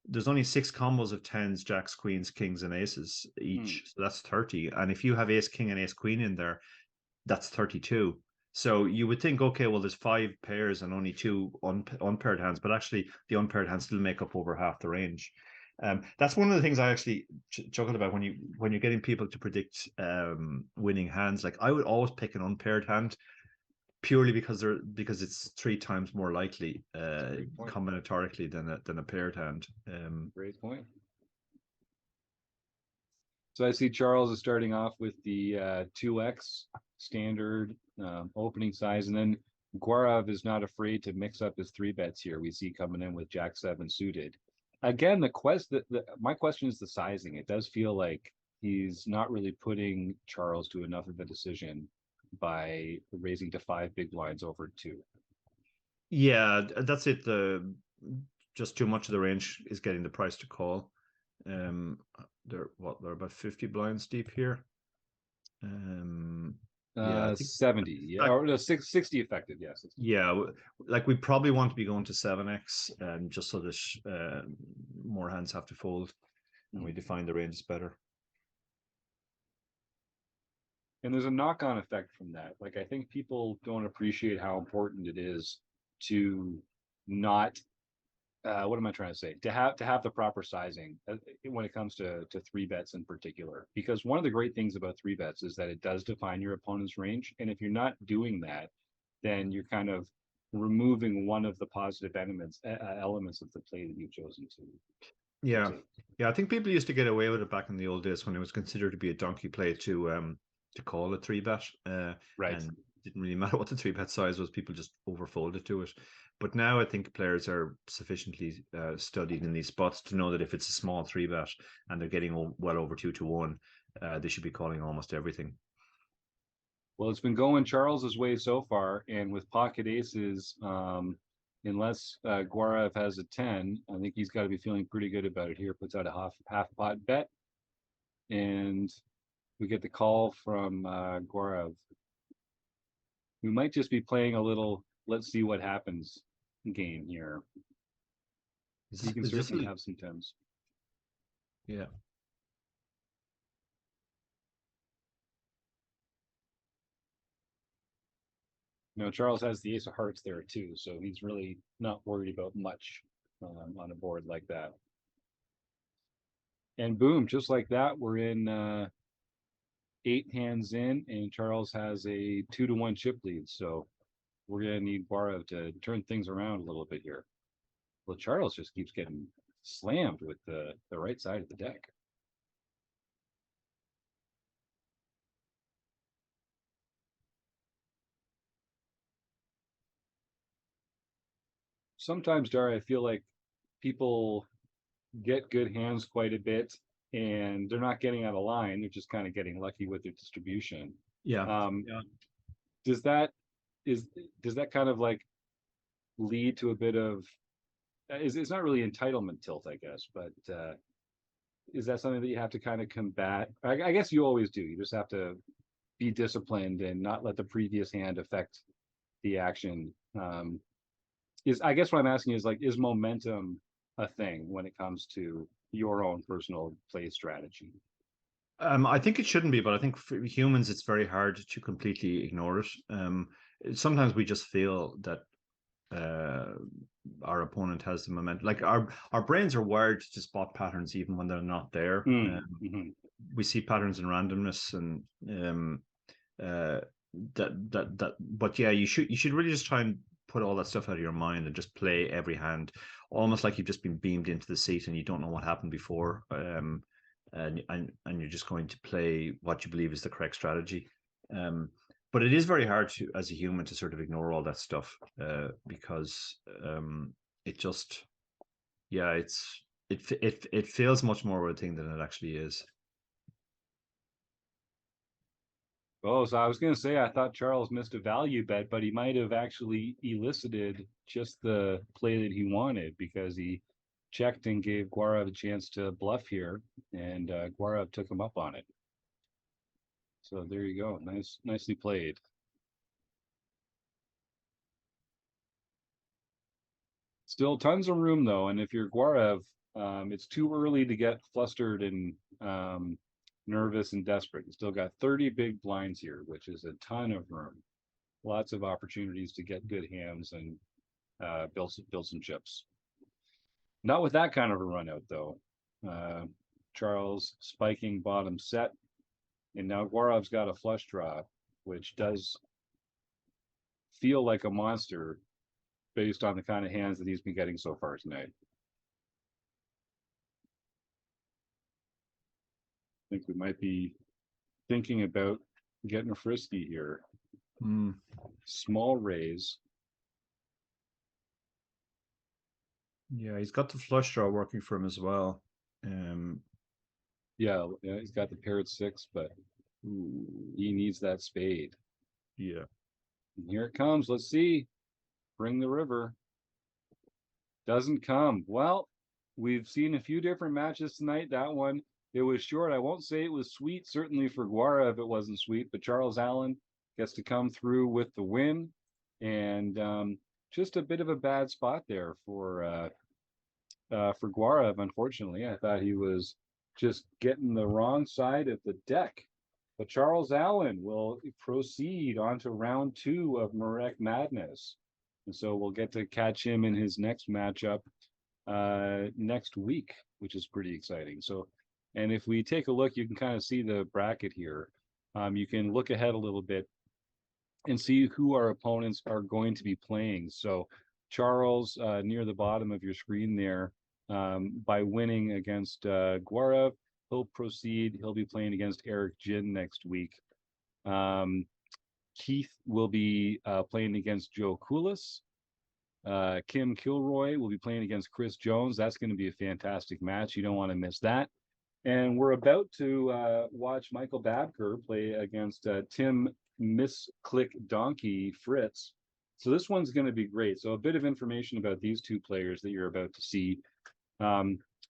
[SPEAKER 2] there's only 6 combos of tens, jacks, queens, kings, and aces each, so that's 30. And if you have ace king and ace queen in there, that's 32. So you would think, okay, well, there's 5 pairs and only 2 unpaired hands, but actually the unpaired hands still make up over half the range. That's one of the things I actually chuckled about when you're getting people to predict winning hands. Like, I would always pick an unpaired hand, purely because it's 3 times more likely combinatorically than a paired hand.
[SPEAKER 1] Great point. So I see Charles is starting off with the 2x standard opening size, and then Gaurav is not afraid to mix up his 3 bets here. We see coming in with Jack 7 suited. Again, my question is the sizing. It does feel like he's not really putting Charles to enough of a decision by raising to 5 big blinds over 2.
[SPEAKER 2] Yeah, that's it. Just too much of the range is getting the price to call. They're about 50 blinds deep here.
[SPEAKER 1] I think 70, or 60 effective, yes.
[SPEAKER 2] Yeah, like we probably want to be going to 7x, just so that more hands have to fold, and we define the ranges better.
[SPEAKER 1] And there's a knock-on effect from that. Like, I think people don't appreciate how important it is to not what am I trying to say? To have the proper sizing when it comes to 3 bets in particular, because one of the great things about 3 bets is that it does define your opponent's range, and if you're not doing that, then you're kind of removing one of the positive elements of the play that you've chosen to.
[SPEAKER 2] Yeah, I think people used to get away with it back in the old days when it was considered to be a donkey play to call a 3 bet,
[SPEAKER 1] right,
[SPEAKER 2] and didn't really matter what the 3-bet size was. People just overfolded to it. But now I think players are sufficiently studied in these spots to know that if it's a small 3-bet and they're getting well over 2-1, they should be calling almost everything.
[SPEAKER 1] Well, it's been going Charles's way so far, and with pocket aces, unless Guarav has a 10, I think he's got to be feeling pretty good about it here. Puts out a half pot bet, and we get the call from Guarav. We might just be playing a little let's see what happens game here. He can certainly have some 10s.
[SPEAKER 2] Yeah.
[SPEAKER 1] Charles has the ace of hearts there too, so he's really not worried about much on a board like that. And boom, just like that, we're in 8 hands in, and Charles has a 2-1 chip lead. So we're gonna need Guarav to turn things around a little bit here. Well, Charles just keeps getting slammed with the right side of the deck. Sometimes, Dara, I feel like people get good hands quite a bit and they're not getting out of line. They're just kind of getting lucky with their distribution.
[SPEAKER 2] Yeah.
[SPEAKER 1] Does that kind of like lead to a bit of it's not really entitlement tilt, I guess, but is that something that you have to kind of combat? I guess you always do. You just have to be disciplined and not let the previous hand affect the action. I guess what I'm asking is like, is momentum a thing when it comes to your own personal play strategy?
[SPEAKER 2] I think it shouldn't be, but I think for humans, it's very hard to completely ignore it. Sometimes we just feel that our opponent has the momentum. Like our brains are wired to spot patterns even when they're not there. We see patterns in randomness, and but yeah, you should really just try and put all that stuff out of your mind and just play every hand, almost like you've just been beamed into the seat and you don't know what happened before. And you're just going to play what you believe is the correct strategy. But it is very hard to, as a human, to sort of ignore all that stuff because it just, yeah, it feels much more of a thing than it actually is.
[SPEAKER 1] Oh, so I was going to say, I thought Charles missed a value bet, but he might have actually elicited just the play that he wanted because he checked and gave Guarav a chance to bluff here, and Guarav took him up on it. So there you go. Nicely played. Still tons of room though, and if you're Guarav, it's too early to get flustered and nervous and desperate. You still got 30 big blinds here, which is a ton of room. Lots of opportunities to get good hands and build some chips. Not with that kind of a run out though. Charles spiking bottom set, and now Guarav's got a flush draw, which does feel like a monster based on the kind of hands that he's been getting so far tonight. I think we might be thinking about getting a frisky here. Small raise.
[SPEAKER 2] Yeah, he's got the flush draw working for him as well.
[SPEAKER 1] Yeah, he's got the pair at 6, but he needs that spade.
[SPEAKER 2] Yeah.
[SPEAKER 1] And here it comes. Let's see. Bring the river. Doesn't come. Well, we've seen a few different matches tonight. That one, it was short. I won't say it was sweet. Certainly for Guara, if it wasn't sweet, but Charles Allen gets to come through with the win. And just a bit of a bad spot there for Guara, unfortunately. I thought he was just getting the wrong side of the deck. But Charles Allen will proceed on to round 2 of MaREC Madness. And so we'll get to catch him in his next matchup next week, which is pretty exciting. So, and if we take a look, you can kind of see the bracket here. You can look ahead a little bit and see who our opponents are going to be playing. So Charles, near the bottom of your screen there, by winning against Guarav, he'll proceed. He'll be playing against Eric Jin next week. Keith will be playing against Joe Koulis. Kim Kilroy will be playing against Chris Jones. That's going to be a fantastic match. You don't want to miss that. And we're about to watch Michael Babker play against Tim Misclick Donkey Fritz. So this one's going to be great. So a bit of information about these two players that you're about to see.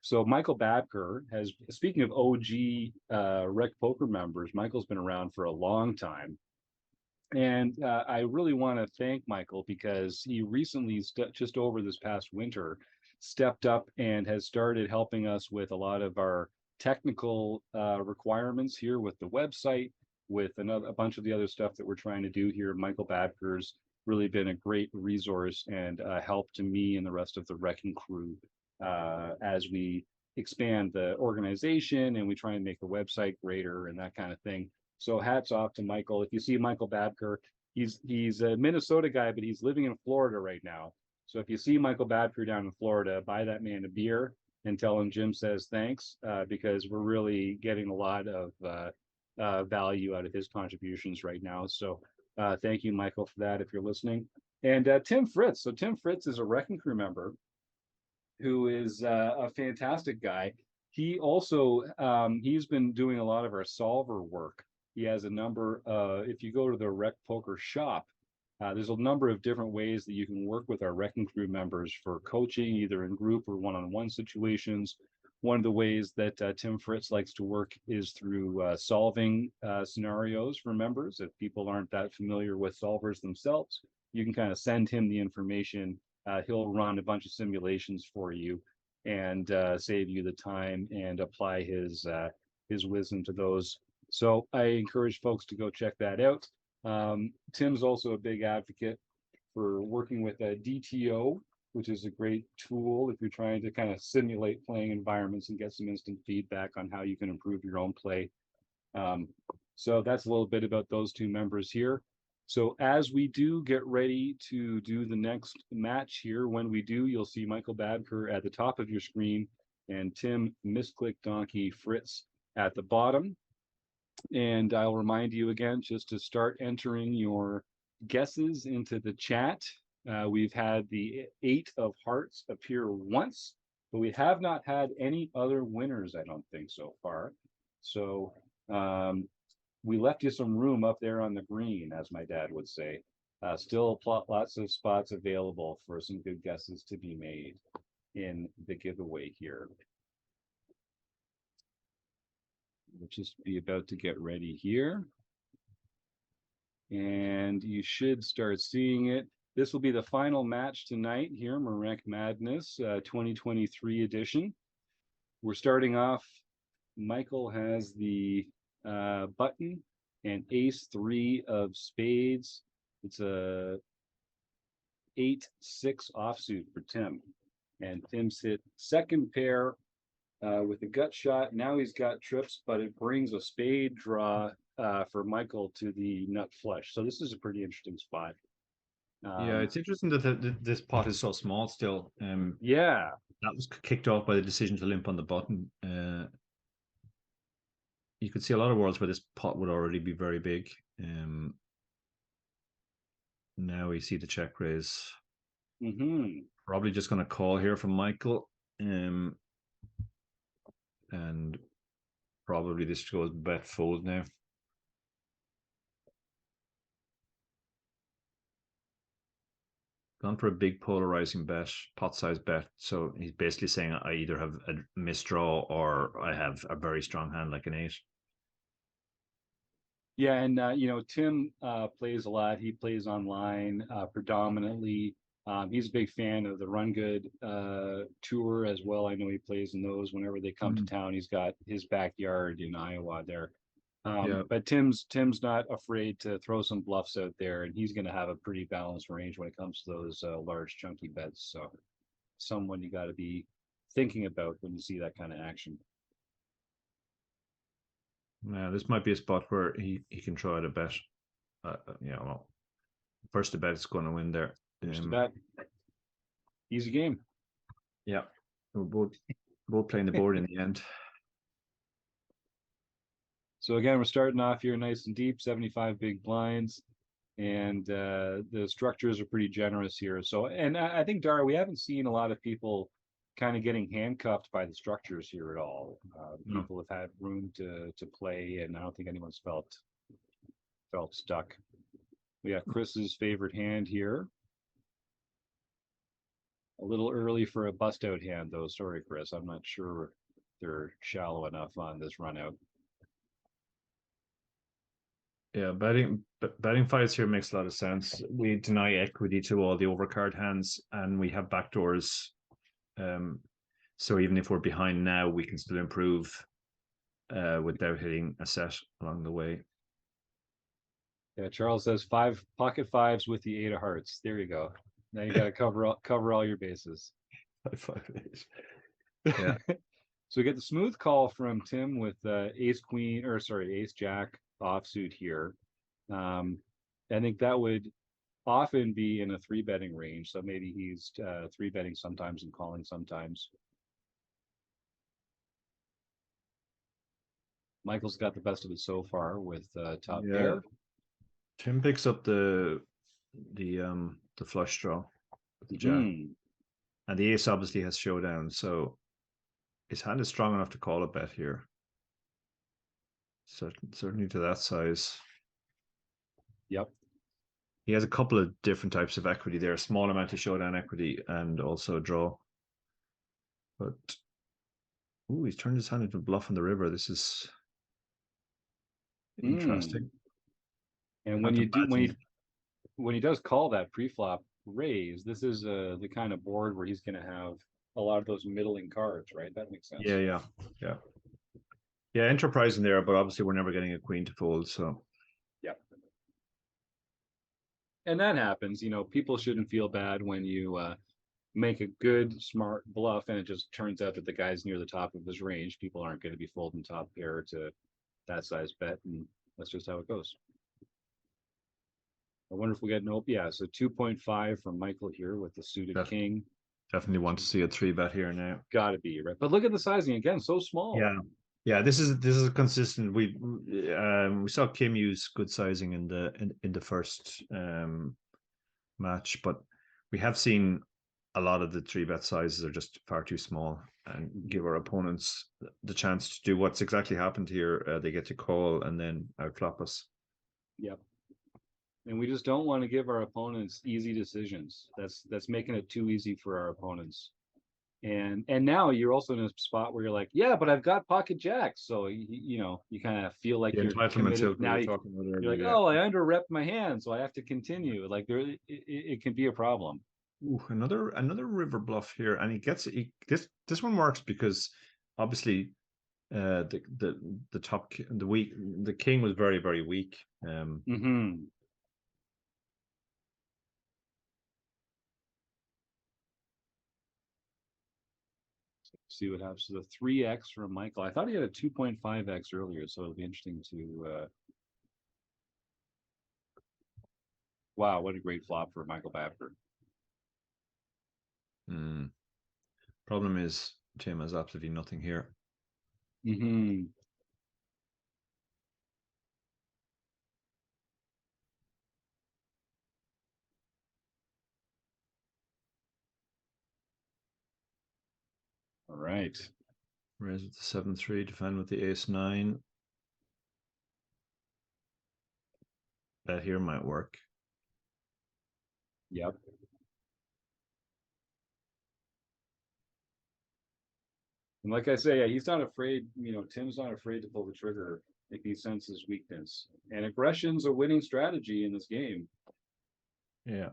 [SPEAKER 1] So Michael Babker has, speaking of OG Rec Poker members, Michael's been around for a long time. And I really want to thank Michael because he recently, just over this past winter, stepped up and has started helping us with a lot of our technical requirements here with the website, with a bunch of the other stuff that we're trying to do here. Michael Babker's really been a great resource and help to me and the rest of the Wrecking crew as we expand the organization and we try and make the website greater and that kind of thing. So hats off to Michael. If you see Michael Babker, he's a Minnesota guy, but he's living in Florida right now. So if you see Michael Babker down in Florida, buy that man a beer and tell him Jim says thanks, because we're really getting a lot of value out of his contributions right now. So thank you, Michael, for that if you're listening. And Tim Fritz. So Tim Fritz is a Wrecking Crew member who is a fantastic guy. He also, he's been doing a lot of our solver work. He has a number, if you go to the Rec Poker shop, there's a number of different ways that you can work with our Wrecking Crew members for coaching, either in group or one-on-one situations. One of the ways that Tim Fritz likes to work is through solving scenarios for members. If people aren't that familiar with solvers themselves, you can kind of send him the information. He'll run a bunch of simulations for you and save you the time and apply his wisdom to those. So I encourage folks to go check that out. Tim's also a big advocate for working with a DTO, which is a great tool if you're trying to kind of simulate playing environments and get some instant feedback on how you can improve your own play. So that's a little bit about those two members here. So as we do get ready to do the next match here, when we do, you'll see Michael Babker at the top of your screen and Tim Misclick Donkey Fritz at the bottom. And I'll remind you again, just to start entering your guesses into the chat. We've had the 8 of hearts appear once, but we have not had any other winners, I don't think, so far. So we left you some room up there on the green, as my dad would say. Still lots of spots available for some good guesses to be made in the giveaway here. We'll just be about to get ready here. And you should start seeing it. This will be the final match tonight here, MaREC Madness 2023 edition. We're starting off, Michael has the button and ace-3 of spades. It's a 8-6 offsuit for Tim. And Tim's hit second pair with a gut shot. Now he's got trips, but it brings a spade draw for Michael to the nut flush. So this is a pretty interesting spot.
[SPEAKER 2] Yeah, it's interesting that this pot is so small still.
[SPEAKER 1] Yeah.
[SPEAKER 2] That was kicked off by the decision to limp on the button. You could see a lot of worlds where this pot would already be very big. Now we see the check raise. Probably just going to call here from Michael. And probably this goes bet fold now. Gone for a big polarizing bet, pot size bet. So he's basically saying I either have a misdraw or I have a very strong hand like an 8.
[SPEAKER 1] Yeah, and you know, Tim plays a lot. He plays online predominantly. He's a big fan of the Run Good tour as well. I know he plays in those whenever they come to town. He's got his backyard in Iowa there. But Tim's not afraid to throw some bluffs out there, and he's going to have a pretty balanced range when it comes to those large chunky bets. So someone you got to be thinking about when you see that kind of action.
[SPEAKER 2] Now this might be a spot where he can try to bet. Yeah, well, first to bet is going to win there.
[SPEAKER 1] First to bet. Easy game.
[SPEAKER 2] Yeah, we're both playing the board in the end.
[SPEAKER 1] So again, we're starting off here nice and deep, 75 big blinds. and the structures are pretty generous here. So, and I think, Dara, we haven't seen a lot of people kind of getting handcuffed by the structures here at all.
[SPEAKER 2] No.
[SPEAKER 1] People have had room to play, and I don't think anyone's felt stuck. We got Chris's favorite hand here. A little early for a bust out hand, though. Sorry, Chris. I'm not sure they're shallow enough on this run out.
[SPEAKER 2] Yeah, betting fights here makes a lot of sense. We deny equity to all the overcard hands, and we have backdoors. So even if we're behind now, we can still improve without hitting a set along the way.
[SPEAKER 1] Yeah, Charles says pocket fives with the 8 of hearts. There you go. Now you got to cover all your bases.
[SPEAKER 2] 5-5-8. Yeah.
[SPEAKER 1] So we get the smooth call from Tim with ace jack offsuit here. I think that would often be in a 3-betting range. So maybe he's 3-betting sometimes and calling sometimes. Michael's got the best of it so far with top pair.
[SPEAKER 2] Tim picks up the flush draw with the jack, and the ace obviously has showdown, so his hand is strong enough to call a bet here. Certainly to that size.
[SPEAKER 1] Yep.
[SPEAKER 2] He has a couple of different types of equity there, a small amount of showdown equity and also a draw. But he's turned his hand into a bluff on the river. This is interesting.
[SPEAKER 1] And when he does call that pre-flop raise, this is the kind of board where he's going to have a lot of those middling cards, right? That makes sense.
[SPEAKER 2] Yeah, enterprising there, but obviously we're never getting a queen to fold, so.
[SPEAKER 1] Yeah. And that happens, people shouldn't feel bad when you make a good, smart bluff and it just turns out that the guy's near the top of his range. People aren't going to be folding top pair to that size bet, and that's just how it goes. I wonder if we get so 2.5 from Michael here with the suited king.
[SPEAKER 2] Definitely want to see a 3-bet here now.
[SPEAKER 1] Gotta be, right? But look at the sizing again, so small.
[SPEAKER 2] Yeah, this is a consistent. We saw Kim use good sizing in the first match, but we have seen a lot of the 3-bet sizes are just far too small and give our opponents the chance to do what's exactly happened here. They get to call and then outflop us.
[SPEAKER 1] Yep. And we just don't want to give our opponents easy decisions. That's making it too easy for our opponents. And now you're also in a spot where you're like, yeah, but I've got pocket jacks, so you kind of feel like you're committed. Now you're like, oh, I under-rep my hand, so I have to continue. Like it can be a problem.
[SPEAKER 2] Ooh, another river bluff here, and this one works because obviously the king was very, very weak.
[SPEAKER 1] See what happens to the 3x from Michael. I thought he had a 2.5x earlier, so it'll be interesting to wow, what a great flop for Michael Babker.
[SPEAKER 2] Problem is Tim has absolutely nothing here.
[SPEAKER 1] All right.
[SPEAKER 2] Raise with the 7-3, defend with the ace-9. That here might work.
[SPEAKER 1] Yep. And like I say, yeah, he's not afraid, Tim's not afraid to pull the trigger if he senses weakness. And aggression's a winning strategy in this game.
[SPEAKER 2] Yeah.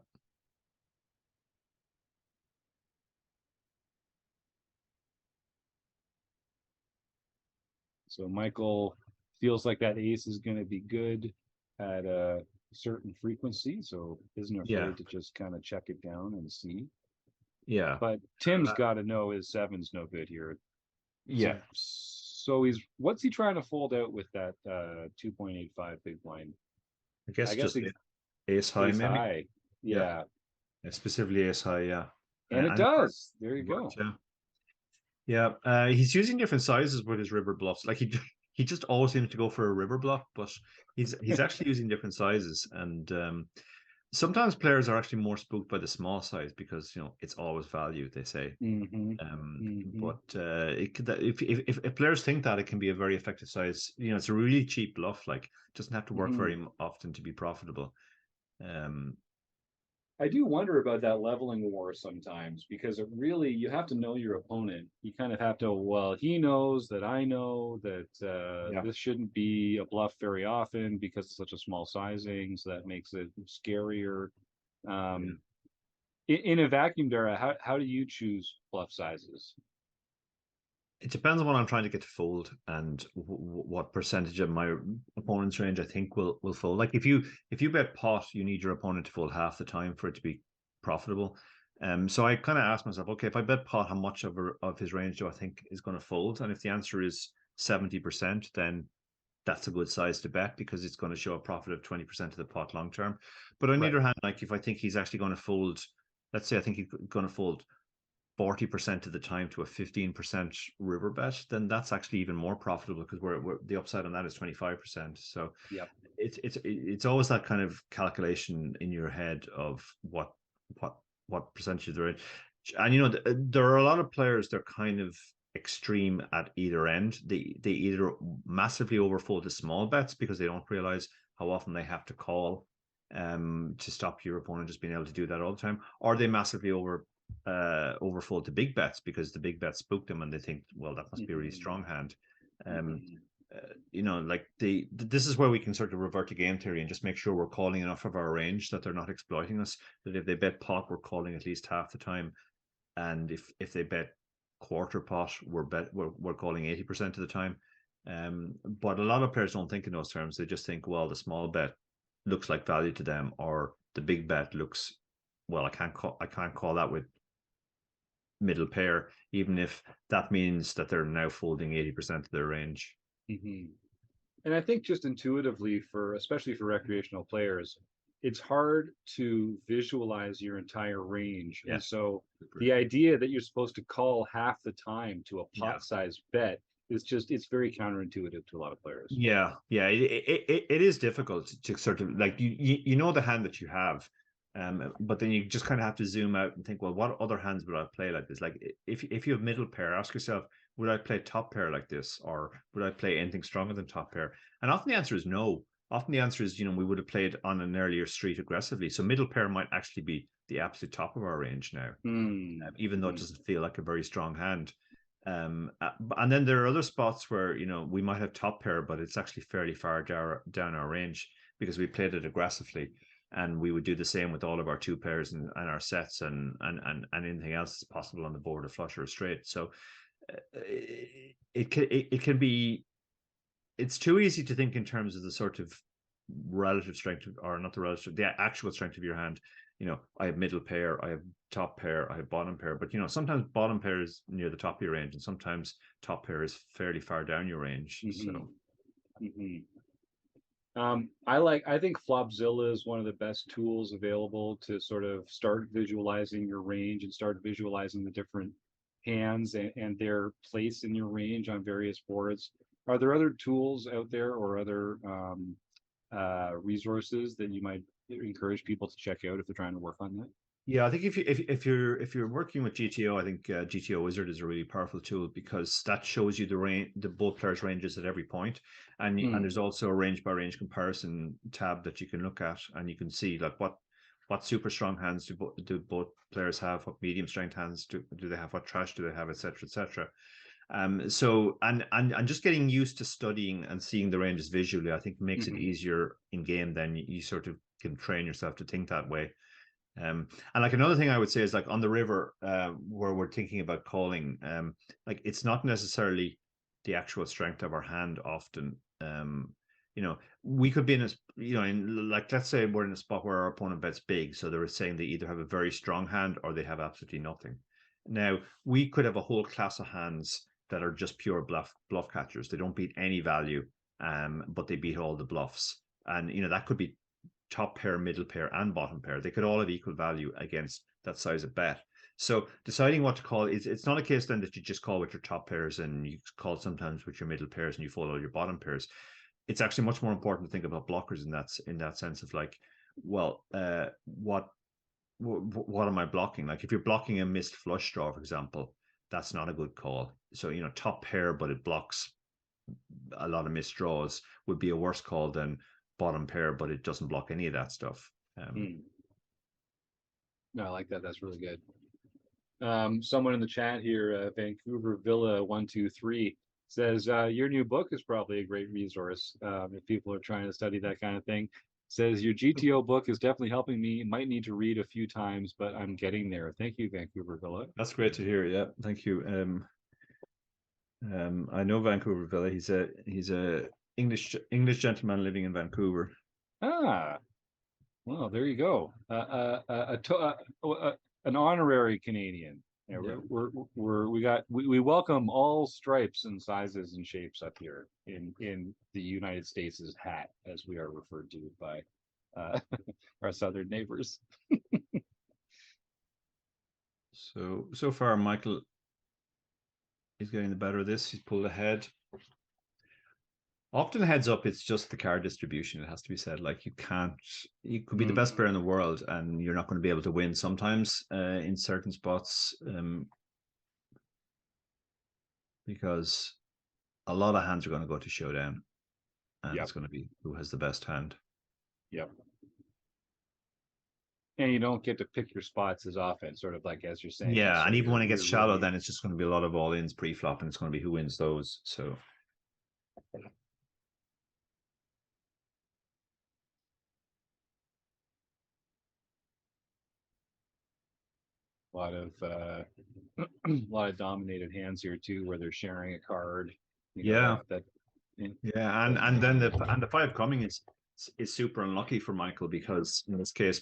[SPEAKER 1] So Michael feels like that ace is going to be good at a certain frequency, so isn't afraid to just kind of check it down and see.
[SPEAKER 2] Yeah.
[SPEAKER 1] But Tim's got to know his 7's no good here.
[SPEAKER 2] Yeah.
[SPEAKER 1] So what's he trying to fold out with that 2.85 big blind?
[SPEAKER 2] I guess just ace high, maybe.
[SPEAKER 1] High. Yeah.
[SPEAKER 2] Specifically ace high, yeah.
[SPEAKER 1] And it does. There you go.
[SPEAKER 2] Yeah. He's using different sizes with his river bluffs. Like he just always seems to go for a river bluff, but he's actually using different sizes, and sometimes players are actually more spooked by the small size because it's always value, they say.
[SPEAKER 1] Mm-hmm. Mm-hmm.
[SPEAKER 2] But if players think that, it can be a very effective size. It's a really cheap bluff. Like, it doesn't have to work
[SPEAKER 1] Mm-hmm.
[SPEAKER 2] very often to be profitable. Um,
[SPEAKER 1] I do wonder about that leveling war sometimes because it really, you have to know your opponent. You kind of have to, well, he knows that I know that
[SPEAKER 2] yeah.
[SPEAKER 1] this shouldn't be a bluff very often because it's such a small sizing, so that makes it scarier.
[SPEAKER 2] Yeah.
[SPEAKER 1] Um, in a vacuum, Dara, how do you choose bluff sizes?
[SPEAKER 2] It depends on what I'm trying to get to fold and what percentage of my opponent's range I think will fold. Like, if you bet pot, you need your opponent to fold half the time for it to be profitable. So I kind of ask myself, okay, if I bet pot, how much of his range do I think is going to fold? And if the answer is 70%, then that's a good size to bet because it's going to show a profit of 20% of the pot long term. But on the
[SPEAKER 1] Right.
[SPEAKER 2] other hand, like, if I think he's actually going to fold, let's say I think he's going to fold 40% of the time to a 15% river bet, then that's actually even more profitable because we're the upside on that is 25%. So
[SPEAKER 1] Yep.
[SPEAKER 2] it's always that kind of calculation in your head of what what percentage they're in. And there are a lot of players, they're kind of extreme at either end. They either massively overfold the small bets because they don't realize how often they have to call to stop your opponent just being able to do that all the time, or they massively overfold the big bets because the big bets spook them and they think, well, that must be a really
[SPEAKER 1] Mm-hmm.
[SPEAKER 2] strong hand. Um,
[SPEAKER 1] Mm-hmm.
[SPEAKER 2] like this is where we can sort of revert to game theory and just make sure we're calling enough of our range that they're not exploiting us. That if they bet pot, we're calling at least half the time, and if they bet quarter pot, we're calling 80% of the time. But a lot of players don't think in those terms. They just think, well, the small bet looks like value to them, or the big bet looks, well, I can't call that with middle pair, even if that means that they're now folding 80% of their range.
[SPEAKER 1] Mm-hmm. And I think just intuitively for, especially for recreational players, it's hard to visualize your entire range. And
[SPEAKER 2] Yes.
[SPEAKER 1] so
[SPEAKER 2] Super.
[SPEAKER 1] the idea that you're supposed to call half the time to a
[SPEAKER 2] Yeah.
[SPEAKER 1] pot size bet is just, it's very counterintuitive to a lot of players.
[SPEAKER 2] Yeah. It is difficult to sort of, like, you know the hand that you have, but then you just kind of have to zoom out and think, well, what other hands would I play like this? Like, if you have middle pair, ask yourself, would I play top pair like this, or would I play anything stronger than top pair? And often the answer is no. Often the answer is, we would have played on an earlier street aggressively. So middle pair might actually be the absolute top of our range now,
[SPEAKER 1] Mm.
[SPEAKER 2] even though it
[SPEAKER 1] Mm-hmm.
[SPEAKER 2] doesn't feel like a very strong hand. And then there are other spots where we might have top pair, but it's actually fairly far down our range because we played it aggressively, and we would do the same with all of our two pairs and our sets and anything else that's possible on the board, a flush or a straight. So it can be, it's too easy to think in terms of the sort of relative strength, or not the relative, the actual strength of your hand. I have middle pair, I have top pair, I have bottom pair, but sometimes bottom pair is near the top of your range, and sometimes top pair is fairly far down your range.
[SPEAKER 1] Mm-hmm.
[SPEAKER 2] So
[SPEAKER 1] Mm-hmm. I think Flopzilla is one of the best tools available to sort of start visualizing your range and start visualizing the different hands and their place in your range on various boards. Are there other tools out there or other resources that you might encourage people to check out if they're trying to work on that?
[SPEAKER 2] yeah, I think if you're working with GTO, I think GTO Wizard is a really powerful tool because that shows you the both players' ranges at every point, and
[SPEAKER 1] Hmm.
[SPEAKER 2] there's also a range by range comparison tab that you can look at, and you can see like what super strong hands do both players have, what medium strength hands do they have, what trash do they have, etc., etc. So and just getting used to studying and seeing the ranges visually, I think makes it
[SPEAKER 1] Mm-hmm.
[SPEAKER 2] easier in game. Then you sort of can train yourself to think that way. And like another thing I would say is, like, on the river, where we're thinking about calling, like, it's not necessarily the actual strength of our hand often. We could be in like, let's say we're in a spot where our opponent bets big, so they're saying they either have a very strong hand or they have absolutely nothing. Now, we could have a whole class of hands that are just pure bluff catchers. They don't beat any value, but they beat all the bluffs. And that could be top pair, middle pair, and bottom pair. They could all have equal value against that size of bet. So deciding what to call it's not a case then that you just call with your top pairs and you call sometimes with your middle pairs and you follow your bottom pairs. It's actually much more important to think about blockers in that sense of like, well, what am I blocking? Like if you're blocking a missed flush draw, for example, that's not a good call. So top pair, but it blocks a lot of missed draws would be a worse call than bottom pair, but it doesn't block any of that stuff.
[SPEAKER 1] No, I like that. That's really good. Someone in the chat here, Vancouver Villa 123 says your new book is probably a great resource if people are trying to study that kind of thing. Says your GTO book is definitely helping me. Might need to read a few times, but I'm getting there. Thank you, Vancouver Villa.
[SPEAKER 2] That's great to hear. Yeah, thank you. I know Vancouver Villa. He's a English gentleman living in Vancouver.
[SPEAKER 1] Ah, well, there you go. An honorary Canadian. Yeah,
[SPEAKER 2] Yeah.
[SPEAKER 1] we welcome all stripes and sizes and shapes up here in the United States' hat, as we are referred to by our southern neighbors.
[SPEAKER 2] So far, Michael is getting the better of this. He's pulled ahead. Often heads up, it's just the card distribution. It has to be said. Like you could be the best player in the world, and you're not going to be able to win sometimes in certain spots because a lot of hands are going to go to showdown, and it's going to be who has the best hand.
[SPEAKER 1] Yep. And you don't get to pick your spots as often, sort of like as you're saying.
[SPEAKER 2] Yeah,
[SPEAKER 1] so
[SPEAKER 2] and even when it gets shallow,
[SPEAKER 1] really...
[SPEAKER 2] then it's just going to be a lot of all-ins pre-flop, and it's going to be who wins those. So.
[SPEAKER 1] A lot of a lot of dominated hands here too, where they're sharing a card.
[SPEAKER 2] Yeah, and then the five coming is super unlucky for Michael because in this case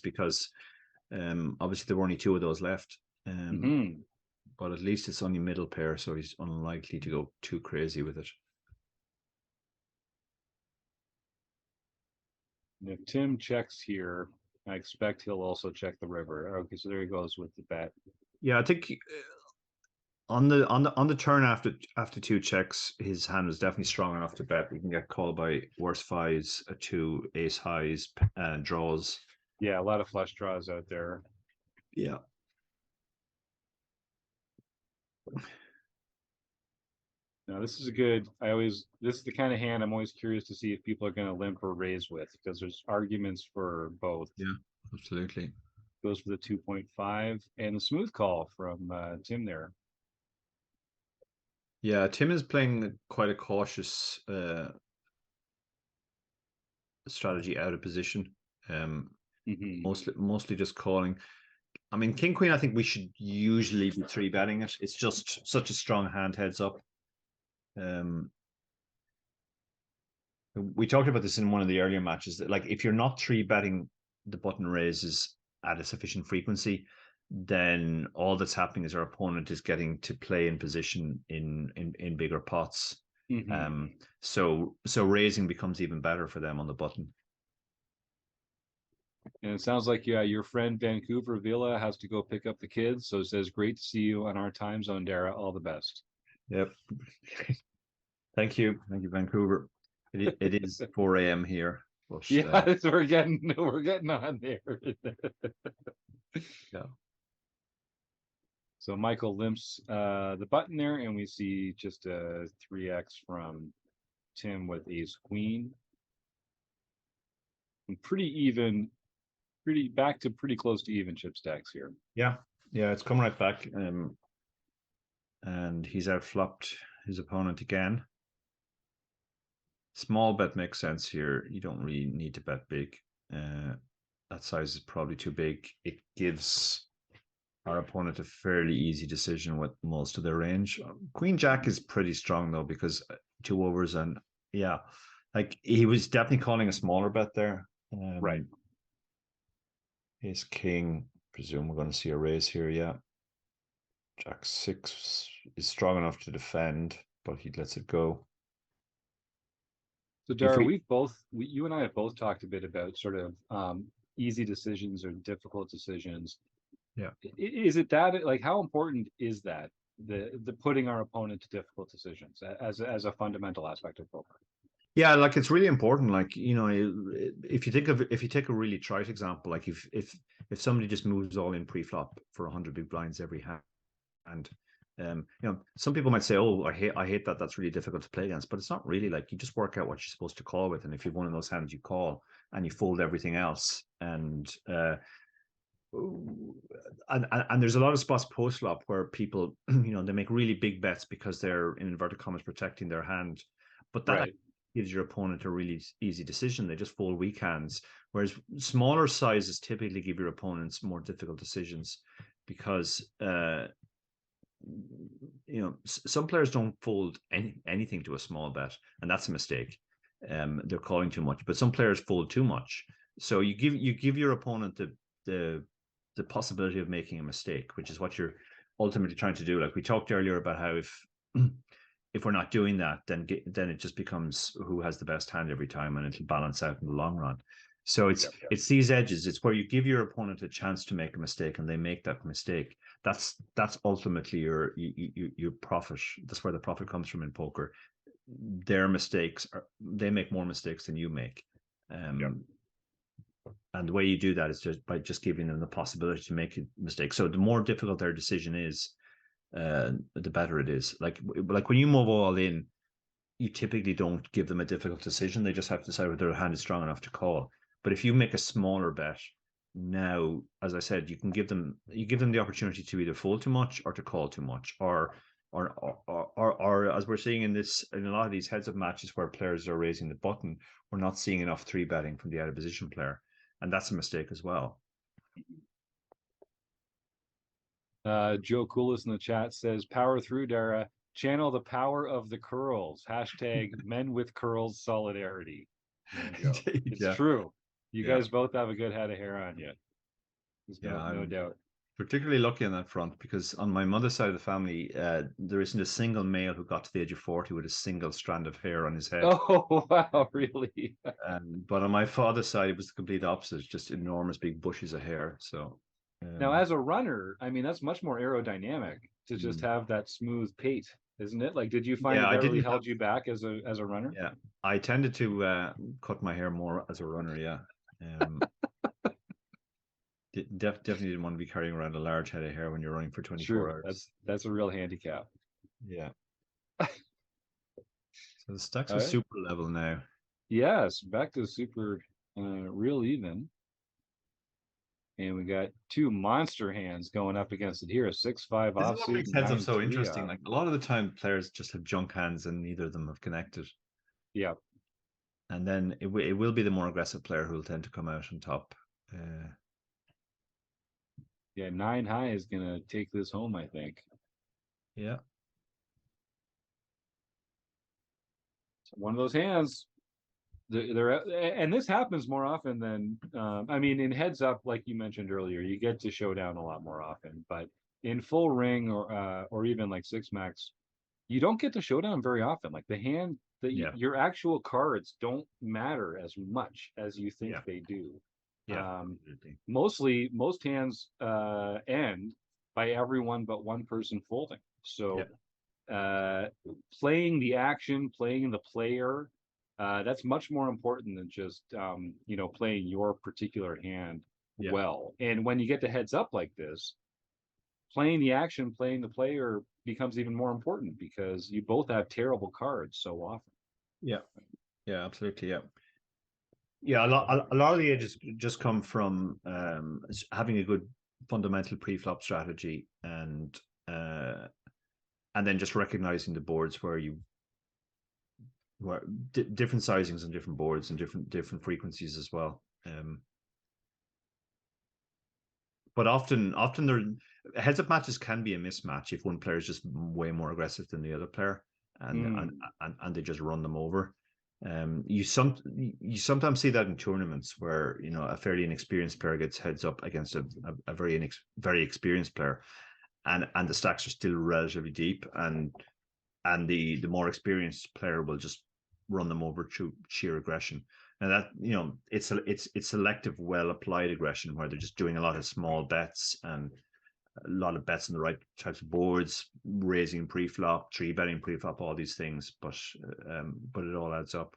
[SPEAKER 2] obviously there were only two of those left. But at least it's only middle pair, so he's unlikely to go too crazy with it.
[SPEAKER 1] And if Tim checks here, I expect he'll also check the river. Okay, so there he goes with the bet.
[SPEAKER 2] Yeah, I think on the turn after two checks, his hand was definitely strong enough to bet. We can get called by worse fives, a two, ace highs, and draws.
[SPEAKER 1] Yeah, a lot of flush draws out there.
[SPEAKER 2] Yeah.
[SPEAKER 1] Now this is a good. This is the kind of hand I'm always curious to see if people are going to limp or raise with, because there's arguments for both.
[SPEAKER 2] Yeah, absolutely.
[SPEAKER 1] Goes for the 2.5 and the smooth call from Tim there.
[SPEAKER 2] Yeah, Tim is playing quite a cautious strategy out of position. Mostly just calling. I mean, King Queen, I think we should usually be three betting it. It's just such a strong hand heads up. We talked about this in one of the earlier matches that like if you're not three betting the button raises at a sufficient frequency, then all that's happening is our opponent is getting to play in position in bigger pots. So raising becomes even better for them on the button.
[SPEAKER 1] And it sounds like your friend Vancouver Villa has to go pick up the kids. So it says, great to see you on our time zone, Dara. All the best.
[SPEAKER 2] Yep. Thank you, Vancouver. It is 4 a.m. here.
[SPEAKER 1] But, yeah, we're getting on there.
[SPEAKER 2] Yeah.
[SPEAKER 1] So Michael limps the button there, and we see just a 3x from Tim with ace queen. And pretty even, back to pretty close to even chip stacks here.
[SPEAKER 2] Yeah, it's coming right back. And he's outflopped his opponent again. Small bet makes sense here. You don't really need to bet big. That size is probably too big. It gives our opponent a fairly easy decision with most of their range. Queen Jack is pretty strong though because 2 overs and yeah, like he was definitely calling a smaller bet there.
[SPEAKER 1] Right.
[SPEAKER 2] Ace King. Presume we're going to see a raise here. Yeah. Jack 6 is strong enough to defend, but he lets it go.
[SPEAKER 1] So Dara, you and I have both talked a bit about sort of easy decisions or difficult decisions.
[SPEAKER 2] Yeah.
[SPEAKER 1] Is it that, like, how important is that, the putting our opponent to difficult decisions as a fundamental aspect of poker?
[SPEAKER 2] Yeah, like it's really important. Like, you know, if you take a really trite example, like if somebody just moves all in pre-flop for 100 big blinds every hand, and you know, some people might say, "Oh, I hate that. That's really difficult to play against." But it's not really. Like, you just work out what you're supposed to call with, and if you've one of those hands, you call and you fold everything else. And there's a lot of spots post flop where people, you know, they make really big bets because they're, in inverted commas, protecting their hand, but that
[SPEAKER 1] Right.
[SPEAKER 2] gives your opponent a really easy decision. They just fold weak hands, whereas smaller sizes typically give your opponents more difficult decisions because you know, some players don't fold anything to a small bet, and that's a mistake. They're calling too much, but some players fold too much. So you give your opponent the the possibility of making a mistake, which is what you're ultimately trying to do. Like we talked earlier about how if we're not doing that, then it just becomes who has the best hand every time, and it'll balance out in the long run. So it's these edges. It's where you give your opponent a chance to make a mistake, and they make that mistake. That's ultimately your profit. That's where the profit comes from in poker. Their mistakes they make more mistakes than you make. And the way you do that is just by just giving them the possibility to make a mistake. So the more difficult their decision is, the better it is. Like when you move all in, you typically don't give them a difficult decision. They just have to decide whether their hand is strong enough to call. But if you make a smaller bet, now, as I said, you give them the opportunity to either fold too much or to call too much, or as we're seeing in a lot of these heads up matches where players are raising the button, we're not seeing enough three betting from the out of position player, and that's a mistake as well.
[SPEAKER 1] Joe Coolis in the chat says, "Power through, Dara. Channel the power of the curls. Hashtag men with curls solidarity." There you go. It's
[SPEAKER 2] Yeah.
[SPEAKER 1] true. You
[SPEAKER 2] Yeah.
[SPEAKER 1] guys both have a good head of hair on you. There's no
[SPEAKER 2] I'm
[SPEAKER 1] doubt.
[SPEAKER 2] particularly lucky on that front because on my mother's side of the family, there isn't a single male who got to the age of 40 with a single strand of hair on his head.
[SPEAKER 1] Oh, wow, really?
[SPEAKER 2] But on my father's side, it was the complete opposite, just enormous big bushes of hair. So,
[SPEAKER 1] Now, as a runner, I mean, that's much more aerodynamic to just
[SPEAKER 2] mm,
[SPEAKER 1] have that smooth pate, isn't it? Like, did you find
[SPEAKER 2] yeah,
[SPEAKER 1] that
[SPEAKER 2] I
[SPEAKER 1] really
[SPEAKER 2] didn't have,
[SPEAKER 1] held you back as a runner?
[SPEAKER 2] yeah, I tended to cut my hair more as a runner. Yeah. Um, definitely didn't want to be carrying around a large head of hair when you're running for 24
[SPEAKER 1] True.
[SPEAKER 2] hours.
[SPEAKER 1] That's a real handicap.
[SPEAKER 2] Yeah. So the stacks
[SPEAKER 1] All
[SPEAKER 2] are
[SPEAKER 1] right.
[SPEAKER 2] super level now.
[SPEAKER 1] Yes, back to super real even. And we got two monster hands going up against it here. A 6-5
[SPEAKER 2] This is what
[SPEAKER 1] offsuit,
[SPEAKER 2] makes heads up so
[SPEAKER 1] 9-3
[SPEAKER 2] interesting.
[SPEAKER 1] off.
[SPEAKER 2] Like a lot of the time, players just have junk hands and neither of them have connected.
[SPEAKER 1] Yeah.
[SPEAKER 2] And then it will be the more aggressive player who will tend to come out on top.
[SPEAKER 1] Yeah, 9 high is gonna take this home, I think.
[SPEAKER 2] Yeah.
[SPEAKER 1] So one of those hands. And this happens more often than I mean, in heads up, like you mentioned earlier, you get to showdown a lot more often. But in full ring or even like six max, you don't get to showdown very often. Like the hand that
[SPEAKER 2] Yeah.
[SPEAKER 1] your actual cards don't matter as much as you think
[SPEAKER 2] Yeah.
[SPEAKER 1] they do.
[SPEAKER 2] Yeah.
[SPEAKER 1] Mostly, most hands end by everyone but one person folding. So playing the action, playing the player, that's much more important than just playing your particular hand well. And when you get to heads up like this, playing the action, playing the player becomes even more important because you both have terrible cards so often.
[SPEAKER 2] Yeah. Yeah, absolutely. Yeah. Yeah, a lot of the edges just come from having a good fundamental pre-flop strategy and then just recognizing the boards where different sizings on different boards and different frequencies as well. But often heads up matches can be a mismatch if one player is just way more aggressive than the other player, and they just run them over. You sometimes see that in tournaments where a fairly inexperienced player gets heads up against a very experienced player, and the stacks are still relatively deep, and the more experienced player will just run them over through sheer aggression. And that, it's selective, well applied aggression where they're just doing a lot of small bets and a lot of bets on the right types of boards, raising pre-flop, three betting pre-flop, all these things, but it all adds up.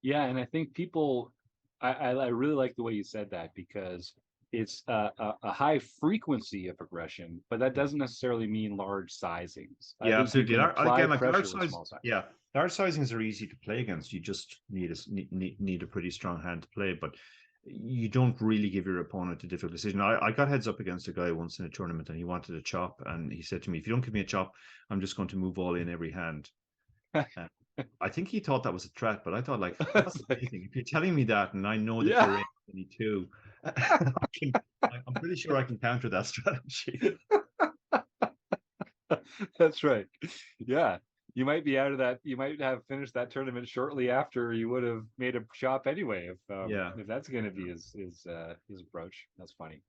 [SPEAKER 1] Yeah, and I think people, I really like the way you said that, because it's a high frequency of aggression, but that doesn't necessarily mean large sizings. I
[SPEAKER 2] Yeah,
[SPEAKER 1] think you
[SPEAKER 2] absolutely.
[SPEAKER 1] can apply
[SPEAKER 2] Again, like large
[SPEAKER 1] pressure with
[SPEAKER 2] size,
[SPEAKER 1] small size.
[SPEAKER 2] yeah, large sizings are easy to play against. You just need a pretty strong hand to play, but you don't really give your opponent a difficult decision. I got heads up against a guy once in a tournament, and he wanted a chop, and he said to me, "If you don't give me a chop, I'm just going to move all in every hand." I think he thought that was a threat, but I thought, like, that's amazing. If you're telling me that, and I know that you're
[SPEAKER 1] Yeah,
[SPEAKER 2] in 22, I'm pretty sure I can counter that strategy.
[SPEAKER 1] that's right. Yeah, you might be out of that. You might have finished that tournament shortly after you would have made a chop anyway.
[SPEAKER 2] Yeah.
[SPEAKER 1] If that's going to be his approach, that's funny.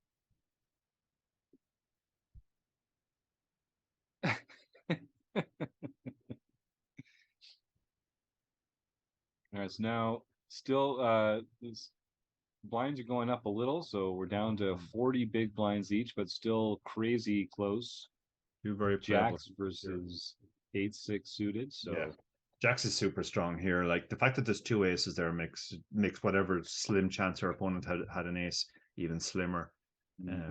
[SPEAKER 1] All right, so now still these blinds are going up a little, so we're down to 40 big blinds each, but still crazy close.
[SPEAKER 2] You're very playable.
[SPEAKER 1] Jacks versus 8-6 suited. So
[SPEAKER 2] Yeah. Jacks is super strong here. Like the fact that there's two aces there makes whatever slim chance our opponent had an ace even slimmer. I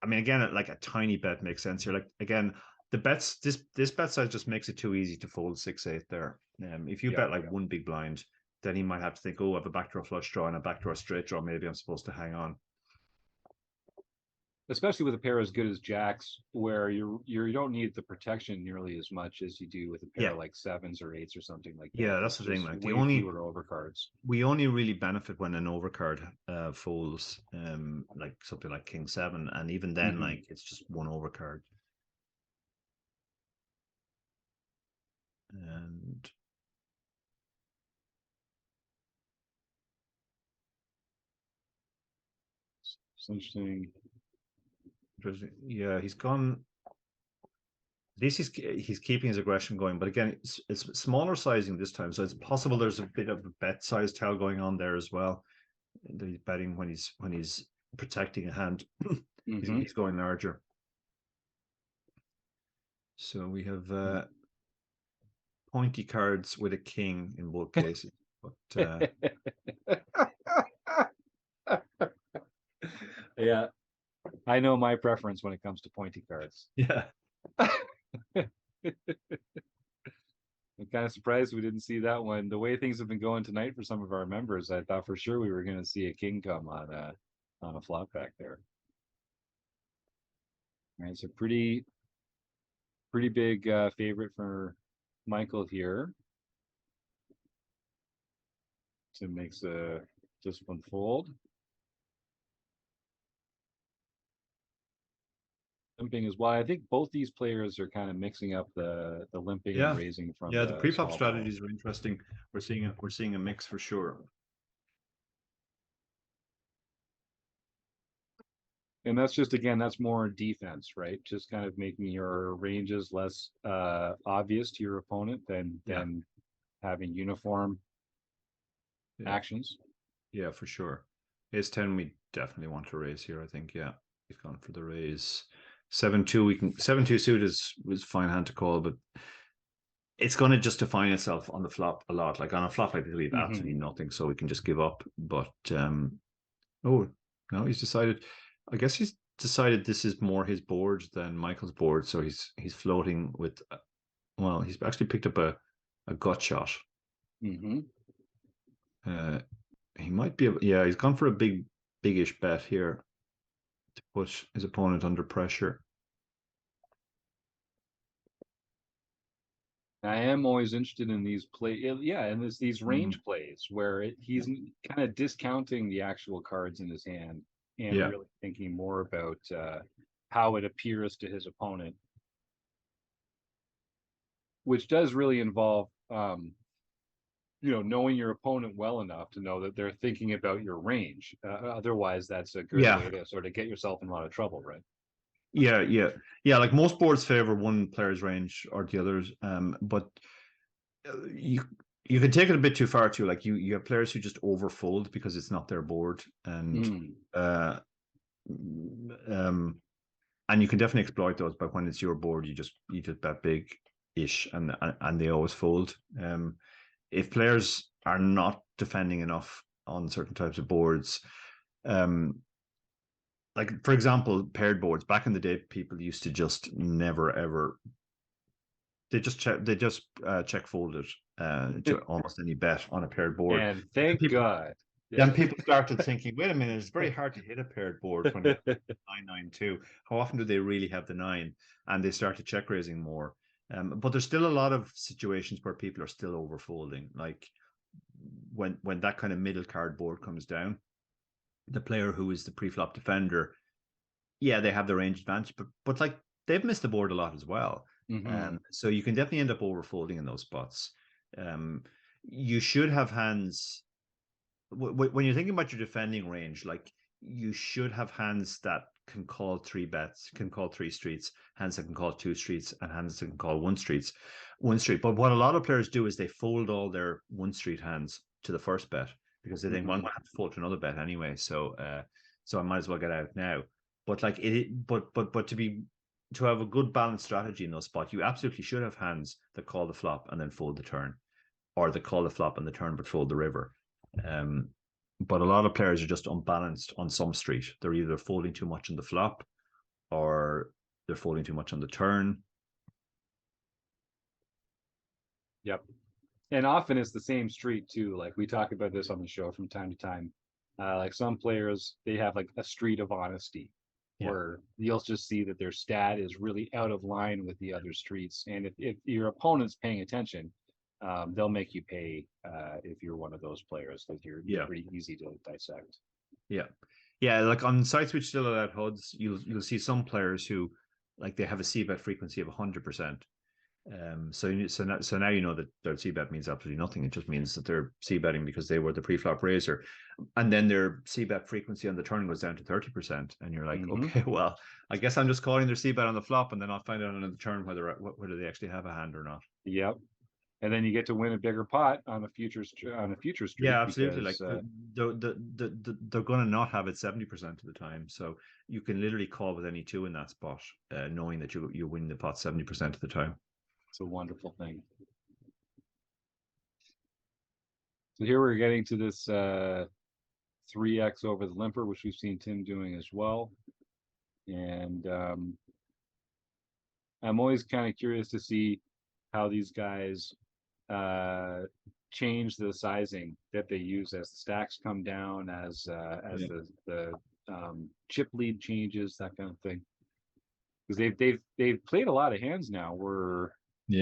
[SPEAKER 2] mean, again, like a tiny bet makes sense here. Like again, the bets this bet size just makes it too easy to fold 6-8 there. If you bet like one big blind, then he might have to think, oh, I have a backdoor flush draw and a backdoor straight draw. Maybe I'm supposed to hang on.
[SPEAKER 1] especially with a pair as good as jacks, where you don't need the protection nearly as much as you do with a pair like sevens or eights or something like that.
[SPEAKER 2] Yeah, that's the thing. Like
[SPEAKER 1] way fewer overcards.
[SPEAKER 2] We only really benefit when an overcard folds, like something like King 7, and even then, like it's just one overcard. And
[SPEAKER 1] it's interesting.
[SPEAKER 2] Yeah, he's gone. This is he's keeping his aggression going, but again, it's smaller sizing this time, so it's possible there's a bit of a bet size tell going on there as well. He's betting when he's protecting a hand. He's going larger. So we have pointy cards with a king in both cases. But
[SPEAKER 1] yeah, I know my preference when it comes to pointy cards.
[SPEAKER 2] Yeah.
[SPEAKER 1] I'm kind of surprised we didn't see that one. The way things have been going tonight for some of our members, I thought for sure we were going to see a king come on a flop back there. All right, so pretty big favorite for Michael here to make this one fold. Limping as well. I think both these players are kind of mixing up the limping and raising from
[SPEAKER 2] the pre-flop strategies are interesting. We're seeing a mix for sure.
[SPEAKER 1] And that's just, again, that's more defense, right? Just kind of making your ranges less obvious to your opponent than having uniform actions.
[SPEAKER 2] Yeah, for sure. Ace 10, we definitely want to raise here, I think. Yeah, he's gone for the raise. 7-2, 7-2 suit was fine hand to call, but it's going to just define itself on the flop a lot. Like on a flop like this, we have absolutely nothing, so we can just give up. But oh no, he's decided. I guess he's decided this is more his board than Michael's board, so he's floating with. Well, he's actually picked up a gut shot. He might be. Yeah, he's gone for a biggish bet here to put his opponent under pressure.
[SPEAKER 1] I am always interested in these and these range plays where he's kind of discounting the actual cards in his hand and really thinking more about how it appears to his opponent, which does really involve knowing your opponent well enough to know that they're thinking about your range. Otherwise, that's a good way to sort of get yourself in a lot of trouble, right?
[SPEAKER 2] Yeah. Like most boards favor one player's range or the others, but You can take it a bit too far too. Like you have players who just overfold because it's not their board, uh, um, and you can definitely exploit those. But when it's your board, you just bet big ish, and they always fold. If players are not defending enough on certain types of boards, um, like for example, paired boards. Back in the day, people used to just never ever. They just check folded to almost any bet on a paired board.
[SPEAKER 1] And thank
[SPEAKER 2] People
[SPEAKER 1] God.
[SPEAKER 2] Then people started thinking, wait a minute, it's very hard to hit a paired board when you have 9-9-2. How often do they really have the nine? And they started check raising more. But there's still a lot of situations where people are still overfolding. Like when that kind of middle card board comes down, the player who is the pre-flop defender, yeah, they have the range advantage, but like they've missed the board a lot as well. So you can definitely end up overfolding in those spots. You should have hands when you're thinking about your defending range, like you should have hands that can call three bets, can call three streets, hands that can call two streets, and hands that can call one street. But what a lot of players do is they fold all their one street hands to the first bet because they think, well, I'm going to have to fold to another bet anyway, so I might as well get out now. But like but to have a good balanced strategy in those spots, you absolutely should have hands that call the flop and then fold the turn, or that call the flop and the turn but fold the river. But a lot of players are just unbalanced on some street. They're either folding too much on the flop or they're folding too much on the turn.
[SPEAKER 1] Yep. And often it's the same street too. Like we talk about this on the show from time to time. Like some players, they have like a street of honesty where you'll just see that their stat is really out of line with the other streets. And if your opponent's paying attention, they'll make you pay if you're one of those players, because you're pretty easy to dissect.
[SPEAKER 2] Yeah, like on sites which still allow HUDs, you'll see some players who like they have a c bet frequency of 100%. So now you know that their c bet means absolutely nothing. It just means that they're c betting because they were the pre-flop raiser, and then their c bet frequency on the turn goes down to 30%, and you're like, okay, well, I guess I'm just calling their c bet on the flop, and then I'll find out on the turn whether they actually have a hand or not.
[SPEAKER 1] Yep. And then you get to win a bigger pot on a future street.
[SPEAKER 2] Yeah, absolutely. Because, like they're going to not have it 70% of the time, so you can literally call with any two in that spot, knowing that you win the pot 70% of the time.
[SPEAKER 1] It's a wonderful thing. So here we're getting to this 3x over the limper, which we've seen Tim doing as well. And I'm always kind of curious to see how these guys change the sizing that they use as the stacks come down, as the chip lead changes, that kind of thing. Because they've played a lot of hands now. We're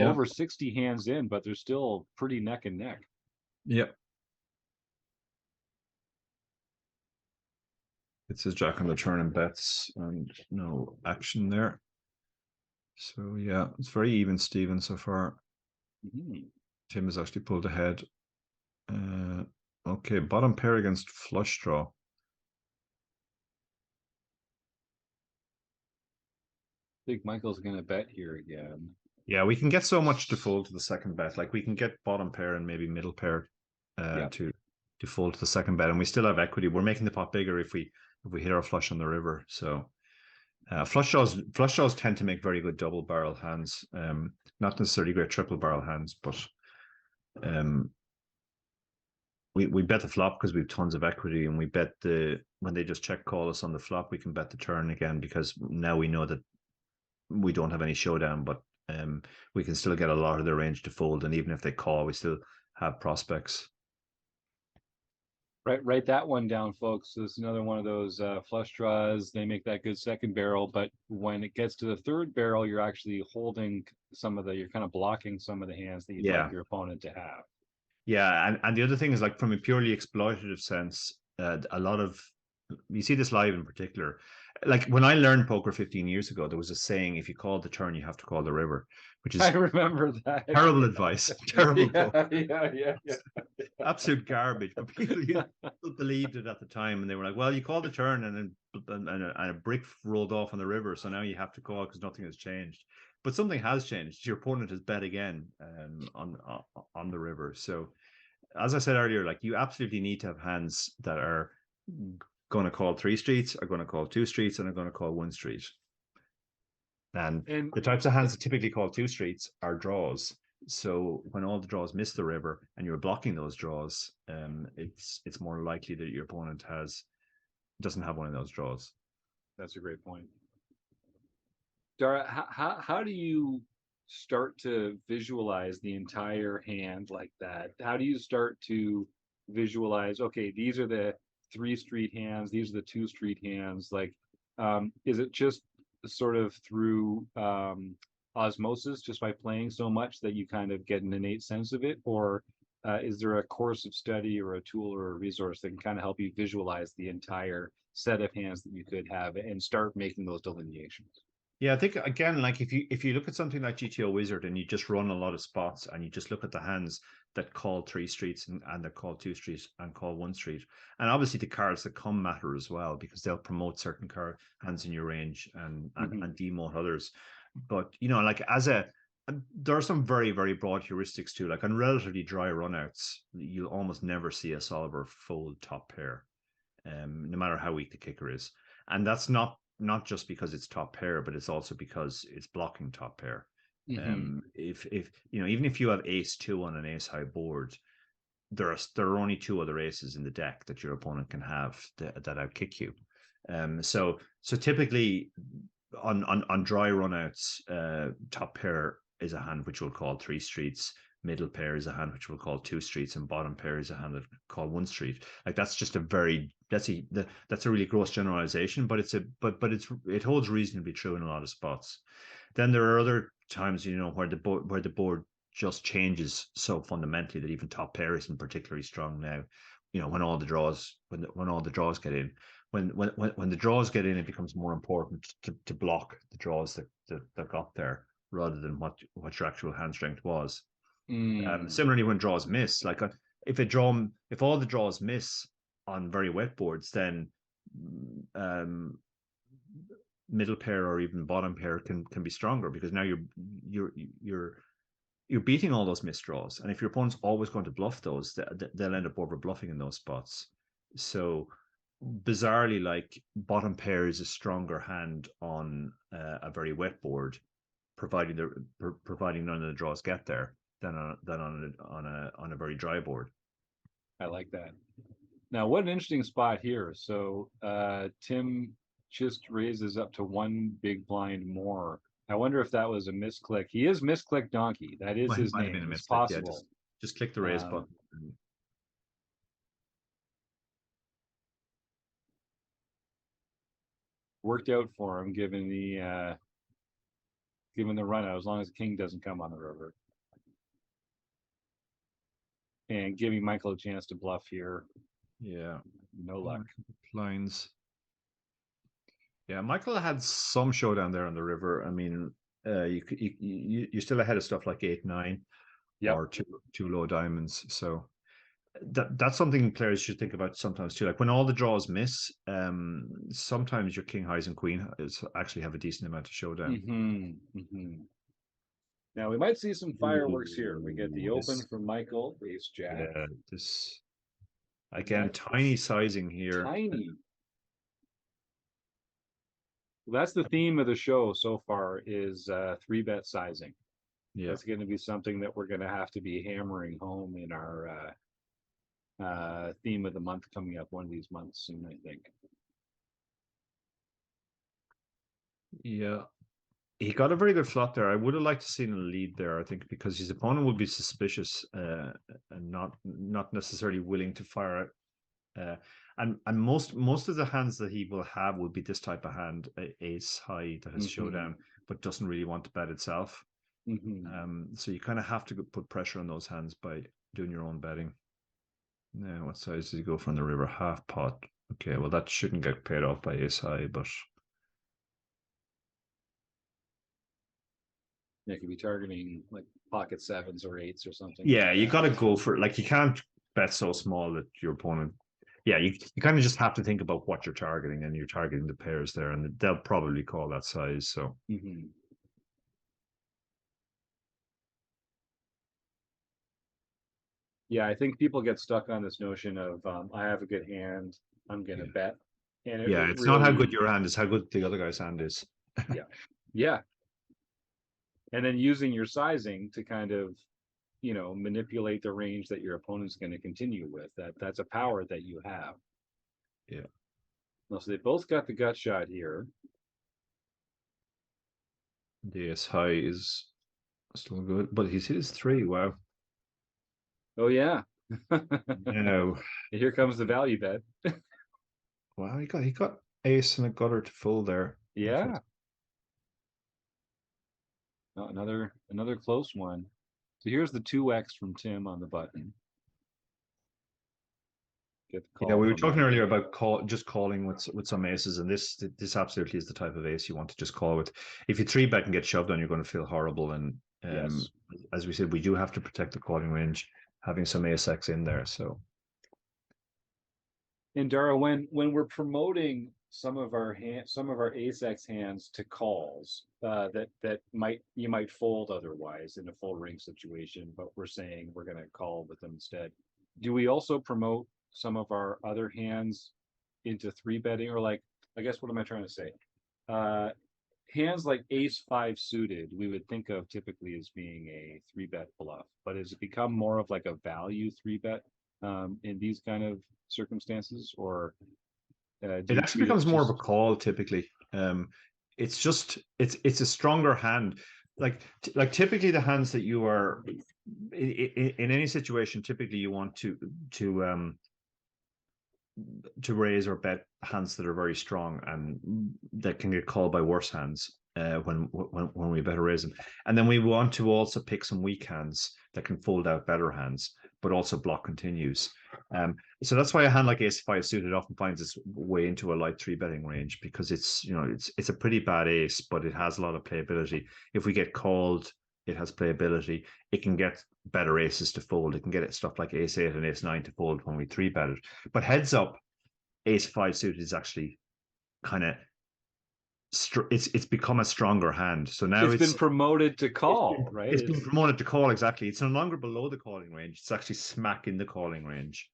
[SPEAKER 1] over 60 hands in, but they're still pretty neck and neck.
[SPEAKER 2] Yep. It's his jack on the turn and bets, and no action there. So yeah, it's very even, Steven, so far. Tim has actually pulled ahead. Okay, bottom pair against flush draw.
[SPEAKER 1] I think Michael's going to bet here again.
[SPEAKER 2] Yeah, we can get so much to fold to the second bet. Like we can get bottom pair and maybe middle pair to fold to the second bet, and we still have equity. We're making the pot bigger if we hit our flush on the river. So flush draws tend to make very good double barrel hands. Not necessarily great triple barrel hands, but we bet the flop because we have tons of equity, and we bet when they just check call us on the flop, we can bet the turn again because now we know that we don't have any showdown, but we can still get a lot of their range to fold, and even if they call, we still have prospects.
[SPEAKER 1] Write that one down, folks. So it's another one of those flush draws. They make that good second barrel, but when it gets to the third barrel, you're actually holding you're kind of blocking some of the hands that you'd like your opponent to have.
[SPEAKER 2] Yeah, and the other thing is, like, from a purely exploitative sense, a lot of, you see this live in particular, like when I learned poker 15 years ago, there was a saying: if you call the turn, you have to call the river, which
[SPEAKER 1] I
[SPEAKER 2] is
[SPEAKER 1] remember that.
[SPEAKER 2] terrible advice, terrible,
[SPEAKER 1] Yeah.
[SPEAKER 2] absolute garbage. But people believed it at the time, and they were like, "Well, you called the turn, and then and a brick rolled off on the river, so now you have to call because nothing has changed." But something has changed. Your opponent has bet again on the river. So, as I said earlier, like you absolutely need to have hands that are going to call 3 streets, are going to call 2 streets, and are going to call 1 street. And
[SPEAKER 1] And
[SPEAKER 2] the types of hands that typically call 2 streets are draws. So when all the draws miss the river and you're blocking those draws, it's more likely that your opponent doesn't have one of those draws.
[SPEAKER 1] that's a great point. Dara, how do you start to visualize the entire hand like that? How do you start to visualize, okay, these are the 3 street hands, these are the 2 street hands? Like, is it just sort of through osmosis, just by playing so much that you kind of get an innate sense of it? Or is there a course of study or a tool or a resource that can kind of help you visualize the entire set of hands that you could have and start making those delineations?
[SPEAKER 2] Yeah, I think again, like if you look at something like GTO Wizard and you just run a lot of spots and you just look at the hands that call 3 streets and that call 2 streets and call 1 street, and obviously the cards that come matter as well because they'll promote certain card hands in your range and demote others. But like there are some very, very broad heuristics too. Like on relatively dry runouts, you'll almost never see a solver fold top pair, no matter how weak the kicker is. And that's not just because it's top pair, but it's also because it's blocking top pair. If even if you have ace 2 on an ace high board, there are only 2 other aces in the deck that your opponent can have that outkick you. So typically on dry runouts, top pair is a hand which will call 3 streets. Middle pair is a hand which will call 2 streets, and bottom pair is a hand that call 1 street. Like that's just that's a really gross generalization, but it holds reasonably true in a lot of spots. Then there are other times, where the board just changes so fundamentally that even top pair isn't particularly strong now. When all the draws get in. When the draws get in, it becomes more important to block the draws that got there rather than what your actual hand strength was. Similarly, when draws miss, like if all the draws miss on very wet boards, then middle pair or even bottom pair can be stronger because now you're beating all those missed draws, and if your opponent's always going to bluff those, they'll end up over bluffing in those spots. So bizarrely, like bottom pair is a stronger hand on a very wet board, providing none of the draws get there, than on a very dry board.
[SPEAKER 1] I like that. Now, what an interesting spot here. So Tim just raises up to 1 big blind more. I wonder if that was a misclick. He is Misclick Donkey. That is his
[SPEAKER 2] Might have
[SPEAKER 1] name.
[SPEAKER 2] been a
[SPEAKER 1] It's
[SPEAKER 2] misclick. Yeah,
[SPEAKER 1] possible.
[SPEAKER 2] just click the raise button.
[SPEAKER 1] Worked out for him, given the run out, as long as the king doesn't come on the river. And giving Michael a chance to bluff here.
[SPEAKER 2] Yeah.
[SPEAKER 1] No luck.
[SPEAKER 2] Lines. Yeah, Michael had some showdown there on the river. I mean, you're still ahead of stuff like 8-9, or two low diamonds. So that's something players should think about sometimes too. Like when all the draws miss, sometimes your king highs and queen actually have a decent amount of showdown.
[SPEAKER 1] Now we might see some fireworks here. We get the open from Michael, ace jack.
[SPEAKER 2] Yeah, this again, tiny sizing here.
[SPEAKER 1] Tiny. Well, that's the theme of the show so far is 3-bet sizing.
[SPEAKER 2] Yeah,
[SPEAKER 1] that's going to be something that we're going to have to be hammering home in our theme of the month coming up one of these months soon, I think.
[SPEAKER 2] Yeah, he got a very good flop there. I would have liked to seen a lead there, I think, because his opponent would be suspicious and not necessarily willing to fire it. And most of the hands that he will have will be this type of hand, ace high that has showdown, but doesn't really want to bet itself. So you kind of have to put pressure on those hands by doing your own betting. Now, what size does he go from the river? Half pot. Okay, well that shouldn't get paid off by ace high, but
[SPEAKER 1] They could be targeting like pocket sevens or eights or something.
[SPEAKER 2] Yeah,
[SPEAKER 1] like
[SPEAKER 2] you
[SPEAKER 1] that.
[SPEAKER 2] got to go for it. Like you can't bet so small that your opponent. Yeah, you kind of just have to think about what you're targeting, and you're targeting the pairs there, and they'll probably call that size. So
[SPEAKER 1] Mhm. Yeah, I think people get stuck on this notion of I have a good hand, I'm gonna
[SPEAKER 2] yeah,
[SPEAKER 1] bet, and
[SPEAKER 2] yeah,
[SPEAKER 1] it
[SPEAKER 2] it's not how good
[SPEAKER 1] really,
[SPEAKER 2] your hand is, how good the other guy's hand is.
[SPEAKER 1] yeah, yeah, and then using your sizing to kind of manipulate the range that your opponent's going to continue with. That's a power that you have.
[SPEAKER 2] Yeah,
[SPEAKER 1] Well, so they both got the gut shot here.
[SPEAKER 2] the ace high is still good, but he's hit his three. Wow.
[SPEAKER 1] Oh yeah.
[SPEAKER 2] No.
[SPEAKER 1] Here comes the value bet.
[SPEAKER 2] Wow, he got ace and a gutter to full there.
[SPEAKER 1] Yeah. Oh, another close one. So here's the 2x from Tim on the button. Get the
[SPEAKER 2] Yeah,
[SPEAKER 1] call
[SPEAKER 2] we were
[SPEAKER 1] from
[SPEAKER 2] talking
[SPEAKER 1] Mike.
[SPEAKER 2] earlier about just calling with some aces, and this absolutely is the type of ace you want to just call with. If you three bet and get shoved on, you're going to feel horrible. And
[SPEAKER 1] Yes.
[SPEAKER 2] as we said, we do have to protect the calling range, having some ace x in there. So
[SPEAKER 1] And Dara, when we're promoting some of our ace x hands to calls that you might fold otherwise in a full ring situation, but we're saying we're going to call with them instead. Do we also promote some of our other hands into three betting, or like, I guess, what am I trying to say? Uh, Hands like ace five suited, we would think of typically as being a three bet bluff, but has it become more of like a value three bet in these kind of circumstances, or do
[SPEAKER 2] it
[SPEAKER 1] you
[SPEAKER 2] actually
[SPEAKER 1] treat it
[SPEAKER 2] becomes more of a
[SPEAKER 1] just
[SPEAKER 2] call typically. It's a stronger hand. Like typically the hands that you are in any situation, typically you want to um to raise or bet hands that are very strong and that can get called by worse hands when we better raise them. And then we want to also pick some weak hands that can fold out better hands, but also block continues. So that's why a hand like ace five suited often finds its way into a light three betting range, because it's a pretty bad ace, but it has a lot of playability. If we get called, it has playability. It can get better aces to fold. It can get stuff like ace eight and ace nine to fold when we three bet it. But heads up, ace five suited is actually kind of it's become a stronger hand. So now
[SPEAKER 1] it's been promoted to call, right?
[SPEAKER 2] it's been promoted to call. Exactly. It's no longer below the calling range. It's actually smack in the calling range.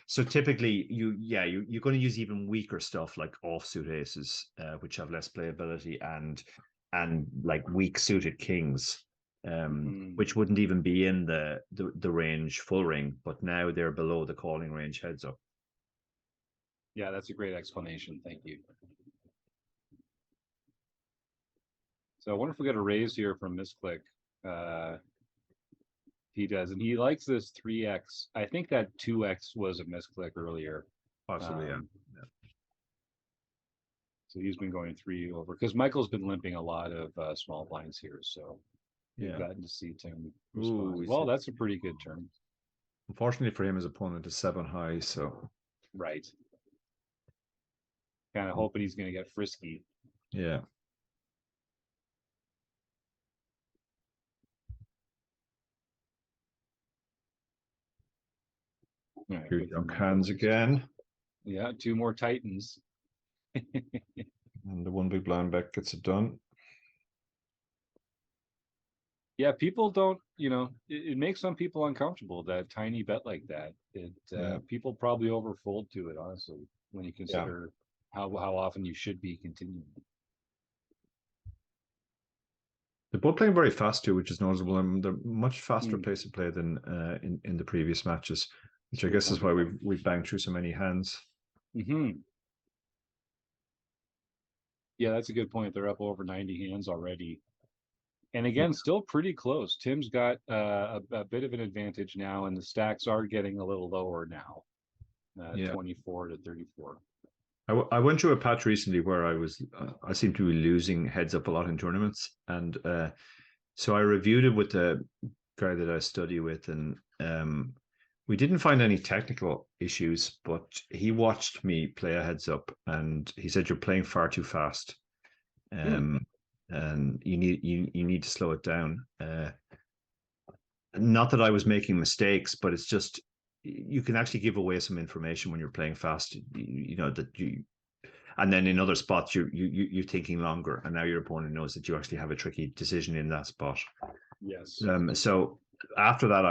[SPEAKER 2] So typically you're going to use even weaker stuff like offsuit aces, which have less playability, and like weak suited kings,
[SPEAKER 1] Mhm.
[SPEAKER 2] which wouldn't even be in the range full ring, but now they're below the calling range heads up.
[SPEAKER 1] Yeah, that's a great explanation. Thank you. So I wonder if we get a raise here from Misclick. Uh, he does, and he likes this 3x. I think that 2x was a misclick earlier.
[SPEAKER 2] Possibly, yeah.
[SPEAKER 1] Um, so he's been going three over because Michael's been limping a lot of small blinds here. So we've
[SPEAKER 2] Yeah.
[SPEAKER 1] gotten to see Tim respond.
[SPEAKER 2] Ooh,
[SPEAKER 1] Well, that's a pretty good turn.
[SPEAKER 2] unfortunately for him, his opponent is seven high, so
[SPEAKER 1] Right. Kind of hoping he's going to get frisky.
[SPEAKER 2] yeah.
[SPEAKER 1] Right,
[SPEAKER 2] Here
[SPEAKER 1] good for
[SPEAKER 2] junk
[SPEAKER 1] Michael.
[SPEAKER 2] hands again.
[SPEAKER 1] Yeah, two more Titans.
[SPEAKER 2] And the one big blind back gets it done.
[SPEAKER 1] Yeah, people don't, it makes some people uncomfortable, that tiny bet like that.
[SPEAKER 2] Yeah.
[SPEAKER 1] People probably overfold to it, honestly, when you
[SPEAKER 2] Yeah.
[SPEAKER 1] consider how often you should be continuing.
[SPEAKER 2] They're both playing very fast too, which is noticeable. And they're much faster
[SPEAKER 1] Hmm.
[SPEAKER 2] pace of play than in the previous matches, which I
[SPEAKER 1] Good
[SPEAKER 2] guess is
[SPEAKER 1] point.
[SPEAKER 2] why we've banged through so many hands.
[SPEAKER 1] Hmm. Yeah, that's a good point. They're up over 90 hands already. And
[SPEAKER 2] Yeah.
[SPEAKER 1] again, still pretty close. Tim's got a bit of an advantage now, and the stacks are getting a little lower now,
[SPEAKER 2] Yeah.
[SPEAKER 1] 24 to 34.
[SPEAKER 2] I went through a patch recently where I seem to be losing heads up a lot in tournaments, and so I reviewed it with the guy that I study with, and we didn't find any technical issues, but he watched me play a heads up, and he said you're playing far too fast.
[SPEAKER 1] Hmm.
[SPEAKER 2] Um, and you need to slow it down. Not that I was making mistakes, but it's just you can actually give away some information when you're playing fast. You know that you, and then in other spots you're thinking longer, and now your opponent knows that you actually have a tricky decision in that spot.
[SPEAKER 1] Yes.
[SPEAKER 2] So after that,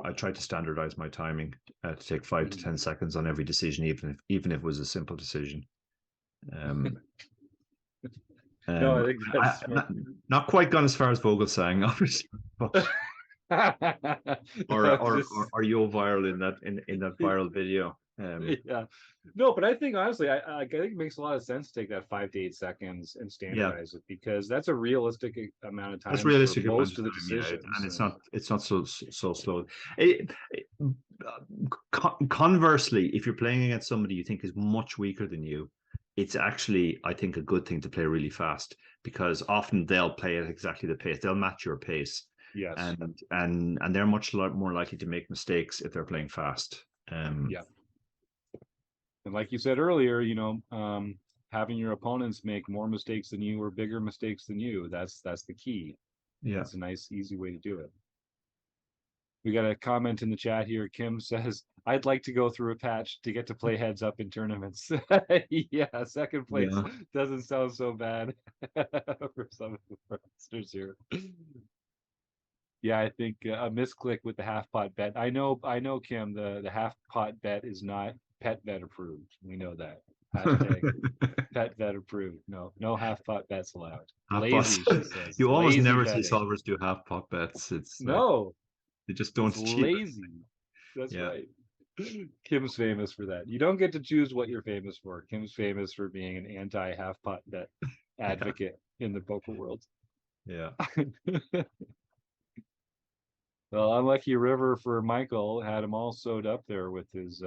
[SPEAKER 2] I tried to standardize my timing to take 5 to 10 seconds on every decision, even if it was a simple decision.
[SPEAKER 1] No, I think that's
[SPEAKER 2] not quite gone as far as Vogelsang, obviously, but or you viral in that viral video.
[SPEAKER 1] Yeah, no, but I think honestly, I think it makes a lot of sense to take that 5 to 8 seconds and
[SPEAKER 2] Yeah,
[SPEAKER 1] standardize it, because that's a realistic amount of
[SPEAKER 2] that's
[SPEAKER 1] time for
[SPEAKER 2] realistic amount
[SPEAKER 1] most
[SPEAKER 2] of
[SPEAKER 1] of the
[SPEAKER 2] time. Yeah,
[SPEAKER 1] decisions.
[SPEAKER 2] and it's not so slow. Conversely, if you're playing against somebody you think is much weaker than you, it's actually, I think, a good thing to play really fast, because often they'll play at exactly the pace. They'll match your pace,
[SPEAKER 1] Yes.
[SPEAKER 2] and they're much more likely to make mistakes if they're playing fast.
[SPEAKER 1] Yeah. And like you said earlier, having your opponents make more mistakes than you or bigger mistakes than you, that's the key.
[SPEAKER 2] Yeah.
[SPEAKER 1] That's a nice, easy way to do it. We got a comment in the chat here. Kim says, I'd like to go through a patch to get to play heads up in tournaments. Yeah, second place doesn't sound so bad for some of the listeners here. Yeah, I think a misclick with the half pot bet. I know, Kim, the half pot bet is not pet bet approved. We know that. Hashtag pet bet approved. No half pot bets allowed. Lazy, she says.
[SPEAKER 2] You almost
[SPEAKER 1] Lazy
[SPEAKER 2] never
[SPEAKER 1] betting.
[SPEAKER 2] see solvers do half pot bets. It's
[SPEAKER 1] no,
[SPEAKER 2] they just don't.
[SPEAKER 1] it's lazy. That's right. Kim's famous for that. You don't get to choose what you're famous for. Kim's famous for being an anti half pot bet advocate in the poker world.
[SPEAKER 2] Yeah.
[SPEAKER 1] Well, unlucky river for Michael had him all sewed up there with his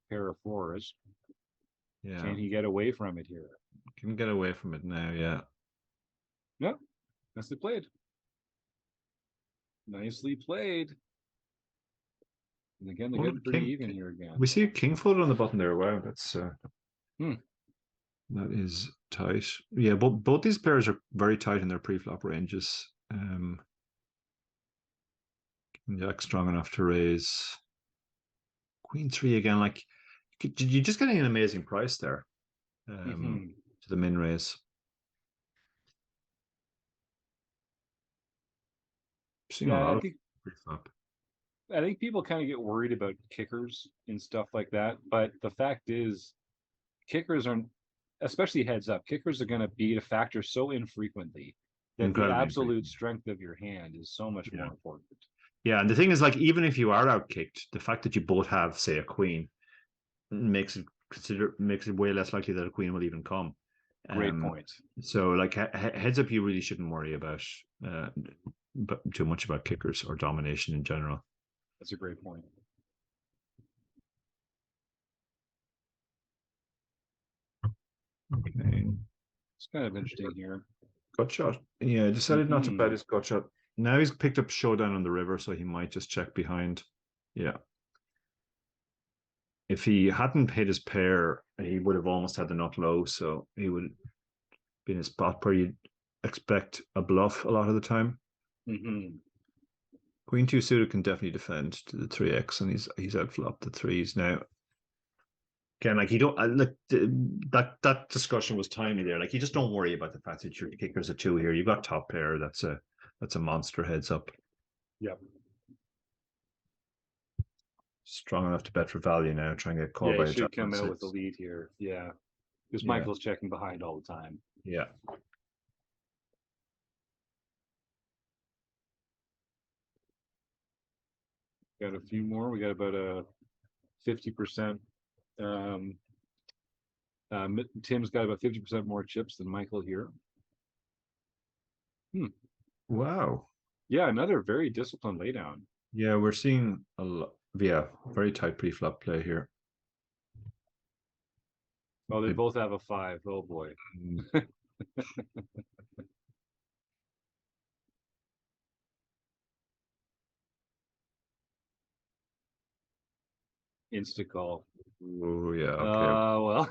[SPEAKER 1] pair of fours.
[SPEAKER 2] Yeah.
[SPEAKER 1] Can he get away from it here?
[SPEAKER 2] Can get away from it now, yeah.
[SPEAKER 1] No, nicely played. Nicely played. And again, they're getting pretty even here again.
[SPEAKER 2] We see a king folded on the button there. Wow, that's that is tight. Yeah, both these players are very tight in their pre-flop ranges. Jack strong enough to raise. Queen 3 again. Like, you're just getting an amazing price there to the min raise.
[SPEAKER 1] Yeah, I think people kind of get worried about kickers and stuff like that, but the fact is, kickers aren't, especially heads up, kickers are going to be a factor so infrequently that the absolute strength of your hand is so much more important.
[SPEAKER 2] Yeah, and the thing is, like, even if you are out kicked, the fact that you both have, say, a queen makes it way less likely that a queen will even come.
[SPEAKER 1] Great point.
[SPEAKER 2] So, like, heads up, you really shouldn't worry about too much about kickers or domination in general.
[SPEAKER 1] That's a great point.
[SPEAKER 2] Okay.
[SPEAKER 1] It's kind of interesting here.
[SPEAKER 2] Gut shot. Yeah, decided not to bet his gut shot. Now he's picked up showdown on the river, so he might just check behind. Yeah. If he hadn't hit his pair, he would have almost had the nut low, so he would be in a spot where you'd expect a bluff a lot of the time. Queen 2 suited can definitely defend to the 3x, and he's outflopped the threes now. Again, like, you don't look, that discussion was timely there. Like, you just don't worry about the fact that your kicker's a 2 here. You've got top pair. That's a monster heads up.
[SPEAKER 1] Yep.
[SPEAKER 2] Strong enough to bet for value now. Try and get called by a
[SPEAKER 1] should come out with the lead here. Yeah, because Michael's checking behind all the time.
[SPEAKER 2] Yeah.
[SPEAKER 1] Got a few more. We got about a 50%. Tim's got about 50% more chips than Michael here.
[SPEAKER 2] Wow.
[SPEAKER 1] Yeah, another very disciplined laydown.
[SPEAKER 2] Yeah, we're seeing a lot. Yeah, very tight pre-flop play here.
[SPEAKER 1] Oh, they both have a 5. Oh boy. Insta call.
[SPEAKER 2] Oh yeah. Okay.
[SPEAKER 1] Well.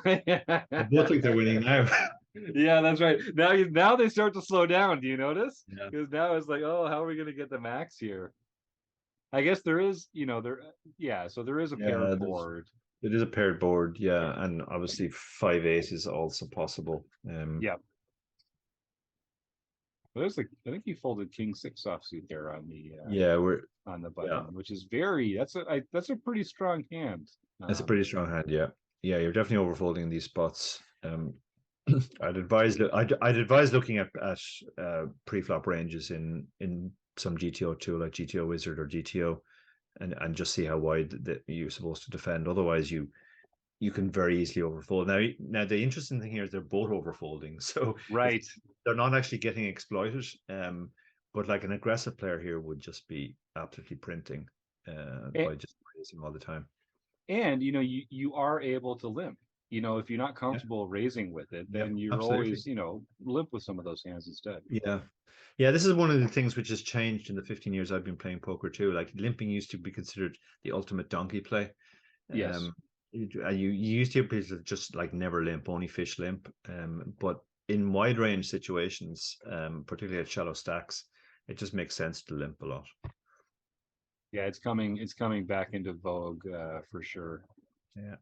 [SPEAKER 2] I both think they're winning now.
[SPEAKER 1] Yeah, that's right. Now they start to slow down. Do you notice?
[SPEAKER 2] Yeah.
[SPEAKER 1] Because now it's like, oh, how are we going to get the max here? I guess there is, yeah. So there is a
[SPEAKER 2] Yeah,
[SPEAKER 1] paired board.
[SPEAKER 2] it is a paired board, yeah, and obviously 5-8 is also possible.
[SPEAKER 1] Yeah. There's like, I think he folded king six offsuit there
[SPEAKER 2] Yeah,
[SPEAKER 1] on the
[SPEAKER 2] yeah,
[SPEAKER 1] button, which is that's a pretty strong hand.
[SPEAKER 2] it's a pretty strong hand. Yeah, yeah, you're definitely overfolding these spots. I'd advise looking at pre-flop ranges in some GTO tool like GTO Wizard or GTO, and just see how wide that you're supposed to defend. Otherwise, you can very easily overfold. Now the interesting thing here is they're both overfolding, so
[SPEAKER 1] Right.
[SPEAKER 2] they're not actually getting exploited. But like an aggressive player here would just be absolutely printing
[SPEAKER 1] And,
[SPEAKER 2] by just raising all the time.
[SPEAKER 1] and you are able to limp. If you're not
[SPEAKER 2] Yeah,
[SPEAKER 1] comfortable raising with it,
[SPEAKER 2] yeah,
[SPEAKER 1] then you're
[SPEAKER 2] absolutely.
[SPEAKER 1] always, limp with some of those hands instead.
[SPEAKER 2] Yeah. Yeah, this is one of the things which has changed in the 15 years I've been playing poker too. Like limping used to be considered the ultimate donkey play.
[SPEAKER 1] Yes.
[SPEAKER 2] You used to hear people just like never limp, only fish limp. But in wide range situations, particularly at shallow stacks, it just makes sense to limp a lot.
[SPEAKER 1] Yeah, it's coming back into vogue for sure.
[SPEAKER 2] Yeah.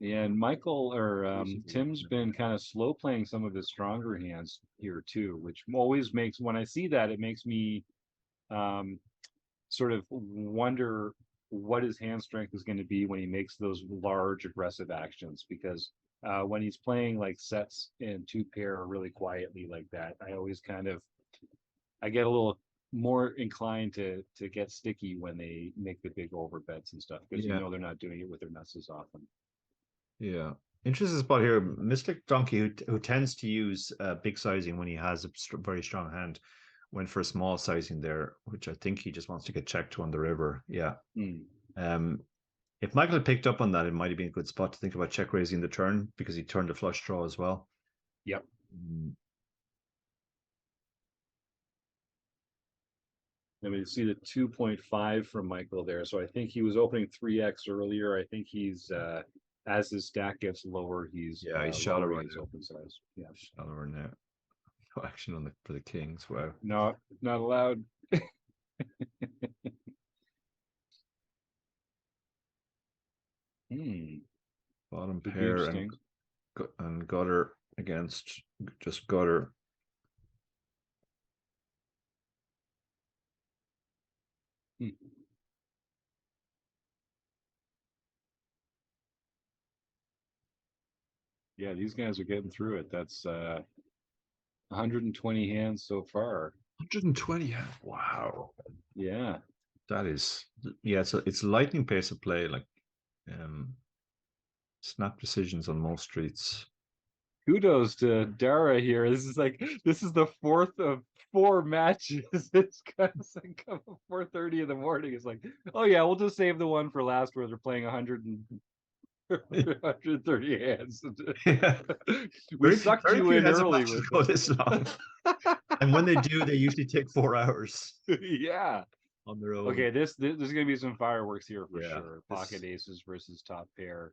[SPEAKER 1] Yeah, and Michael or Tim's been kind of slow playing some of his stronger hands here too, which always makes when I see that it makes me um, sort of wonder what his hand strength is going to be when he makes those large aggressive actions. Because when he's playing like sets in two pair really quietly like that, I get a little more inclined to get sticky when they make the big over bets and stuff because
[SPEAKER 2] Yeah.
[SPEAKER 1] they're not doing it with their nuts as often.
[SPEAKER 2] Yeah. Interesting spot here. Mystic Donkey, who tends to use big sizing when he has a very strong hand, went for a small sizing there, which I think he just wants to get checked to on the river. Yeah.
[SPEAKER 1] Mm.
[SPEAKER 2] Um, if Michael had picked up on that, it might have been a good spot to think about check raising the turn because he turned a flush draw as well.
[SPEAKER 1] Yep.
[SPEAKER 2] Mm.
[SPEAKER 1] I mean, you see the 2.5 from Michael there. So I think he was opening 3x earlier. I think he's as his stack gets lower, he's
[SPEAKER 2] Yeah, he's shallower
[SPEAKER 1] lowering his
[SPEAKER 2] now.
[SPEAKER 1] open size. Yeah.
[SPEAKER 2] Shallower now. No action on for the Kings. Wow.
[SPEAKER 1] Not allowed. Hmm.
[SPEAKER 2] Bottom
[SPEAKER 1] Could be
[SPEAKER 2] pair
[SPEAKER 1] interesting.
[SPEAKER 2] and gutter against just gutter.
[SPEAKER 1] Hmm. Yeah, these guys are getting through it. That's 120 hands so far.
[SPEAKER 2] 120. Wow.
[SPEAKER 1] Yeah.
[SPEAKER 2] That is, yeah, it's a lightning pace of play, like um snap decisions on most streets.
[SPEAKER 1] Kudos to Dara here. This is the fourth of four matches. It's kind of like 4:30 in the morning. It's like, oh yeah, we'll just save the one for last where they're playing 130 hands.
[SPEAKER 2] Yeah.
[SPEAKER 1] We sucked
[SPEAKER 2] Very
[SPEAKER 1] you
[SPEAKER 2] few
[SPEAKER 1] in
[SPEAKER 2] hands of
[SPEAKER 1] early
[SPEAKER 2] matches
[SPEAKER 1] with
[SPEAKER 2] go this long. And when they do, they usually take 4 hours
[SPEAKER 1] yeah.
[SPEAKER 2] on their own.
[SPEAKER 1] Okay, there's gonna be some fireworks here for
[SPEAKER 2] Yeah.
[SPEAKER 1] sure. Pocket aces versus top pair.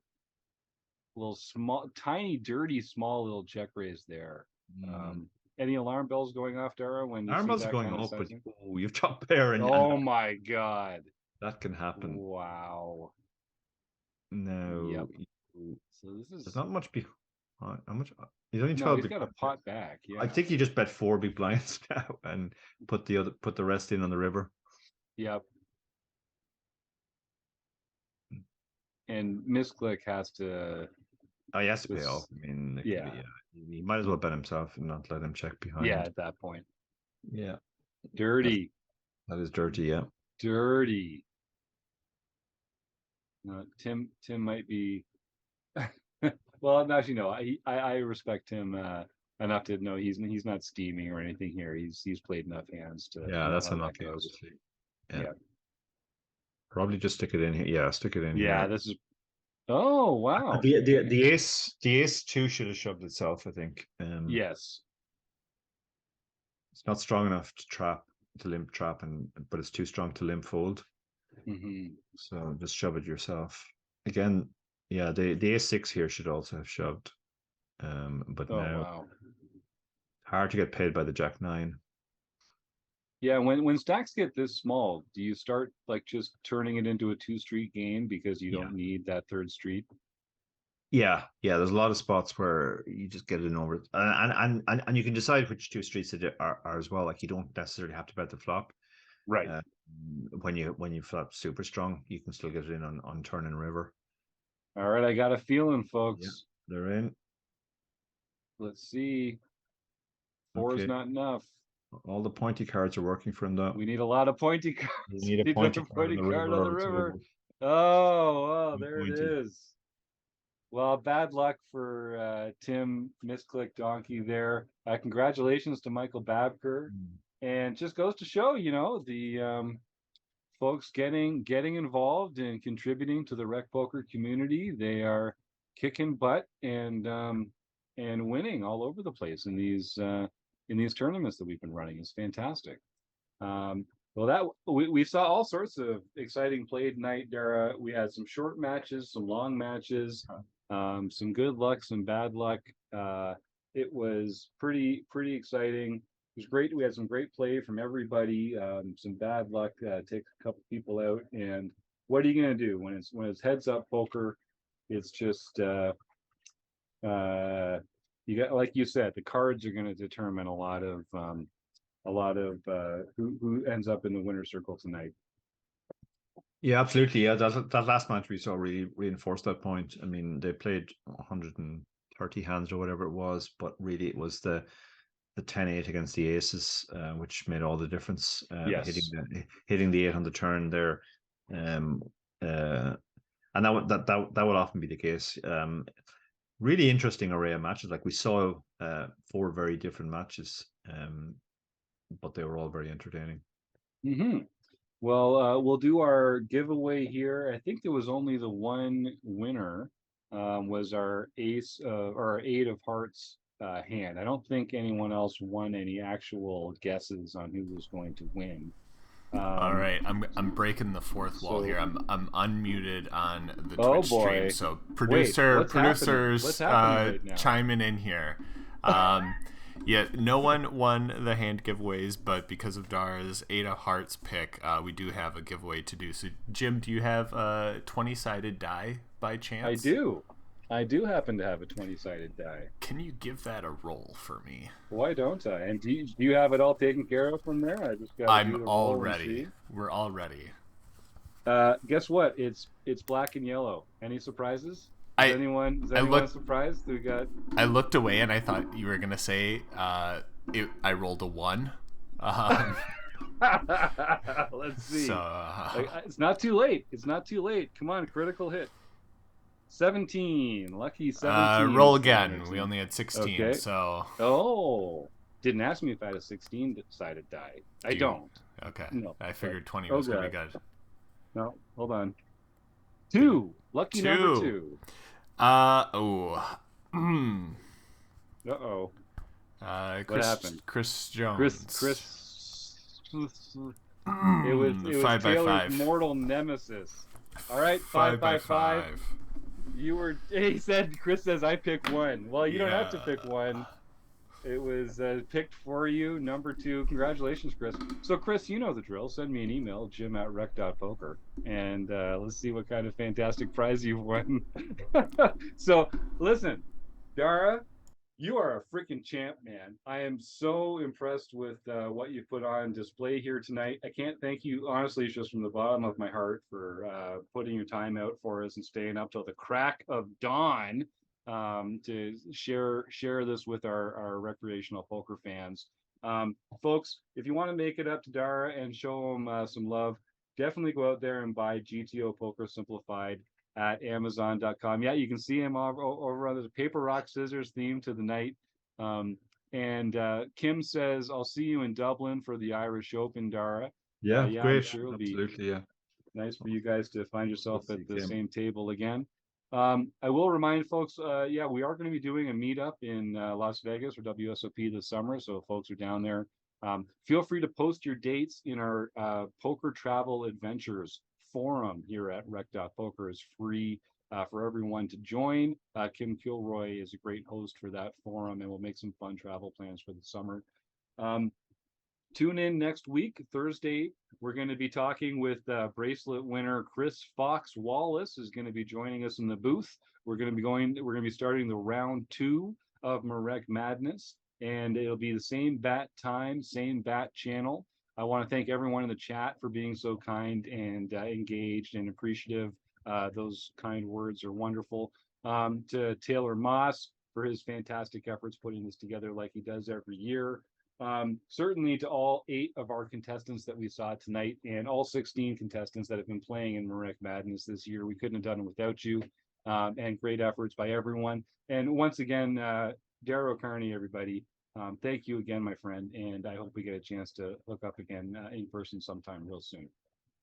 [SPEAKER 1] Little small, tiny, dirty, small little check raise there.
[SPEAKER 2] Mm.
[SPEAKER 1] Any alarm bells going off, Dara, when you
[SPEAKER 2] Arm
[SPEAKER 1] see
[SPEAKER 2] bells are
[SPEAKER 1] that
[SPEAKER 2] going
[SPEAKER 1] kind of
[SPEAKER 2] up, but
[SPEAKER 1] sizing?
[SPEAKER 2] oh, you've top pair and
[SPEAKER 1] Oh my God.
[SPEAKER 2] that can happen.
[SPEAKER 1] Wow.
[SPEAKER 2] No,
[SPEAKER 1] Yep. So this
[SPEAKER 2] there's
[SPEAKER 1] is
[SPEAKER 2] not much behind. How much? He's only
[SPEAKER 1] no,
[SPEAKER 2] 12
[SPEAKER 1] he's
[SPEAKER 2] big
[SPEAKER 1] got a
[SPEAKER 2] blinds here.
[SPEAKER 1] pot back.
[SPEAKER 2] I
[SPEAKER 1] Yeah.
[SPEAKER 2] think you just bet 4 big blinds now and put the rest in on the river.
[SPEAKER 1] Yep. And Misclick has to
[SPEAKER 2] Oh, he has to pay off.
[SPEAKER 1] this
[SPEAKER 2] I mean, it could be,
[SPEAKER 1] yeah.
[SPEAKER 2] yeah. He might as well bet himself and not let him check
[SPEAKER 1] Yeah,
[SPEAKER 2] behind.
[SPEAKER 1] at that point.
[SPEAKER 2] Yeah, that's
[SPEAKER 1] Dirty.
[SPEAKER 2] that is dirty. Yeah,
[SPEAKER 1] Dirty. Tim might be well, actually no, I respect him enough to know he's not steaming or anything here. He's played enough hands to
[SPEAKER 2] yeah,
[SPEAKER 1] know
[SPEAKER 2] that's
[SPEAKER 1] how that
[SPEAKER 2] unlucky,
[SPEAKER 1] goes.
[SPEAKER 2] obviously. Yeah,
[SPEAKER 1] Yeah.
[SPEAKER 2] probably just stick it in here. Yeah, stick it in
[SPEAKER 1] Yeah,
[SPEAKER 2] here.
[SPEAKER 1] this is oh wow. Okay.
[SPEAKER 2] The ace two should have shoved itself. I think.
[SPEAKER 1] Yes.
[SPEAKER 2] It's not strong enough to limp trap, but it's too strong to limp fold.
[SPEAKER 1] Hmm.
[SPEAKER 2] So just shove it yourself. Again, Yeah, the ace-6 here should also have shoved. But
[SPEAKER 1] Oh
[SPEAKER 2] now
[SPEAKER 1] wow.
[SPEAKER 2] hard to get paid by the jack-9.
[SPEAKER 1] Yeah, when stacks get this small, do you start like just turning it into a two-street game because you
[SPEAKER 2] Yeah.
[SPEAKER 1] don't need that third street?
[SPEAKER 2] Yeah. There's a lot of spots where you just get it in over, and you can decide which two streets it are as well. Like you don't necessarily have to bet the flop.
[SPEAKER 1] Right.
[SPEAKER 2] Uh, when you flop super strong, you can still get it in on turn and river.
[SPEAKER 1] All right, I got a feeling,
[SPEAKER 2] Yeah,
[SPEAKER 1] folks.
[SPEAKER 2] they're in.
[SPEAKER 1] Let's see. Four is
[SPEAKER 2] Okay,
[SPEAKER 1] not enough.
[SPEAKER 2] all the pointy cards are working for him though.
[SPEAKER 1] We need a lot of pointy cards.
[SPEAKER 2] You need a
[SPEAKER 1] We need
[SPEAKER 2] pointy
[SPEAKER 1] another
[SPEAKER 2] card on
[SPEAKER 1] pointy
[SPEAKER 2] the
[SPEAKER 1] card
[SPEAKER 2] river
[SPEAKER 1] on the
[SPEAKER 2] or
[SPEAKER 1] river.
[SPEAKER 2] two.
[SPEAKER 1] Oh,
[SPEAKER 2] Too
[SPEAKER 1] there it
[SPEAKER 2] pointy.
[SPEAKER 1] is. Well, bad luck for Tim Misclick Donkey there. Congratulations to Michael Babker. And just goes to show, the folks getting involved and contributing to the rec poker community. They are kicking butt and winning all over the place in these tournaments that we've been running. It's fantastic. Well, that we saw all sorts of exciting play tonight, Dara. We had some short matches, some long matches, some good luck, some bad luck. It was pretty exciting. It was great. We had some great play from everybody. Some bad luck, take a couple people out. And what are you gonna do when it's heads up poker? It's just you got, like you said, the cards are going to determine a lot of who ends up in the winner's circle tonight.
[SPEAKER 2] Yeah, absolutely. Yeah, that last match we saw really reinforced that point. I mean, they played 130 hands or whatever it was, but really it was the 10-8 against the aces, which made all the difference.
[SPEAKER 1] Yes.
[SPEAKER 2] Hitting the 8 on the turn there, um, and that would often be the case. Really interesting array of matches. Like we saw 4 very different matches, but they were all very entertaining.
[SPEAKER 1] Mm-hmm. Well, we'll do our giveaway here. I think there was only the one winner, was our ace or our 8 of hearts hand. I don't think anyone else won any actual guesses on who was going to win.
[SPEAKER 3] All right, I'm breaking the fourth wall
[SPEAKER 1] So,
[SPEAKER 3] here. I'm unmuted on the
[SPEAKER 1] oh
[SPEAKER 3] Twitch stream,
[SPEAKER 1] boy.
[SPEAKER 3] so
[SPEAKER 1] Wait, what's happening?
[SPEAKER 3] producers
[SPEAKER 1] What's happening right now?
[SPEAKER 3] chiming in here. Yeah, no one won the hand giveaways, but because of Dara's 8 of hearts pick, we do have a giveaway to do. So, Jim, do you have a 20-sided die by chance?
[SPEAKER 1] I do. I do happen to have a 20-sided die.
[SPEAKER 3] Can you give that a roll for me?
[SPEAKER 1] Why don't I? And do you have it all taken care of from there? I just got.
[SPEAKER 3] I'm all ready. We're all ready.
[SPEAKER 1] Guess what? It's black and yellow. Any surprises? Is anyone surprised? We got.
[SPEAKER 3] I looked away and I thought you were gonna say I rolled a 1.
[SPEAKER 1] Let's see.
[SPEAKER 3] So,
[SPEAKER 1] it's not too late. It's not too late. Come on, critical hit. 17. Lucky 17.
[SPEAKER 3] Roll again. We only had 16.
[SPEAKER 1] Okay.
[SPEAKER 3] So.
[SPEAKER 1] Oh. Didn't ask me if I had a 16-sided die. I don't.
[SPEAKER 3] Okay.
[SPEAKER 1] No.
[SPEAKER 3] I figured 20 was going to be good.
[SPEAKER 1] No, hold on. 2. Lucky number 2.
[SPEAKER 3] Oh.
[SPEAKER 1] Uh-oh.
[SPEAKER 3] What
[SPEAKER 1] happened?
[SPEAKER 3] Chris Jones.
[SPEAKER 1] Chris. It was
[SPEAKER 3] 5 by
[SPEAKER 1] Taylor's
[SPEAKER 3] 5.
[SPEAKER 1] mortal nemesis. All right, 5 by 5. Chris says I pick 1. Well, you don't have to pick 1. It was picked for you, number 2. Congratulations, Chris. So, Chris, you know the drill. Send me an email, jim@rec.poker, and let's see what kind of fantastic prize you've won. So, listen, Dara, you are a freaking champ, man. I am so impressed with what you put on display here tonight. I can't thank you, honestly, just from the bottom of my heart for putting your time out for us and staying up till the crack of dawn to share this with our recreational poker fans. Folks, if you want to make it up to Dara and show him some love, definitely go out there and buy GTO Poker Simplified at Amazon.com. Yeah, you can see him over on the paper, rock, scissors theme to the night. And Kim says, I'll see you in Dublin for the Irish Open, Dara.
[SPEAKER 2] Yeah, great.
[SPEAKER 1] I'm sure it'll
[SPEAKER 2] Absolutely, yeah.
[SPEAKER 1] Nice for you guys to find yourself at the same table again. I will remind folks, we are going to be doing a meetup in Las Vegas for WSOP this summer. So if folks are down there, feel free to post your dates in our Poker Travel Adventures forum here at rec.poker. Is free. for everyone to join. Kim Kilroy is a great host for that forum, and we'll make some fun travel plans for the summer. Tune in next week, Thursday. We're going to be talking with bracelet winner Chris Fox Wallace is going to be joining us in the booth. We're going to be starting the round 2 of MaREC Madness, and it'll be the same bat time, same bat channel. I want to thank everyone in the chat for being so kind and engaged and appreciative. Those kind words are wonderful. To Taylor Moss for his fantastic efforts putting this together like he does every year. Certainly to all 8 of our contestants that we saw tonight and all 16 contestants that have been playing in MaREC Madness this year. We couldn't have done it without you, and great efforts by everyone. And once again, Dara O'Kearney, everybody, thank you again, my friend, and I hope we get a chance to hook up again in person sometime real soon.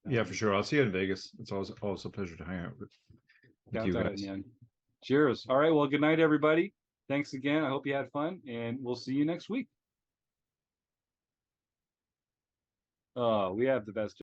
[SPEAKER 2] Yeah, for sure. I'll see you in Vegas. It's always a pleasure to hang out with you guys.
[SPEAKER 1] Man. Cheers. All right, well, good night, everybody. Thanks again. I hope you had fun, and we'll see you next week. Oh, we have the best